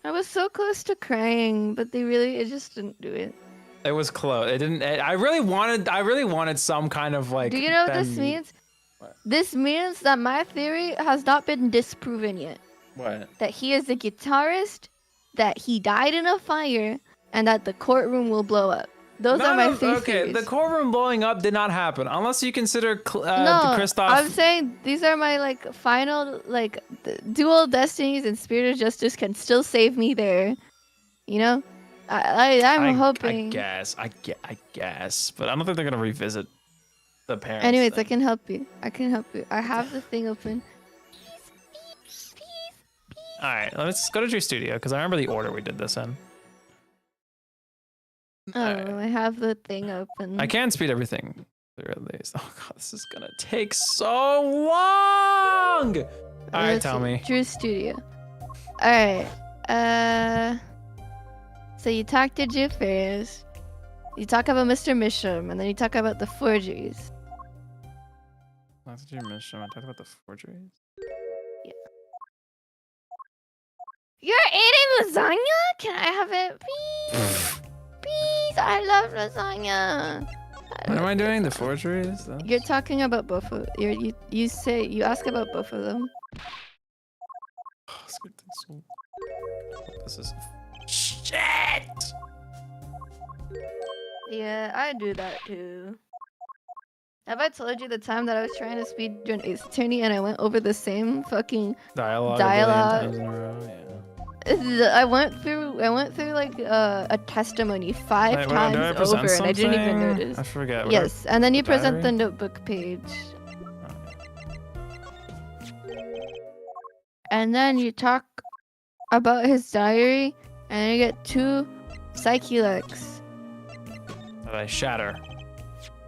I was so close to crying, but it just didn't do it. It was close. It didn't. I really wanted some kind of like. Do you know what this means? What? This means that my theory has not been disproven yet. What? That he is a guitarist, that he died in a fire, and that the courtroom will blow up. Those are my three theories. The courtroom blowing up did not happen, unless you consider No, Kristoph. I'm saying these are my like final like dual destinies, and Spirit of Justice can still save me there. You know, I'm hoping. I guess, but I don't think they're gonna revisit the parents. Anyways, thing. I can help you. I have the thing open. All right, let's go to Drew Studio because I remember the order we did this in. Oh, Alright. I have the thing open. I can speed everything through at least. Oh god, this is gonna take so long. All right, Let's tell see. me. Drew Studio. All right. So you talk to Drew first. You talk about Mr. Misham, and then you talk about the forgeries. That's your mission. I talked about the forgeries. You're eating lasagna? Can I have it, please? Please, I love lasagna. What am I doing? The forgeries? You're talking about both of you ask about both of them. Oh, it's gonna take so... This is shit. Yeah, I do that too. Have I told you the time that I was trying to speedrun Ace Attorney and I went over the same fucking Dialogue. Dialogue. A billion times in a row, yeah. I went through like a testimony five Wait, times do I present over and I didn't even something? notice. I forget. What Yes, and then you present the diary? notebook page. And then you talk about his diary and you get 2 Psyche locks. That I shatter.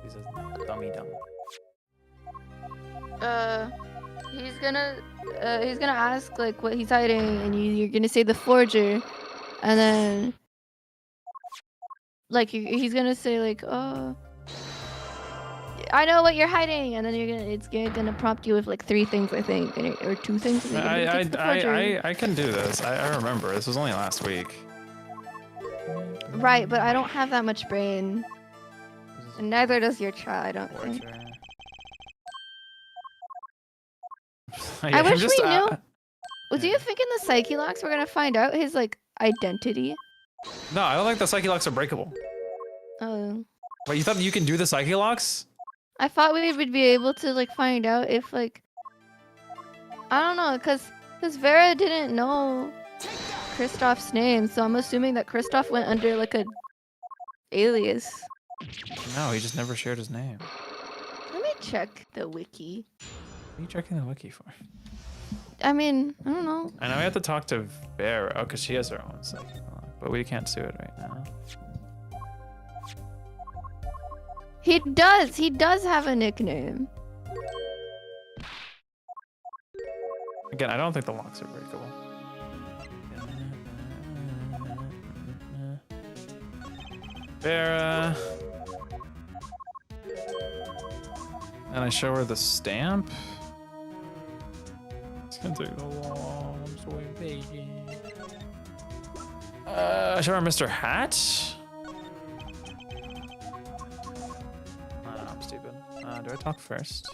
He's a dummy dumb. He's gonna ask like what he's hiding, and you're gonna say the forger, and then like he's gonna say like, oh, I know what you're hiding, and then it's gonna prompt you with like 3 things I think, or 2 things. And you're gonna take the forger. I can do this. I remember. This was only last week. Right, but I don't have that much brain, and neither does your child. I don't think. Forger. I wish we knew. Well, do you think in the Psyche locks we're gonna find out his like identity? No, I don't think the Psyche locks are breakable. Oh. Wait, you thought you can do the Psyche locks? I thought we would be able to like find out if like I don't know, cause Vera didn't know. Kristoff's name, so I'm assuming that Kristoph went under like a alias. No, he just never shared his name. Let me check the wiki. What are you checking the wiki for? I mean, I don't know. I know we have to talk to Vera, because she has her own psychic log, but we can't do it right now. He does have a nickname. Again, I don't think the locks are breakable. Vera. And I show her the stamp. It's gonna take so long. I'm so impatient. I show her Mr. Hat. I'm stupid. Do I talk first?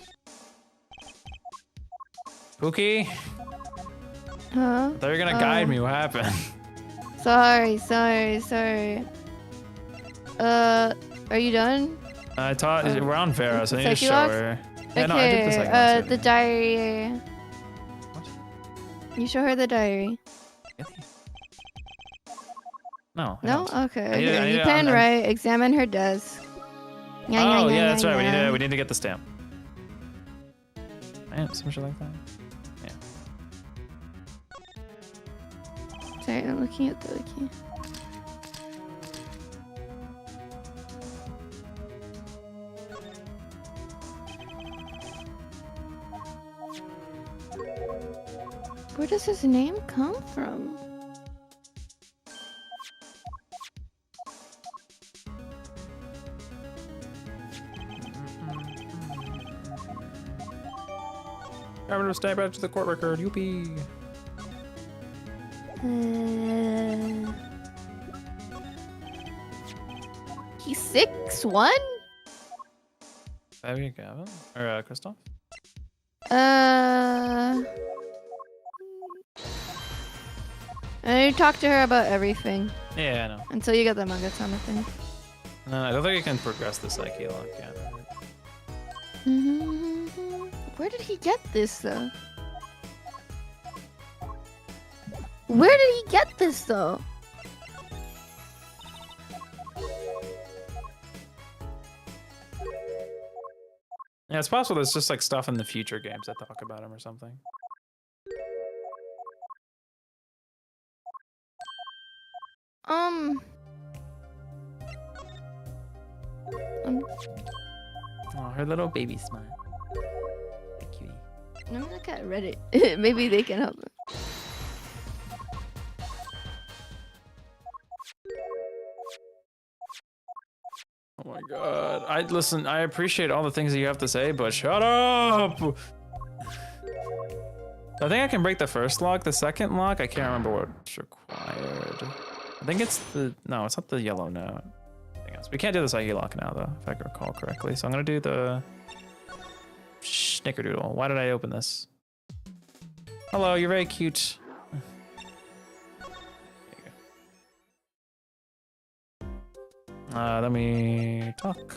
Pookie? Huh? I thought you were gonna guide me. What happened? Sorry. Are you done? I taught. We're on Vera, so I need to Psyche show logs? her. Yeah, no, I did the Psyche logs the already. diary. What? You show her the diary. Really? No. I No? don't. Okay. I need- I need You to- pen I'm- right. Examine her desk. Oh yeah, that's right. We need to get the stamp. Man, some shit like that. Sorry, I'm looking at the wiki. Where does his name come from? I'm gonna stay back to the court record. Youpee. He's 6'1"? There you go. Or Kristoph? And you talk to her about everything Yeah, I know. until you get the Magatama thing. No, I don't think you can progress the Psyche lock yet. Where did he get this though? Where did he get this though? Yeah, it's possible there's just like stuff in the future games that talk about him or something. Oh, her little baby smile. Cutie. Let me look at Reddit. Maybe they can help. Oh my god. I appreciate all the things that you have to say, but shut up! I think I can break the first lock. The second lock, I can't remember what's required. I think it's the... No, it's not the yellow note. Anything else. We can't do the Psyche lock now, though, if I can recall correctly. So I'm gonna do the... Snickerdoodle. Why did I open this? Hello, you're very cute. Let me talk.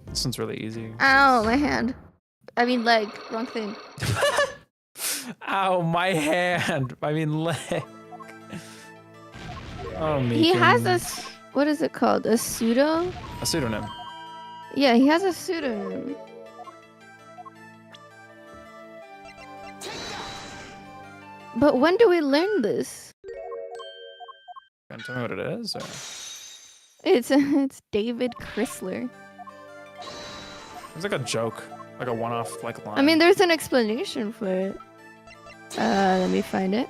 This one's really easy. Ow, my hand. I mean leg. Wrong thing. Ow, my hand. I mean leg. Oh, me. He has what is it called? A pseudo? A pseudonym. Yeah, he has a pseudonym. But when do we learn this? Can you tell me what it is? Or? It's David Chrysler. It's like a joke, like a one-off like line. I mean, there's an explanation for it. Let me find it.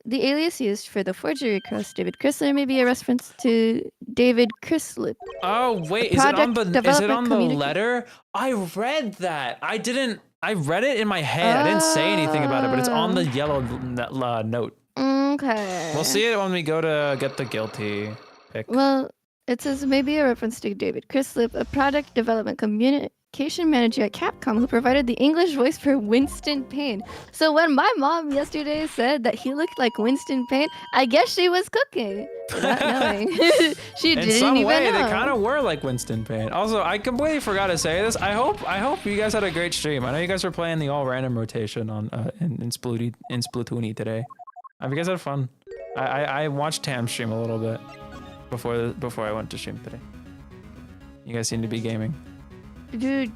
The alias used for the forgery across David Chrysler may be a reference to David Chryslip. Oh wait, The is it on project the development letter? I read that. I read it in my head. I didn't say anything about it, but it's on the yellow note. Okay. We'll see it when we go to get the guilty pick. Well, it says maybe a reference to David Chryslip, a product development communication manager at Capcom who provided the English voice for Winston Payne. So when my mom yesterday said that he looked like Winston Payne, I guess she was cooking, without knowing. She In didn't some even way, know. they kind of were like Winston Payne. Also, I completely forgot to say this. I hope you guys had a great stream. I know you guys were playing the all random rotation on in Splatoony today. Have you guys had fun? I watched Tam stream a little bit before I went to stream today. You guys seem to be gaming. Dude,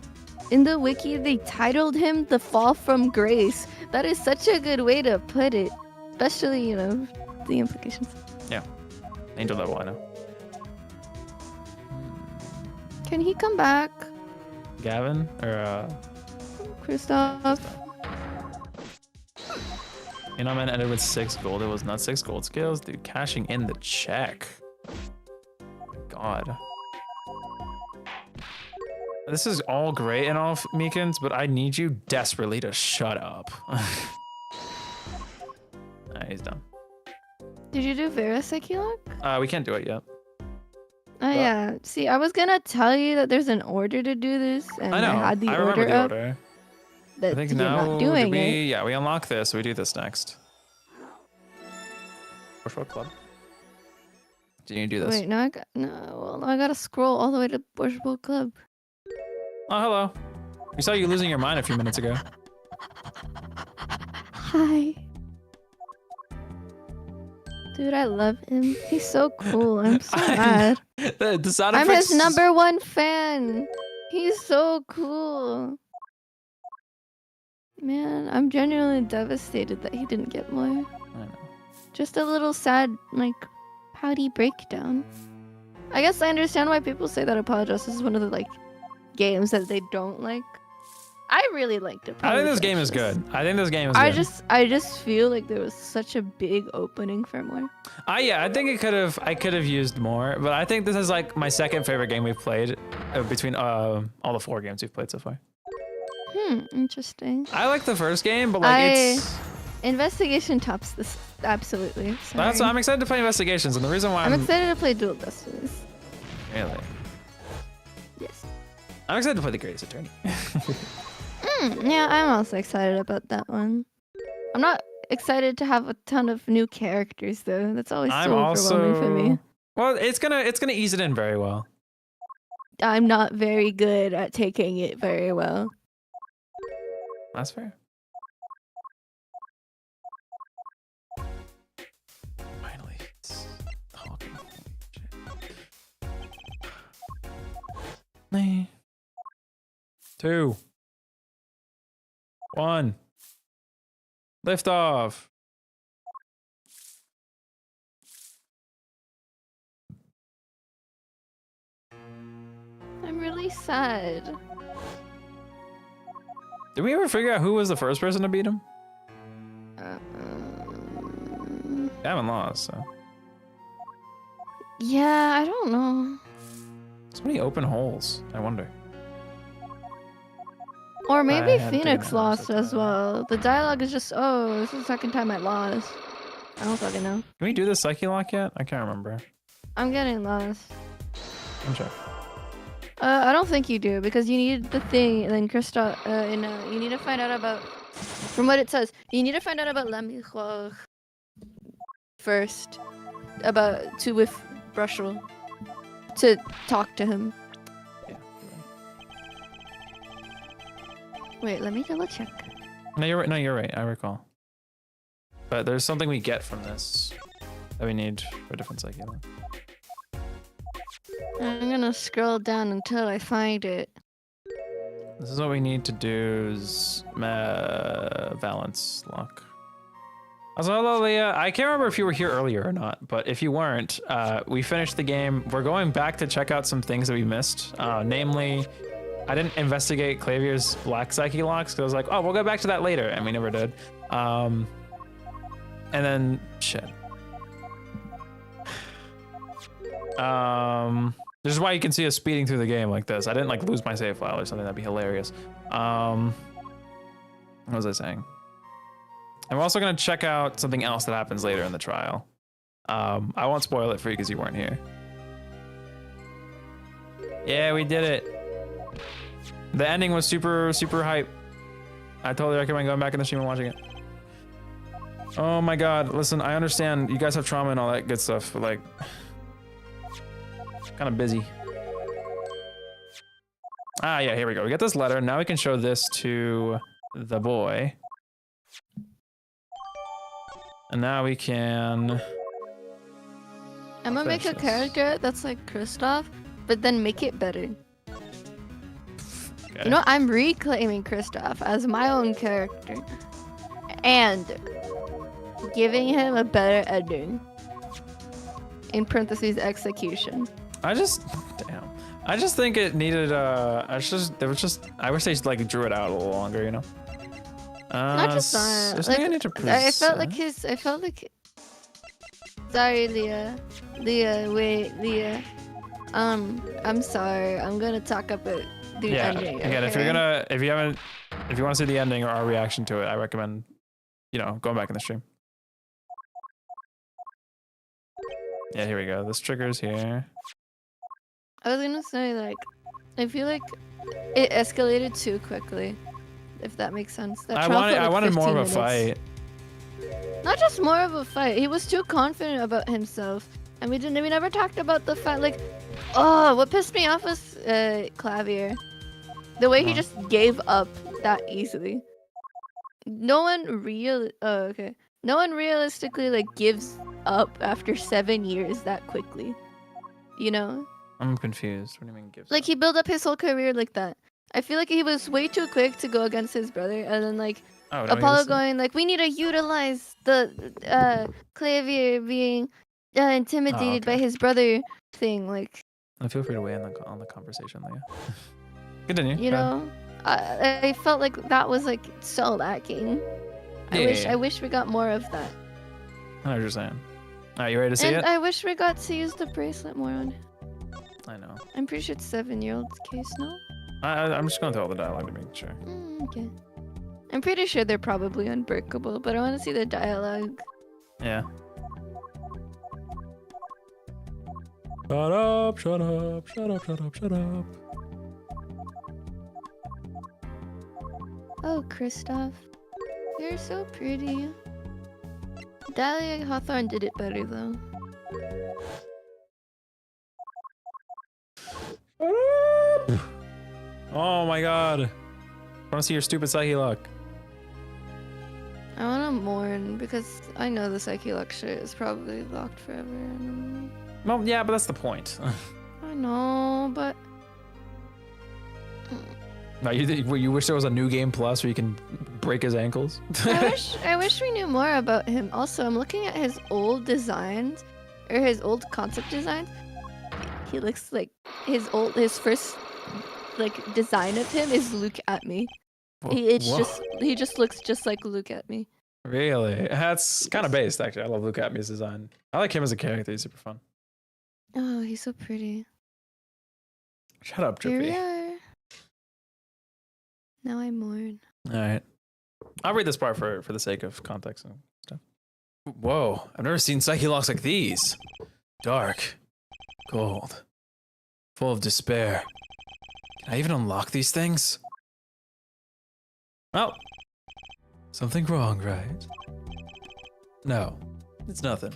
in the wiki, they titled him The Fall from Grace. That is such a good way to put it. Especially, you know, the implications. Yeah. Angel Devil, I know. Can he come back? Gavin? Or, Kristoph? You know, man, ended with 6 gold. It was not 6 gold skills. Dude, cashing in the check. God. This is all great and all, Meekins, but I need you desperately to shut up. He's done. Did you do Vera Psyche Lock? We can't do it yet. Oh, yeah. See, I was gonna tell you that there's an order to do this, and I know. I had the remember order the up. order. That I think you're now not doing it. yeah, we unlock this. We do this next. Bushwalk Club. Do you do this? Wait, no, well, I gotta scroll all the way to Bushwell Club. Oh, hello. We saw you losing your mind a few minutes ago. Hi. Dude, I love him. He's so cool. I'm so mad. The sound I'm effects. his #1 fan. He's so cool. Man, I'm genuinely devastated that he didn't get more. I know. Just a little sad, like, pouty breakdown. I guess I understand why people say that Apologist is one of the, like, games that they don't like. I really liked it. I think this game is good. I think this game is good. I just feel like there was such a big opening for more. Yeah, I think I could have used more, but I think this is like my second favorite game we've played between all the 4 games we've played so far. Interesting. I like the first game, but like Investigation tops this absolutely. Sorry. I'm excited to play Investigations, and the reason why I'm excited to play Dual Destinies. Really? Yes. I'm excited to play The Greatest Attorney. Yeah, I'm also excited about that one. I'm not excited to have a ton of new characters though. That's always so overwhelming for me. Well, it's gonna ease it in very well. I'm not very good at taking it very well. That's fair. Finally, it's talking. Me. 2. 1. Lift off. I'm really sad. Did we ever figure out who was the first person to beat him? Gavin lost, so. Yeah, I don't know. So many open holes. I wonder. Or maybe I had to Phoenix go lost now, as well. The dialogue is just, oh, this is the second time I lost. I don't fucking know. Can we do the Psyche lock yet? I can't remember. I'm getting lost. I'm sure. I don't think you do, because you need the thing, and then Kristoph, you need to find out about, from what it says, you need to find out about La Miroir first, with Brushel, to talk to him. Yeah. Wait, let me double check. No, you're right. No, you're right. I recall. But there's something we get from this that we need for a different Psyche lock. I'm gonna scroll down until I find it. This is what we need to do is Valence lock. Also, hello, Leah. I can't remember if you were here earlier or not, but if you weren't, we finished the game. We're going back to check out some things that we missed. Namely, I didn't investigate Clavier's Black Psyche locks because I was like, oh, we'll go back to that later, and we never did. And then, shit. This is why you can see us speeding through the game like this. I didn't like lose my save file or something. That'd be hilarious. What was I saying? And we're also gonna check out something else that happens later in the trial. I won't spoil it for you because you weren't here. Yeah, we did it. The ending was super hype. I totally recommend going back in the stream and watching it. Oh my god, listen, I understand you guys have trauma and all that good stuff, but like, kind of busy. Ah, yeah, here we go. We got this letter. Now we can show this to the boy. And now we can... I'm gonna make a character that's like Kristoph, but then make it better. Okay. You know, I'm reclaiming Kristoph as my own character. And giving him a better ending. In parentheses, execution. I just think it needed I wish they like drew it out a little longer, you know. Not just that. there's Like, nothing I need to I felt present. like sorry, Leah. Wait, Leah. I'm sorry. I'm gonna talk about the ending. Again, Okay? if you want to see the ending or our reaction to it, I recommend, you know, going back in the stream. Yeah, here we go. This trigger's here. I was gonna say, like, I feel like it escalated too quickly, if that makes sense. That trial felt I like wanted more of a 15 minutes. fight. Not just more of a fight. He was too confident about himself, and we never talked about the fact, like, oh, what pissed me off was Clavier, the way he just gave up that easily. No one realistically like gives up after 7 years that quickly. You know? I'm confused. What do you mean gives Like up? he built up his whole career like that. I feel like he was way too quick to go against his brother, and then like Oh, no, he Apollo was- going like, we need to utilize the Clavier being intimidated by okay. his brother thing. Like, Feel free to weigh in on the conversation, Leah. Continue. you know, I felt like that was like so lacking. Yeah. I wish we got more of that. I know what you're saying. All right, you ready to see And it? I wish we got to use the bracelet more on him. I know. I'm pretty sure it's 7-year-old's case now. I'm just going through all the dialogue to make sure. Okay. I'm pretty sure they're probably unbreakable, but I want to see the dialogue. Yeah. Shut up, shut up, shut up, shut up, shut up. Oh, Kristoph. You're so pretty. Dahlia Hawthorne did it better, though. Oh my god. I want to see your stupid Psyche lock. I want to mourn because I know the Psyche Luck shit is probably locked forever. Well, yeah, but that's the point. I know, but No, you wish there was a new game plus where you can break his ankles? I wish we knew more about him. Also, I'm looking at his old designs, or his old concept designs. He looks like his first like design of him is look at me. He just looks just like look at me. Really? That's kind of based, actually. I love Luke Atmey's design. I like him as a character. He's super fun. Oh, he's so pretty. Shut up, Here we Drippy. are. Now I mourn. All right. I'll read this part for the sake of context and stuff. Whoa, I've never seen Psyche locks like these. Dark, cold, full of despair. Can I even unlock these things? Oh, Something wrong, right? No, it's nothing.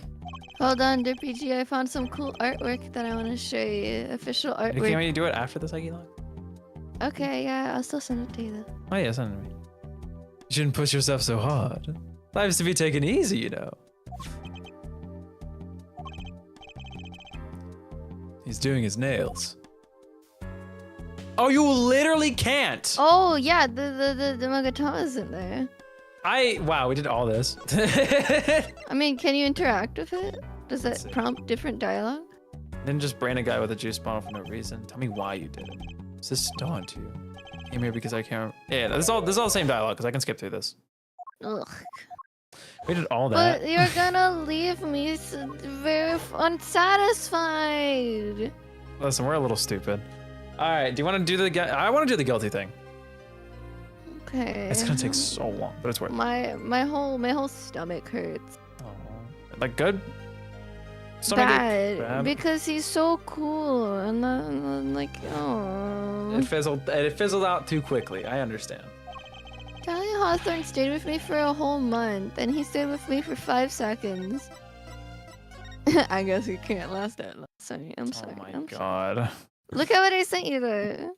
Hold on, DPG. I found some cool artwork that I want to show you. Official can artwork. we do it after the Psyche lock? Okay, yeah, I'll still send it to you though. Oh yeah, send it to me. You shouldn't push yourself so hard. Life's to be taken easy, you know. He's doing his nails. Oh, you literally can't. Oh yeah, the Magatama isn't there. Wow, we did all this. I mean, can you interact with it? Does Let's that see. prompt different dialogue? Didn't just brain a guy with a juice bottle for no reason. Tell me why you did it. Is this dawn to you? Came here because I can't. Yeah, this is all the same dialogue because I can skip through this. Ugh. We did all that. But you're gonna leave me very unsatisfied. Listen, we're a little stupid. All right, do you want to do I want to do the guilty thing. Okay. It's gonna take so long, but it's worth it. My whole stomach hurts. Oh, like good? bad because he's so cool and then like oh. It fizzled out too quickly. I understand. Tally Hawthorne stayed with me for a whole month, and he stayed with me for 5 seconds. I guess he can't last that long. Sorry, I'm sorry. Oh my I'm god. Sorry. Look at what I sent you though.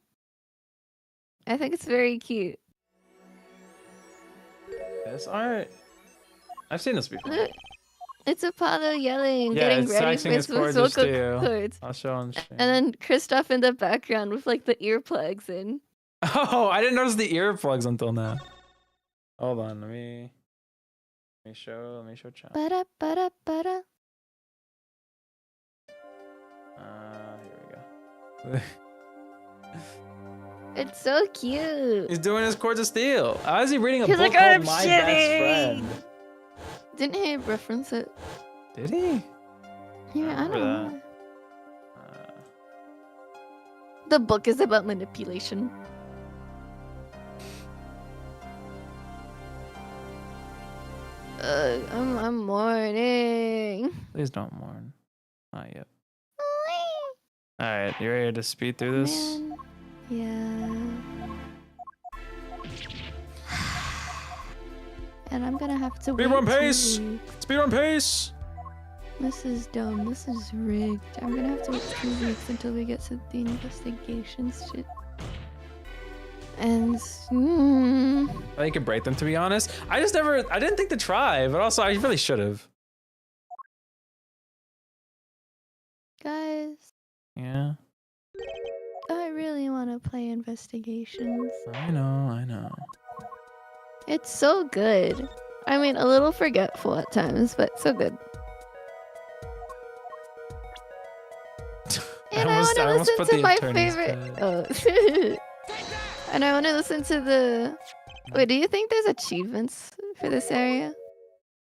I think it's very cute. This art. I've seen this before. Look, it's Apollo yelling, Yeah, getting it's ready acting for as his gorgeous vocal too. cords. I'll show him. And then Kristoph in the background with like the earplugs in. Oh, I didn't notice the earplugs until now. Hold on, let me show chat. Ba-da, ba-da, ba-da. Here we go. It's so cute. He's doing his Chords of Steel. How is he reading a He's book like, called "I'm My Best shitting." Friend? Didn't he reference it? Did he? Yeah, I don't remember know. The book is about manipulation. I'm mourning. Please don't mourn. Not yet. Alright, you ready to speed through this? Man. Yeah. And I'm gonna have to wait Speedrun 2 pace! weeks. Speedrun pace! This is dumb. This is rigged. I'm gonna have to wait 2 weeks until we get to the investigation shit. And I think you can break them, to be honest. I didn't think to try, but also I really should have. guys, Yeah. I really want to play investigations. I know. It's so good. I mean, a little forgetful at times, but so good. And I want to listen to my favorite. Oh. And I want to listen to the. Wait, do you think there's achievements for this area?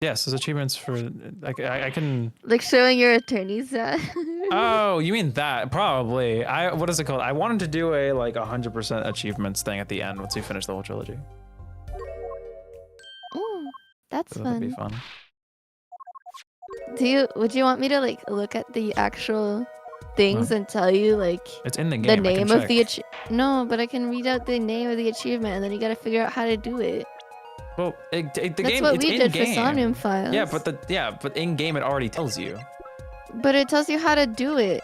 Yes, there's achievements for I can. Like showing your attorneys that. Oh, you mean that? Probably. What is it called? I wanted to do a like 100% achievements thing at the end once we finish the whole trilogy. Ooh, that's So that'd be fun. fun. Would you want me to like look at the actual things and tell you like It's in the game. the I can name of the check. No, but I can read out the name of the achievement and then you gotta figure out how to do it. Well, the That's game. what It's we in did for game. Somnium Files. Yeah, but in game it already tells you. But it tells you how to do it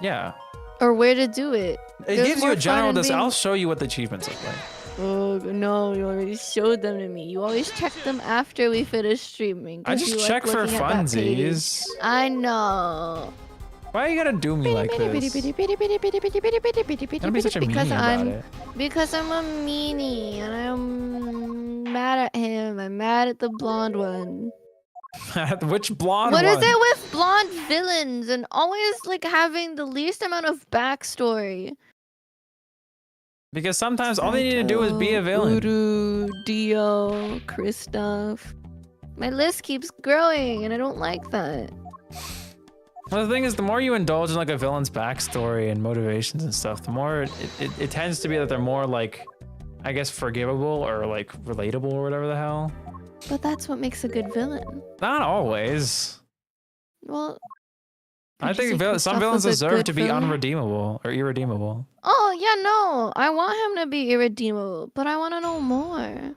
Yeah. or where to do it. It There's gives you more a general. fun in being- I'll show you what the achievements look like. Oh no, you already showed them to me. You always check them after we finish streaming. I 'cause just you like check for looking at that page. funsies. I know. Why you gotta do me like this? Don't be such a Because meanie about it. Because I'm a meanie and I'm mad at him. I'm mad at the blonde one. Which blonde What one? is it with blonde villains and always like having the least amount of backstory? Because sometimes all they need to do is be a villain. Uru, Dio, Kristoph. My list keeps growing and I don't like that. Well, the thing is, the more you indulge in like a villain's backstory and motivations and stuff, the more it tends to be that they're more like, I guess, forgivable or like relatable or whatever the hell. But that's what makes a good villain. Not always. Well, I did you think say some Kristoph villains was a deserve good to be villain? unredeemable or irredeemable. Oh, yeah, no. I want him to be irredeemable, but I want to know more.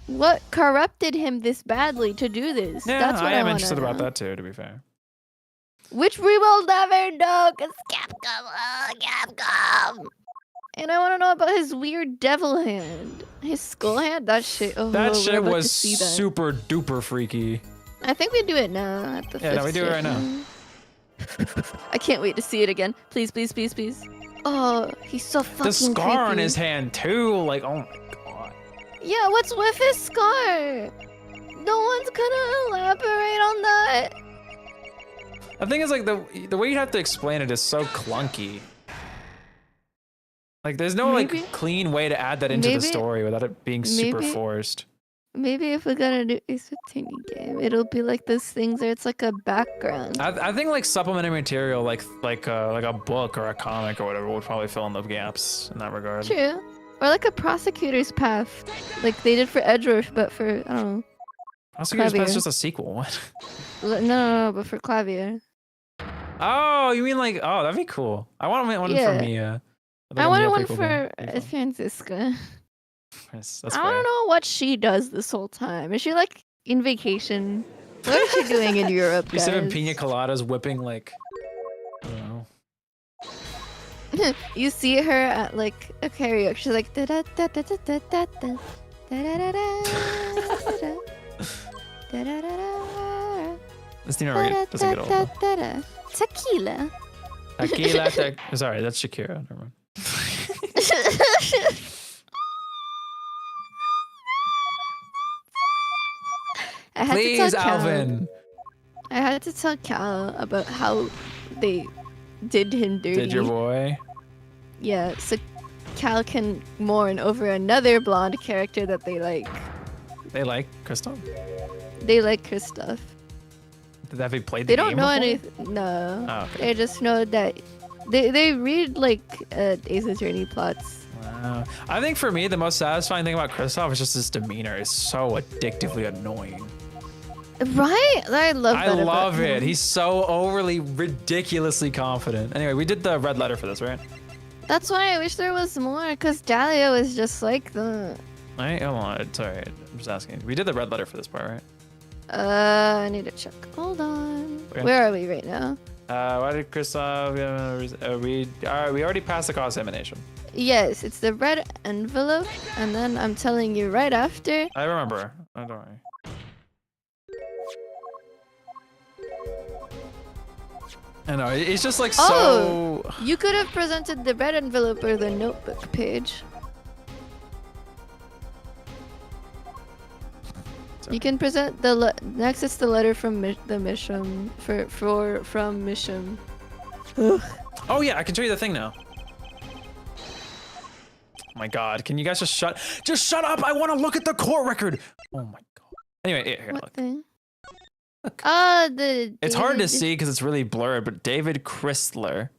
What corrupted him this badly to do this? Yeah, That's what I am wanna interested about know. that too, to be fair. Which we will never know, because Capcom. And I want to know about his weird devil hand. His skull hand? That shit. Oh, That we're shit about to was see that. super duper freaky. I think we do it now at the Yeah, no, we fifth do it right now. session. I can't wait to see it again. Please, please, please, please. Oh, he's so fucking The scar on creepy. his hand too, like, oh my god. Yeah, what's with his scar? No one's gonna elaborate on that. The thing is, like, the way you have to explain it is so clunky. Like, there's no Maybe- like clean way to add that into the maybe- story without it being super maybe- forced. Maybe if we're gonna do Ace Attorney game, it'll be like those things where it's like a background. I think like supplementary material, like a book or a comic or whatever, would probably fill in the gaps in that regard. True. Or like a prosecutor's path, like they did for Edgeworth, but for I don't know. Also, that's Clavier. just a sequel. What? No, but for Clavia. Oh, you mean like, oh, that'd be cool. I want one Yeah. for Mia. I wanted one prequel for game. Pretty fun. Francisca. That's I fair. don't know what she does this whole time. Is she like in vacation? What is she doing in Europe, She's sipping guys? pina coladas, whipping like, I don't know. You see her at like a karaoke. She's like da da da da da da da da da da da da. This Nina Reed doesn't get old. Though. Tequila. Tequila, sorry, that's Shakira. Never mind. I had to Please, tell Cal- Alvin. I had to tell Cal about how they did him dirty. Did your boy? Yeah, so Cal can mourn over another blonde character that they like. They like Kristoph? They like Kristoph. Have they played the They game don't know before? anything. No. Oh, okay. They just know that they read like Ace Attorney plots. Wow. I think for me, the most satisfying thing about Kristoph is just his demeanor. It's so addictively annoying. Right? I love that. I about love it. him. He's so overly, ridiculously confident. Anyway, we did the red letter for this, right? That's why I wish there was more, because Dahlia was just like the. Right? Hold on. It's all right. I'm just asking. We did the red letter for this part, right? I need to check. Hold on. Okay. Where are we right now? Why did Kristoph? We already passed the cross-examination. Yes, it's the red envelope, and then I'm telling you right after. I remember. Oh, don't worry. I know. It's just like Oh! so. You could have presented the red envelope or the notebook page. You can present the next. It's the letter from the Misham from Misham. Oh yeah, I can show you the thing now. Oh my god, can you guys just shut up? I want to look at the court record. Oh my god. Anyway, here, What look. thing? Look. It's hard to see because it's really blurred, but David Christler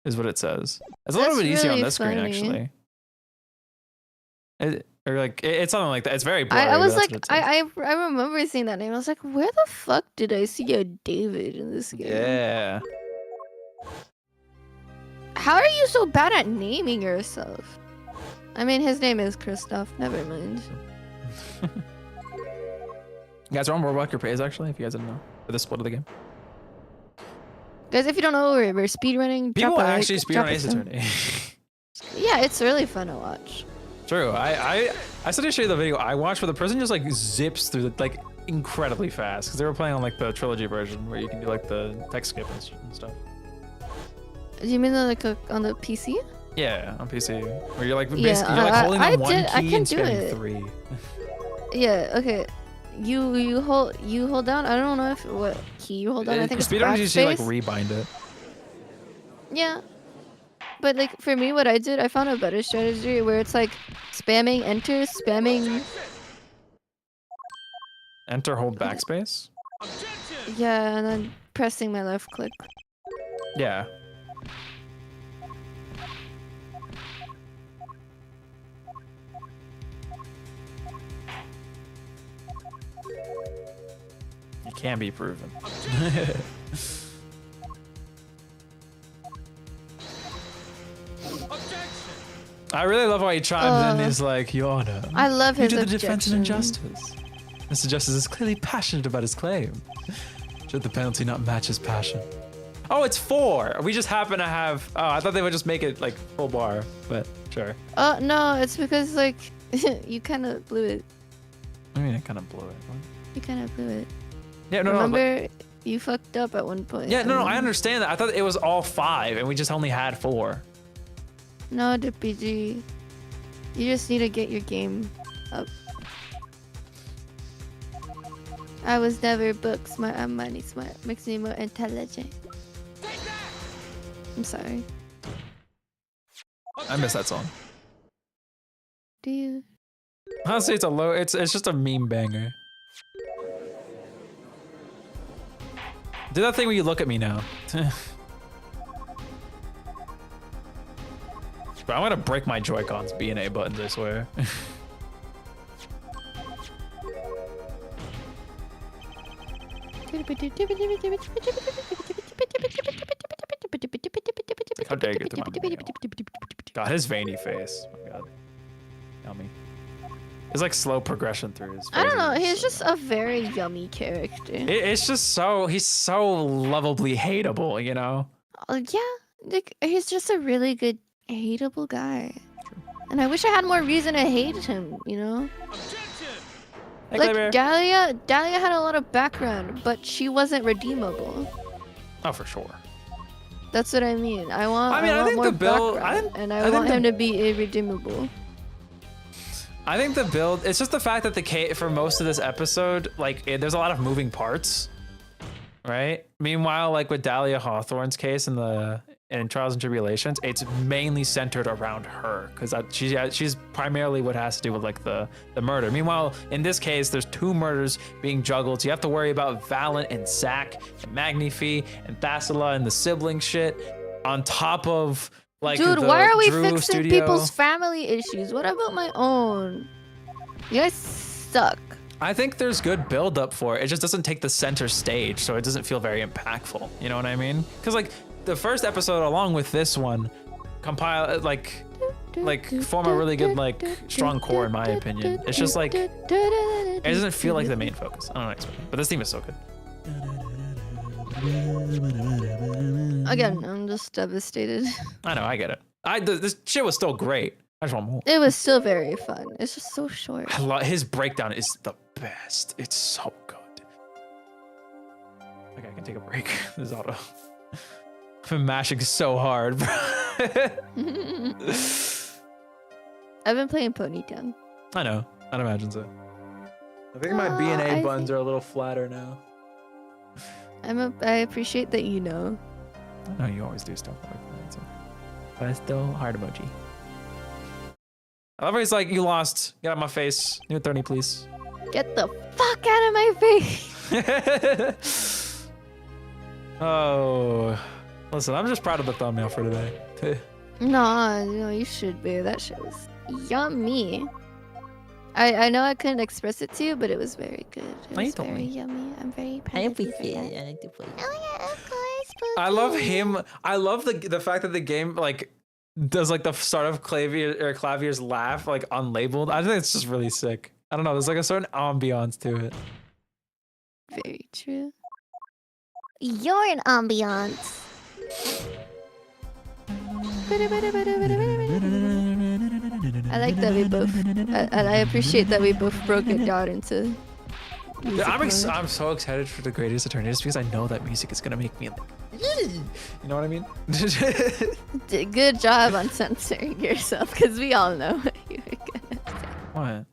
is what it says. It's a little That's bit easier on really this screen funny. actually. It's something like that. It's very blurry. I was but like, that's what it says. I remember seeing that name. I was like, where the fuck did I see a David in this game? Yeah. How are you so bad at naming yourself? I mean, his name is Kristoph. Never mind. You guys are on World Record Pays actually, if you guys didn't know. For the split of the game. Guys, if you don't know, we're speedrunning. People actually speedrun Ace Attorney. Yeah, it's really fun to watch. True. I said to show you the video I watched where the person just like zips through the, like incredibly fast because they were playing on like the trilogy version where you can do like the text skip and stuff. Do you mean like on the PC? Yeah, on PC where you're like Yeah, basically you're like holding on one I key can and do spamming it. 3. Yeah. Okay. You hold down. I don't know what key you hold down. I think it's Speedrunners usually like backspace. rebind it. Yeah. But like for me, what I did, I found a better strategy where it's like spamming enter, spamming. Enter, hold backspace. Yeah, and then pressing my left click. Yeah. It can be proven. I really love how he chimes in. He's like, Your Honor, I love you his did the defense an objection. injustice. Mr. Justice is clearly passionate about his claim. Should the penalty not match his passion? Oh, it's 4. We just happen to have. Oh, I thought they would just make it like full bar, but sure. Oh no, it's because like you kind of blew it. I mean, I kind of blew it. You kind of blew it. Yeah, no, Remember, you fucked up at one point. Yeah, no, I and- understand that. I thought it was all 5, and we just only had 4. No, DPG. You just need to get your game up. I was never book smart. I'm money smart. Makes me more intelligent. I'm sorry. I miss that song. Do you? Honestly, it's a low. It's just a meme banger. Do that thing where you look at me now. Bro, I'm gonna break my Joy-Cons B and A buttons, I swear. How dare you get to my meal. God, his veiny face. Oh my God. Yummy. It's like slow progression through his face. I don't know. He's just a very yummy character. It's just so, he's so lovably hateable, you know? Yeah, like, he's just a really good hateable guy. And I wish I had more reason to hate him, you know? Hey, Like Claybear. Dahlia had a lot of background, but she wasn't redeemable. Oh, for sure. That's what I mean. I want think more the build- background, and I think want the- him to be irredeemable. I think the build, it's just the fact that for most of this episode, like, there's a lot of moving parts, right? Meanwhile, like with Dahlia Hawthorne's case in Trials and Tribulations, it's mainly centered around her because she's primarily what has to do with like the murder. Meanwhile, in this case, there's 2 murders being juggled. So you have to worry about Valent and Zack and Magnifi and Thasila and the sibling shit on top of like Dude, the why are we Drew fixing studio. people's family issues? What about my own? You guys suck. I think there's good build up for it. It just doesn't take the center stage, so it doesn't feel very impactful. You know what I mean? Because like the first episode, along with this one, form a really good like strong core in my opinion. It's just like it doesn't feel like the main focus. I don't know, explain, but this theme is so good. Again, I'm just devastated. I know, I get it. This shit was still great. I just want more. It was still very fun. It's just so short. His breakdown is the best. It's so good. Okay, I can take a break. This is auto. I've been mashing so hard, bro. I've been playing Ponytown. I know. I'd imagine so. I think my B and A buns are a little flatter now. I appreciate that you know. I know you always do stuff like that. So. But it's still hard emoji. I love how he's like, you lost. Get out of my face. New 30, please. Get the fuck out of my face. Oh. Listen, I'm just proud of the thumbnail for today. No, you should be. That shit was yummy. I know I couldn't express it to you, but it was very good. It No, you was told very me. yummy. I'm very proud I of you for appreciate that. it. I like to play. Oh yeah, of course. Pookie. I love him. I love the fact that the game like does like the start of Clavier's laugh like unlabeled. I think it's just really sick. I don't know. There's like a certain ambiance to it. Very true. You're an ambiance. I like that we both. I appreciate that we both broke it down into. Dude, I'm music mode. so excited for the Greatest Attorney just because I know that music is gonna make me like, you know what I mean? Good job on censoring yourself, because we all know what you were gonna say. What?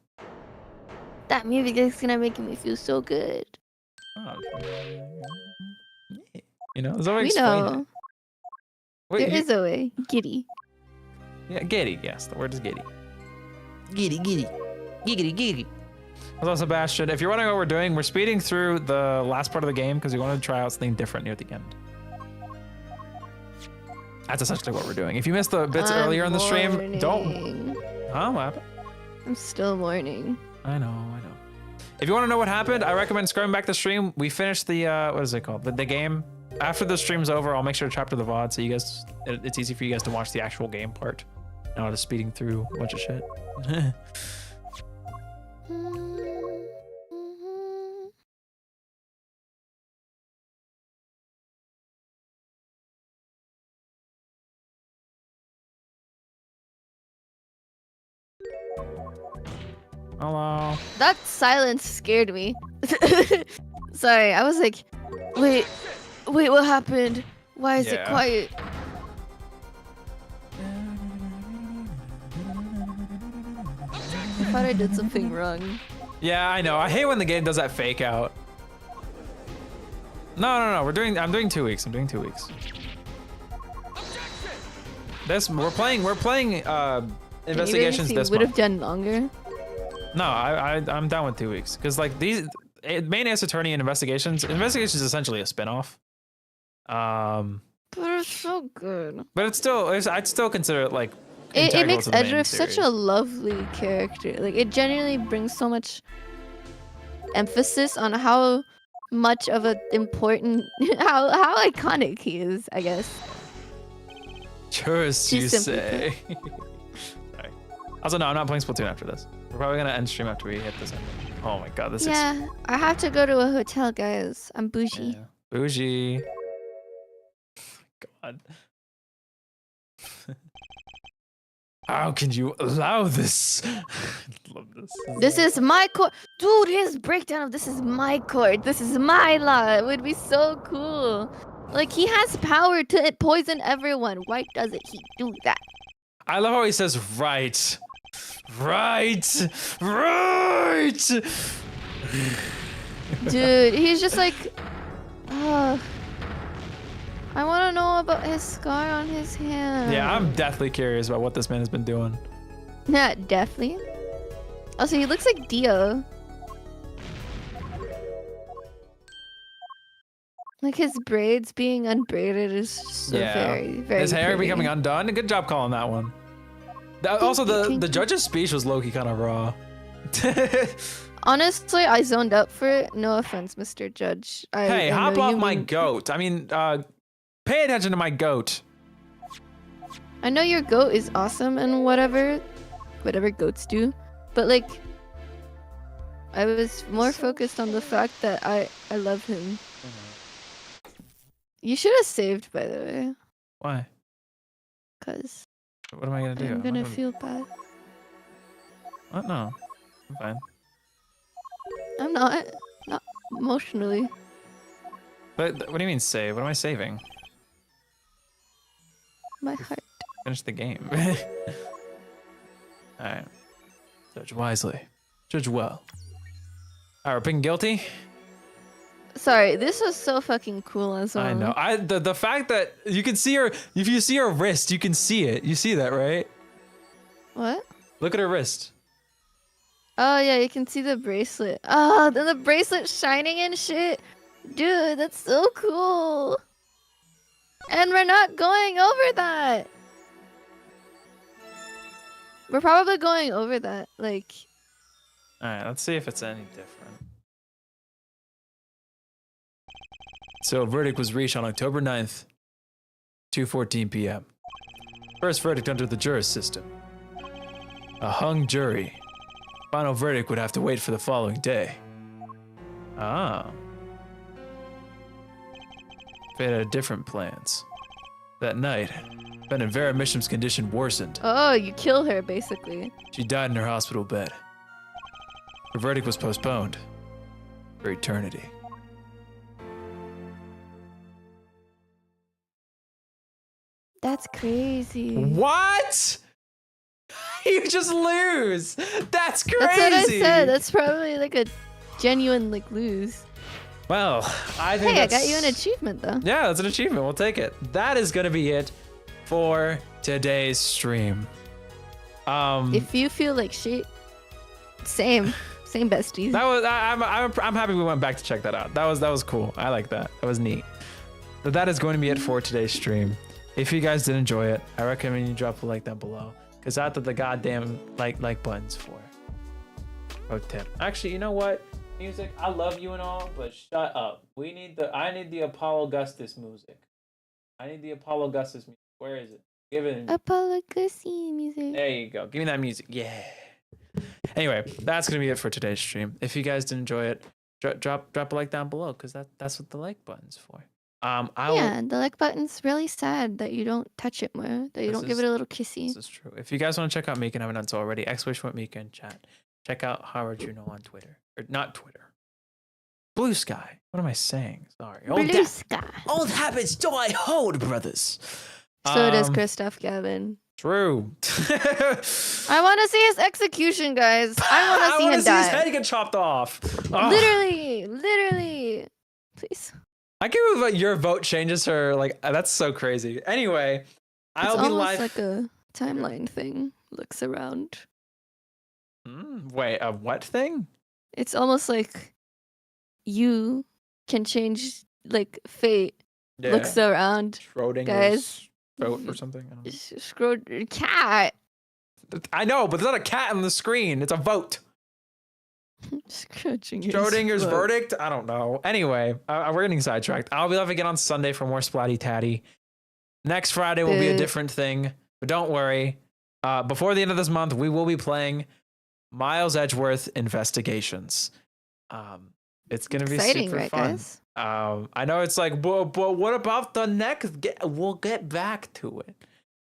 That music is gonna make me feel so good. Oh, you know, there's always We explain know. it. Wait, There is a way. Giddy. yeah, giddy. Yes, the word is giddy. Giddy, giddy. Giggity, giggity. Hello, Sebastian. If you're wondering what we're doing, we're speeding through the last part of the game because we wanted to try out something different near the end. That's essentially what we're doing. If you missed the bits earlier in the stream, don't. mourning. Huh? What happened? I'm still mourning. I know. If you want to know what happened, I recommend scrolling back the stream. We finished the what is it called? The game. After the stream's over, I'll make sure to chapter the VOD so you guys, it's easy for you guys to watch the actual game part. Not just speeding through a bunch of shit. Hello. That silence scared me. Sorry, I was like, wait, what happened? Why is it Yeah. quiet? I thought I did something wrong. Yeah, I know. I hate when the game does that fake out. No. I'm doing 2 weeks. I'm doing 2 weeks. We're playing investigations this would month. have done longer. No, I'm down with 2 weeks because like these main ace attorney and investigations is essentially a spin-off. But it's so good. But I'd still consider it like It integral makes to the main Edric such a series. lovely character. Like, it genuinely brings so much emphasis on how much of a important how iconic he is, I guess. Tourists, Too you simple. say. Sorry. Also, no, I'm not playing Splatoon after this. We're probably gonna end stream after we hit this ending. Oh my god, this is Yeah, I have to go to a hotel, guys. I'm bougie. yeah. Bougie. God. How can you allow this? I love this. This is my court. Dude, his breakdown of this is my court. This is my law. It would be so cool. Like, he has power to poison everyone. Why doesn't he do that? I love how he says right. Right. Right. Dude, he's just like, I want to know about his scar on his hand. Yeah, I'm deathly curious about what this man has been doing. Yeah, definitely. Also, he looks like Dio. Like, his braids being unbraided is so very, very His hair pretty. becoming undone. Good job calling that one. Also, the judge's speech was low-key kind of raw. Honestly, I zoned up for it. No offense, Mr. Judge. Hey, I hop know off you my mean- goat. I mean, pay attention to my goat. I know your goat is awesome and whatever goats do, but like, I was more focused on the fact that I love him. You should have saved, by the way, Why? cause What am I gonna do? I'm not gonna feel bad. What? No, I'm fine. I'm not emotionally. But what do you mean save? What am I saving? My heart. Finish the game. All right. Judge wisely. Judge well. All right, we're picking guilty. Sorry, this was so fucking cool as well. I know. The fact that you can see her. If you see her wrist, you can see it. You see that, right? What? Look at her wrist. Oh yeah, you can see the bracelet. Oh, then the bracelet shining and shit. Dude, that's so cool. And we're not going over that. We're probably going over that. Like, All right, let's see if it's any different. So a verdict was reached on October 9th, 2:14 p.m. First verdict under the jurist system. A hung jury. Final verdict would have to wait for the following day. Oh. Fate had different plans. That night, Ben Vera Misham's condition worsened. oh, you kill her basically. She died in her hospital bed. Her verdict was postponed for eternity. That's crazy. What? You just lose. That's crazy. That's what I said. That's probably like a genuine like lose. Well, I think Hey, I that's... got you an achievement though. Yeah, that's an achievement. We'll take it. That is gonna be it for today's stream. If you feel like shit, same besties. That was I'm happy we went back to check that out. That was cool. I like that. That was neat. But that is going to be it for today's stream. If you guys did enjoy it, I recommend you drop a like down below, because that's what the goddamn like button's for. Pro tip. Actually, you know what? Music, I love you and all, but shut up. I need the Apollo Augustus music. I need the Apollo Augustus music. Where is it? Give it. Apollo Gussie music. There you go. Give me that music. Yeah. Anyway, that's gonna be it for today's stream. If you guys did enjoy it, drop a like down below, because that's what the like button's for. Yeah, the like button's really sad that you don't touch it more, that you don't give it a little kissy. This is true. If you guys want to check out Mika and haven't done so already, !Mika in chat. Check out Howard Juno on Twitter. Or not Twitter. Blue Sky. What am I saying? Sorry. Blue sky. Old habits die hard, brothers. So does Kristoph Gavin. True. I want to see his execution, guys. I want to see him his die. head get chopped off. Ugh. Literally. Please. I can't believe your vote changes her. Like, that's so crazy. Anyway, I'll It's be almost live. like a timeline thing. Looks around. Wait, a what thing? It's almost like you can change like fate. Yeah. Looks around. Schrodinger's guys. vote or something. I don't know. Scroll cat. I know, but there's not a cat on the screen. It's a vote. Schrodinger's verdict? I don't know. Anyway, we're getting sidetracked. I'll be live again on Sunday for more Splatty Tatty. Next Friday will be a different thing, but don't worry. Before the end of this month, we will be playing Miles Edgeworth Investigations. It's gonna be Exciting, super right, fun. guys? I know it's like, but what about the next? We'll get back to it.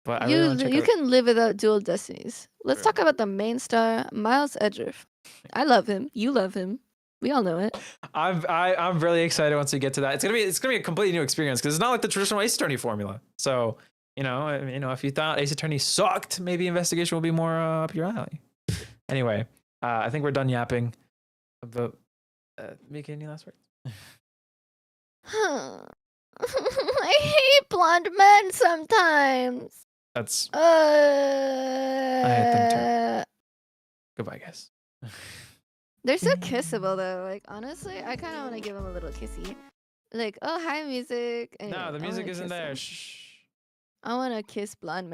But I really wanna check You out- can live without dual destinies. Let's talk about the main star, Miles Edgeworth. I love him. You love him. We all know it. I'm really excited once we get to that. It's gonna be a completely new experience because it's not like the traditional Ace Attorney formula. So if you thought Ace Attorney sucked, maybe Investigation will be more up your alley. Anyway, I think we're done yapping. About Mika, any last words? I hate blonde men sometimes. That's I hate them goodbye, guys. They're so kissable though. Like honestly, I kind of want to give them a little kissy. Like, oh hi music. Anyway, No, the I music wanna isn't kiss there. them. Shh. I want to kiss blonde men.